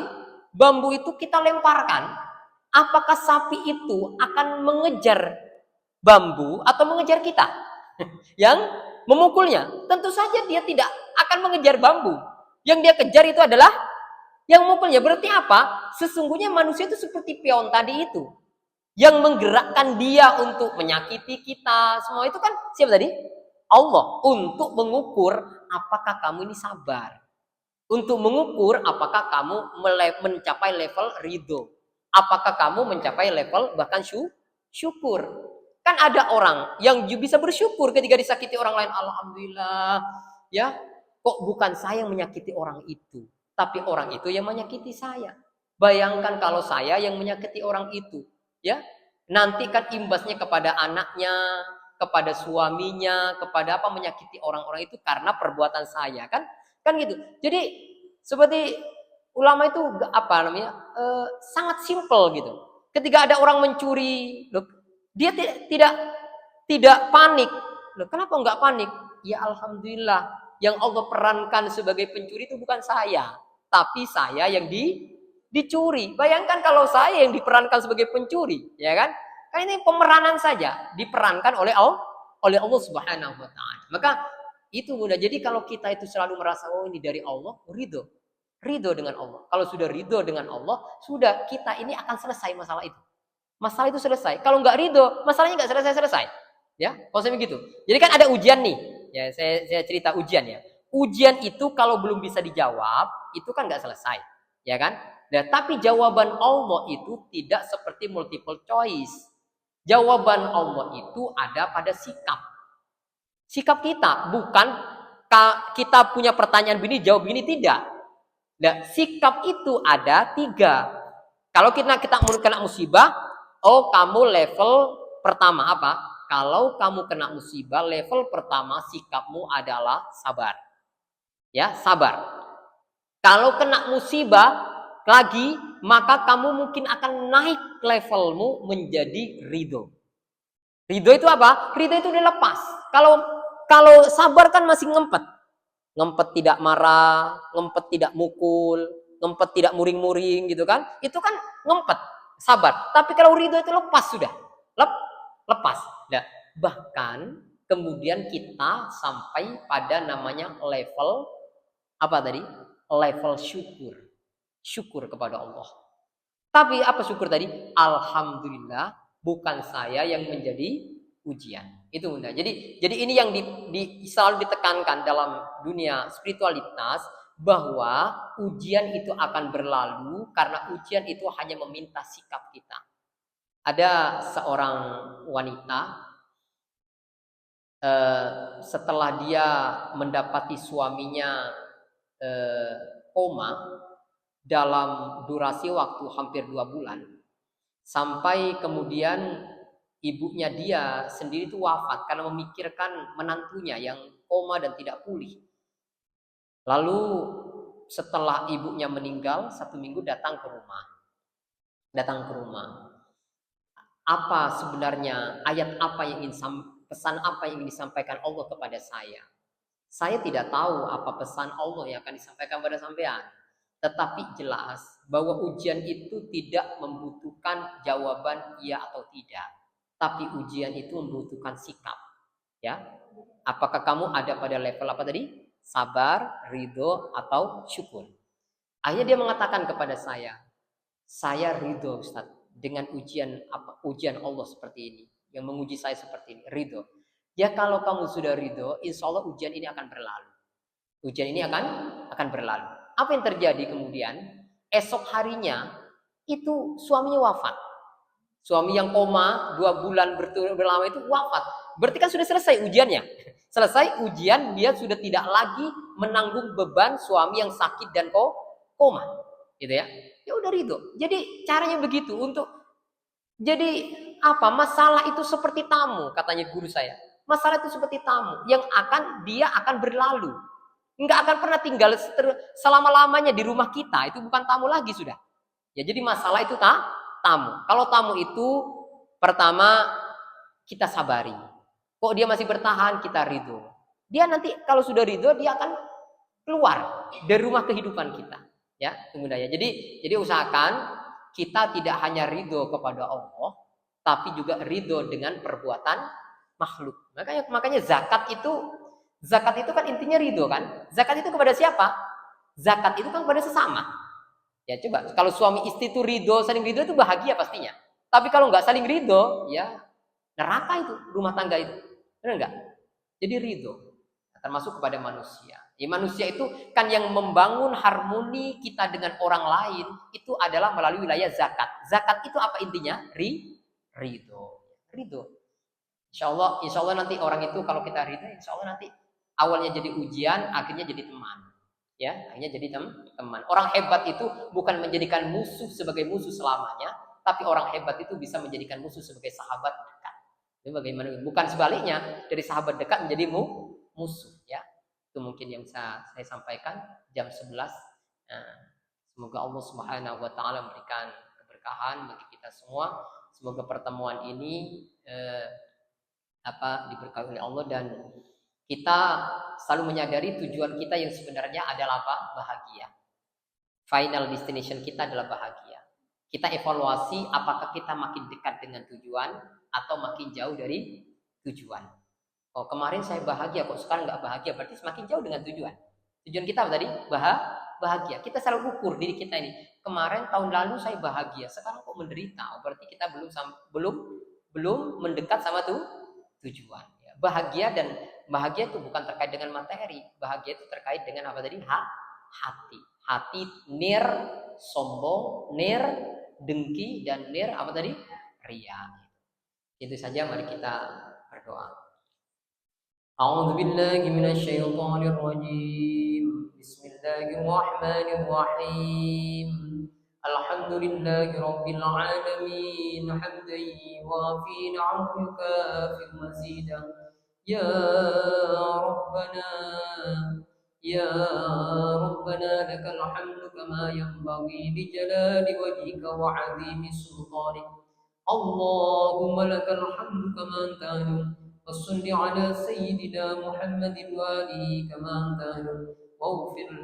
bambu itu kita lemparkan, apakah sapi itu akan mengejar bambu atau mengejar kita yang memukulnya? Tentu saja dia tidak akan mengejar bambu. Yang dia kejar itu adalah yang mukulnya. Berarti apa? Sesungguhnya manusia itu seperti pion tadi itu. Yang menggerakkan dia untuk menyakiti kita. Semua itu kan siapa tadi? Allah. Untuk mengukur apakah kamu ini sabar. Untuk mengukur apakah kamu mencapai level ridho. Apakah kamu mencapai level bahkan syukur. Kan ada orang yang bisa bersyukur ketika disakiti orang lain. Alhamdulillah. Ya, kok bukan saya yang menyakiti orang itu. Tapi orang itu yang menyakiti saya. Bayangkan kalau saya yang menyakiti orang itu. Ya, nanti kan imbasnya kepada anaknya, kepada suaminya, kepada apa, menyakiti orang-orang itu karena perbuatan saya. Kan gitu. Jadi seperti ulama itu apa namanya, sangat simpel gitu. Ketika ada orang mencuri, loh, dia tidak panik. Loh, kenapa enggak panik? Ya alhamdulillah, yang Allah perankan sebagai pencuri itu bukan saya, tapi saya yang dicuri. Bayangkan kalau saya yang diperankan sebagai pencuri, ya kan? Kan ini pemeranan saja, diperankan oleh Allah Subhanahu wa taala. Maka itu mudah. Jadi kalau kita itu selalu merasa oh ini dari Allah, ridho dengan Allah. Kalau sudah ridho dengan Allah, sudah, kita ini akan selesai masalah itu. Masalah itu selesai. Kalau nggak ridho, masalahnya nggak selesai. Ya, konsepnya gitu. Jadi kan ada ujian nih. Ya, saya cerita ujian ya. Ujian itu kalau belum bisa dijawab, itu kan nggak selesai. Ya kan? Nah, tapi jawaban Allah itu tidak seperti multiple choice. Jawaban Allah itu ada pada sikap. Sikap kita, bukan kita punya pertanyaan begini, jawab begini, tidak. Nah, sikap itu ada 3. Kalau kita kena musibah, oh kamu level pertama apa? Kalau kamu kena musibah, level pertama sikapmu adalah sabar. Ya, sabar. Kalau kena musibah lagi, maka kamu mungkin akan naik levelmu menjadi ridho. Ridho itu apa? Ridho itu udah lepas. Kalau sabar kan masih ngempet. Ngempet tidak marah, ngempet tidak mukul, ngempet tidak muring-muring gitu kan. Itu kan ngempet, sabar. Tapi kalau ridho itu lepas sudah. Lepas. Nah, bahkan kemudian kita sampai pada namanya level apa tadi? Level syukur. Syukur kepada Allah. Tapi apa syukur tadi? Alhamdulillah, bukan saya yang menjadi ujian. Itu bunda. Jadi ini yang selalu ditekankan dalam dunia spiritualitas, bahwa ujian itu akan berlalu karena ujian itu hanya meminta sikap kita. Ada seorang wanita, setelah dia mendapati suaminya koma dalam durasi waktu hampir 2 bulan, sampai kemudian ibunya dia sendiri itu wafat karena memikirkan menantunya yang koma dan tidak pulih. Lalu setelah ibunya meninggal 1 minggu datang ke rumah. Apa sebenarnya ayat apa yang pesan apa yang ingin disampaikan Allah kepada saya? Saya tidak tahu apa pesan Allah yang akan disampaikan pada sampean. Tetapi jelas bahwa ujian itu tidak membutuhkan jawaban iya atau tidak. Tapi ujian itu membutuhkan sikap. Ya, apakah kamu ada pada level apa tadi? Sabar, ridho, atau syukur. Akhirnya dia mengatakan kepada saya ridho Ustaz dengan ujian Allah seperti ini, yang menguji saya seperti ini, ridho. Ya kalau kamu sudah ridho, insya Allah ujian ini akan berlalu. Ujian ini akan berlalu. Apa yang terjadi kemudian? Esok harinya itu suaminya wafat. Suami yang koma 2 bulan berlama itu wafat. Berarti kan sudah selesai ujiannya. Selesai ujian, dia sudah tidak lagi menanggung beban suami yang sakit dan koma. Gitu ya. Ya udah ridho. Jadi caranya begitu untuk jadi apa? Masalah itu seperti tamu, katanya guru saya. Masalah itu seperti tamu yang dia akan berlalu. Enggak akan pernah tinggal selama-lamanya di rumah kita. Itu bukan tamu lagi sudah. Ya jadi masalah itu tamu. Kalau tamu itu pertama kita sabari. Kok dia masih bertahan, kita ridho. Dia nanti kalau sudah ridho, dia akan keluar dari rumah kehidupan kita. Ya, kemudian ya. Jadi usahakan kita tidak hanya ridho kepada Allah, tapi juga ridho dengan perbuatan makhluk. Makanya zakat itu kan intinya ridho kan. Zakat itu kepada siapa? Zakat itu kan pada sesama. Ya coba, kalau suami istri itu ridho, saling ridho itu bahagia pastinya. Tapi kalau nggak saling ridho, ya neraka itu, rumah tangga itu. Benar nggak? Jadi ridho. Termasuk kepada manusia. Ya, manusia itu kan yang membangun harmoni kita dengan orang lain, itu adalah melalui wilayah zakat. Zakat itu apa intinya? Ridho. Ridho. Insya Allah nanti orang itu kalau kita ridho, insya Allah nanti awalnya jadi ujian, akhirnya jadi teman. Ya, akhirnya jadi teman. Orang hebat itu bukan menjadikan musuh sebagai musuh selamanya, tapi orang hebat itu bisa menjadikan musuh sebagai sahabat dekat. Itu bagaimana? Bukan sebaliknya, dari sahabat dekat menjadi musuh. Ya, itu mungkin yang saya sampaikan jam 11. Nah, semoga Allah Subhanahu Wa Taala memberikan keberkahan bagi kita semua. Semoga pertemuan ini diberkahi oleh Allah dan kita selalu menyadari tujuan kita yang sebenarnya adalah apa? Bahagia. Final destination kita adalah bahagia. Kita evaluasi apakah kita makin dekat dengan tujuan atau makin jauh dari tujuan. Oh, kemarin saya bahagia, kok sekarang nggak bahagia, berarti semakin jauh dengan tujuan. Tujuan kita apa tadi? Bahagia. Kita selalu ukur diri kita ini. Kemarin tahun lalu saya bahagia, sekarang kok menderita. Oh, berarti kita belum mendekat sama tujuan. Ya, bahagia itu bukan terkait dengan materi. Bahagia itu terkait dengan apa tadi? Hati. Hati nir sombong, nir dengki, dan nir apa tadi? Ria. Itu saja, mari kita berdoa. أعوذ بالله من الشيطان الرجيم بسم الله الرحمن الرحيم الحمد لله رب العالمين حمدا يوافي نعمه يكافئ مزيدا يا ربنا يا ربنا لك الحمد كما ينبغي لجلال وجهك وعظيم سلطانك اللهم لك الحمد كما أنت أهل وصل على سيدنا محمد وآله كما أنت أهل واغفر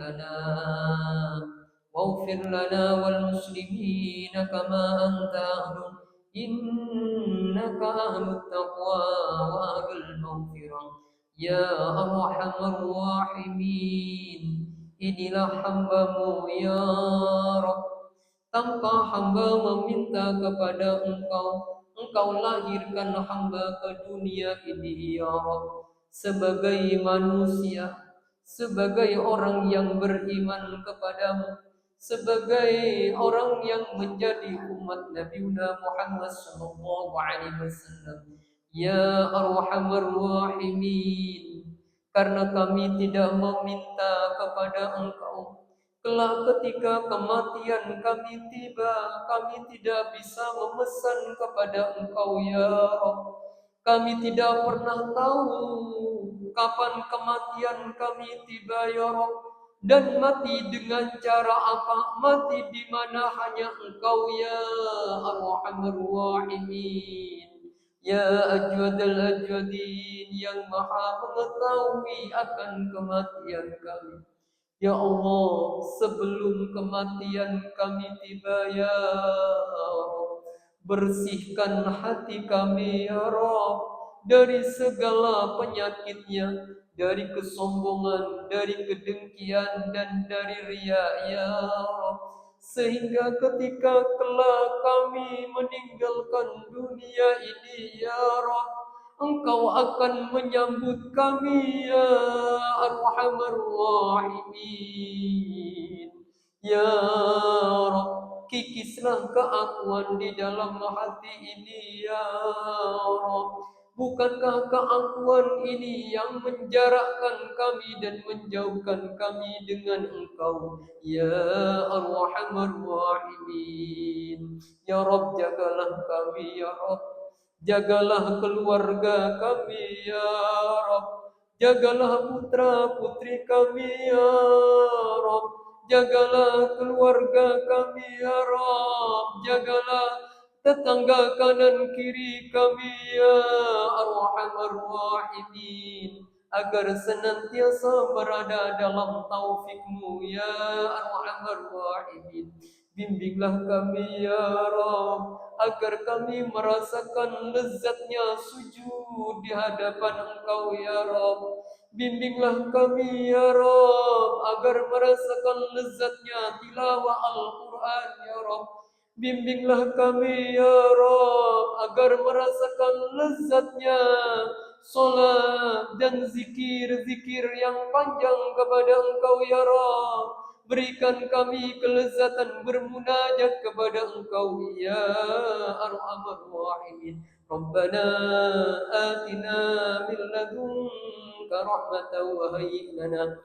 لنا والمسلمين كما أنت أهل إنك أهل التقوى وأهل المغفرة يا أرحم الراحمين inilah hambamu ya Rabb, tanpa hamba meminta kepada Engkau lahirkan hamba ke dunia ini ya Rabb, sebagai manusia, sebagai orang yang beriman kepadamu, sebagai orang yang menjadi umat Nabi Muhammad sallallahu alaihi wasallam. Ya Arhamar Rahimin, karena kami tidak meminta kepada Engkau, kelak ketika kematian kami tiba, kami tidak bisa memesan kepada Engkau ya Rabb. Kami tidak pernah tahu kapan kematian kami tiba ya Rabb, dan mati dengan cara apa, mati di mana hanya Engkau ya Arhamar Rahimin. Ya Ajwadal Ajwadin, yang maha mengetahui akan kematian kami. Ya Allah, sebelum kematian kami tiba ya Rabb, bersihkan hati kami ya Rabb dari segala penyakitnya, dari kesombongan, dari kedengkian, dan dari riya ya Rabb, sehingga ketika kelak kami meninggalkan dunia ini ya Rabb, Engkau akan menyambut kami ya Arhamar Rahimin. Ya Rabb, kikislah keakuan di dalam hati ini ya Rabb. Bukankah keakuan ini yang menjarakkan kami dan menjauhkan kami dengan Engkau ya Arhamar Rahimin. Ya Rabb, jagalah kami ya Rabb, jagalah keluarga kami ya Rabb, jagalah putra putri kami ya Rabb, jagalah keluarga kami ya Rabb, jagalah tetangga kanan kiri kami ya Arhamar Rahimin, agar senantiasa berada dalam taufik-Mu ya Arhamar Rahimin. Bimbinglah kami ya Rabb, agar kami merasakan lezatnya sujud di hadapan Engkau ya Rabb. Bimbinglah kami ya Rob agar merasakan lezatnya tilawah Al-Quran ya Rob. Bimbinglah kami ya Rob agar merasakan lezatnya salat dan zikir-zikir yang panjang kepada Engkau ya Rob. Berikan kami kelezatan bermunajat kepada Engkau ya Arhamar Rahimin. Rabbana atina min ladunka rahmatan wa hayyi lana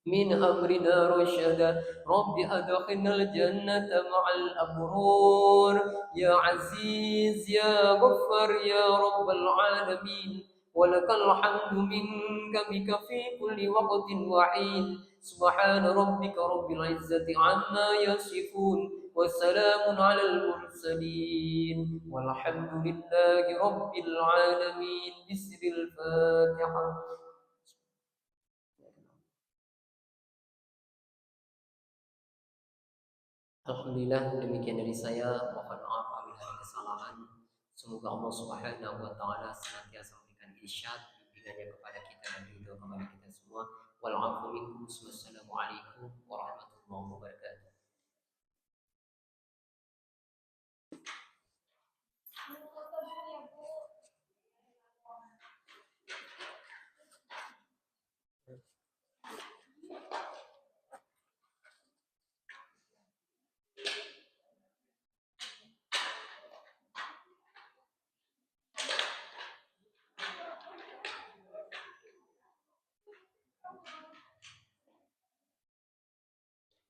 من أمرنا رشدا رب أدخلنا الجنة مع الأبرار يا عزيز يا غفار يا رب العالمين ولك الحمد منك بك في كل وقت وحين سبحان ربك رب العزة عما يصفون وسلام على المرسلين والحمد لله رب العالمين بسر الفاتحة. Alhamdulillah, demikian dari saya. Mohon maaf apabila ada kesalahan. Semoga Allah Subhanahu wa taala senantiasa memberikan irsyad bimbingannya kepada kita dan ridho kepada kita semua. Wal afu minkum. Wassalamualaikum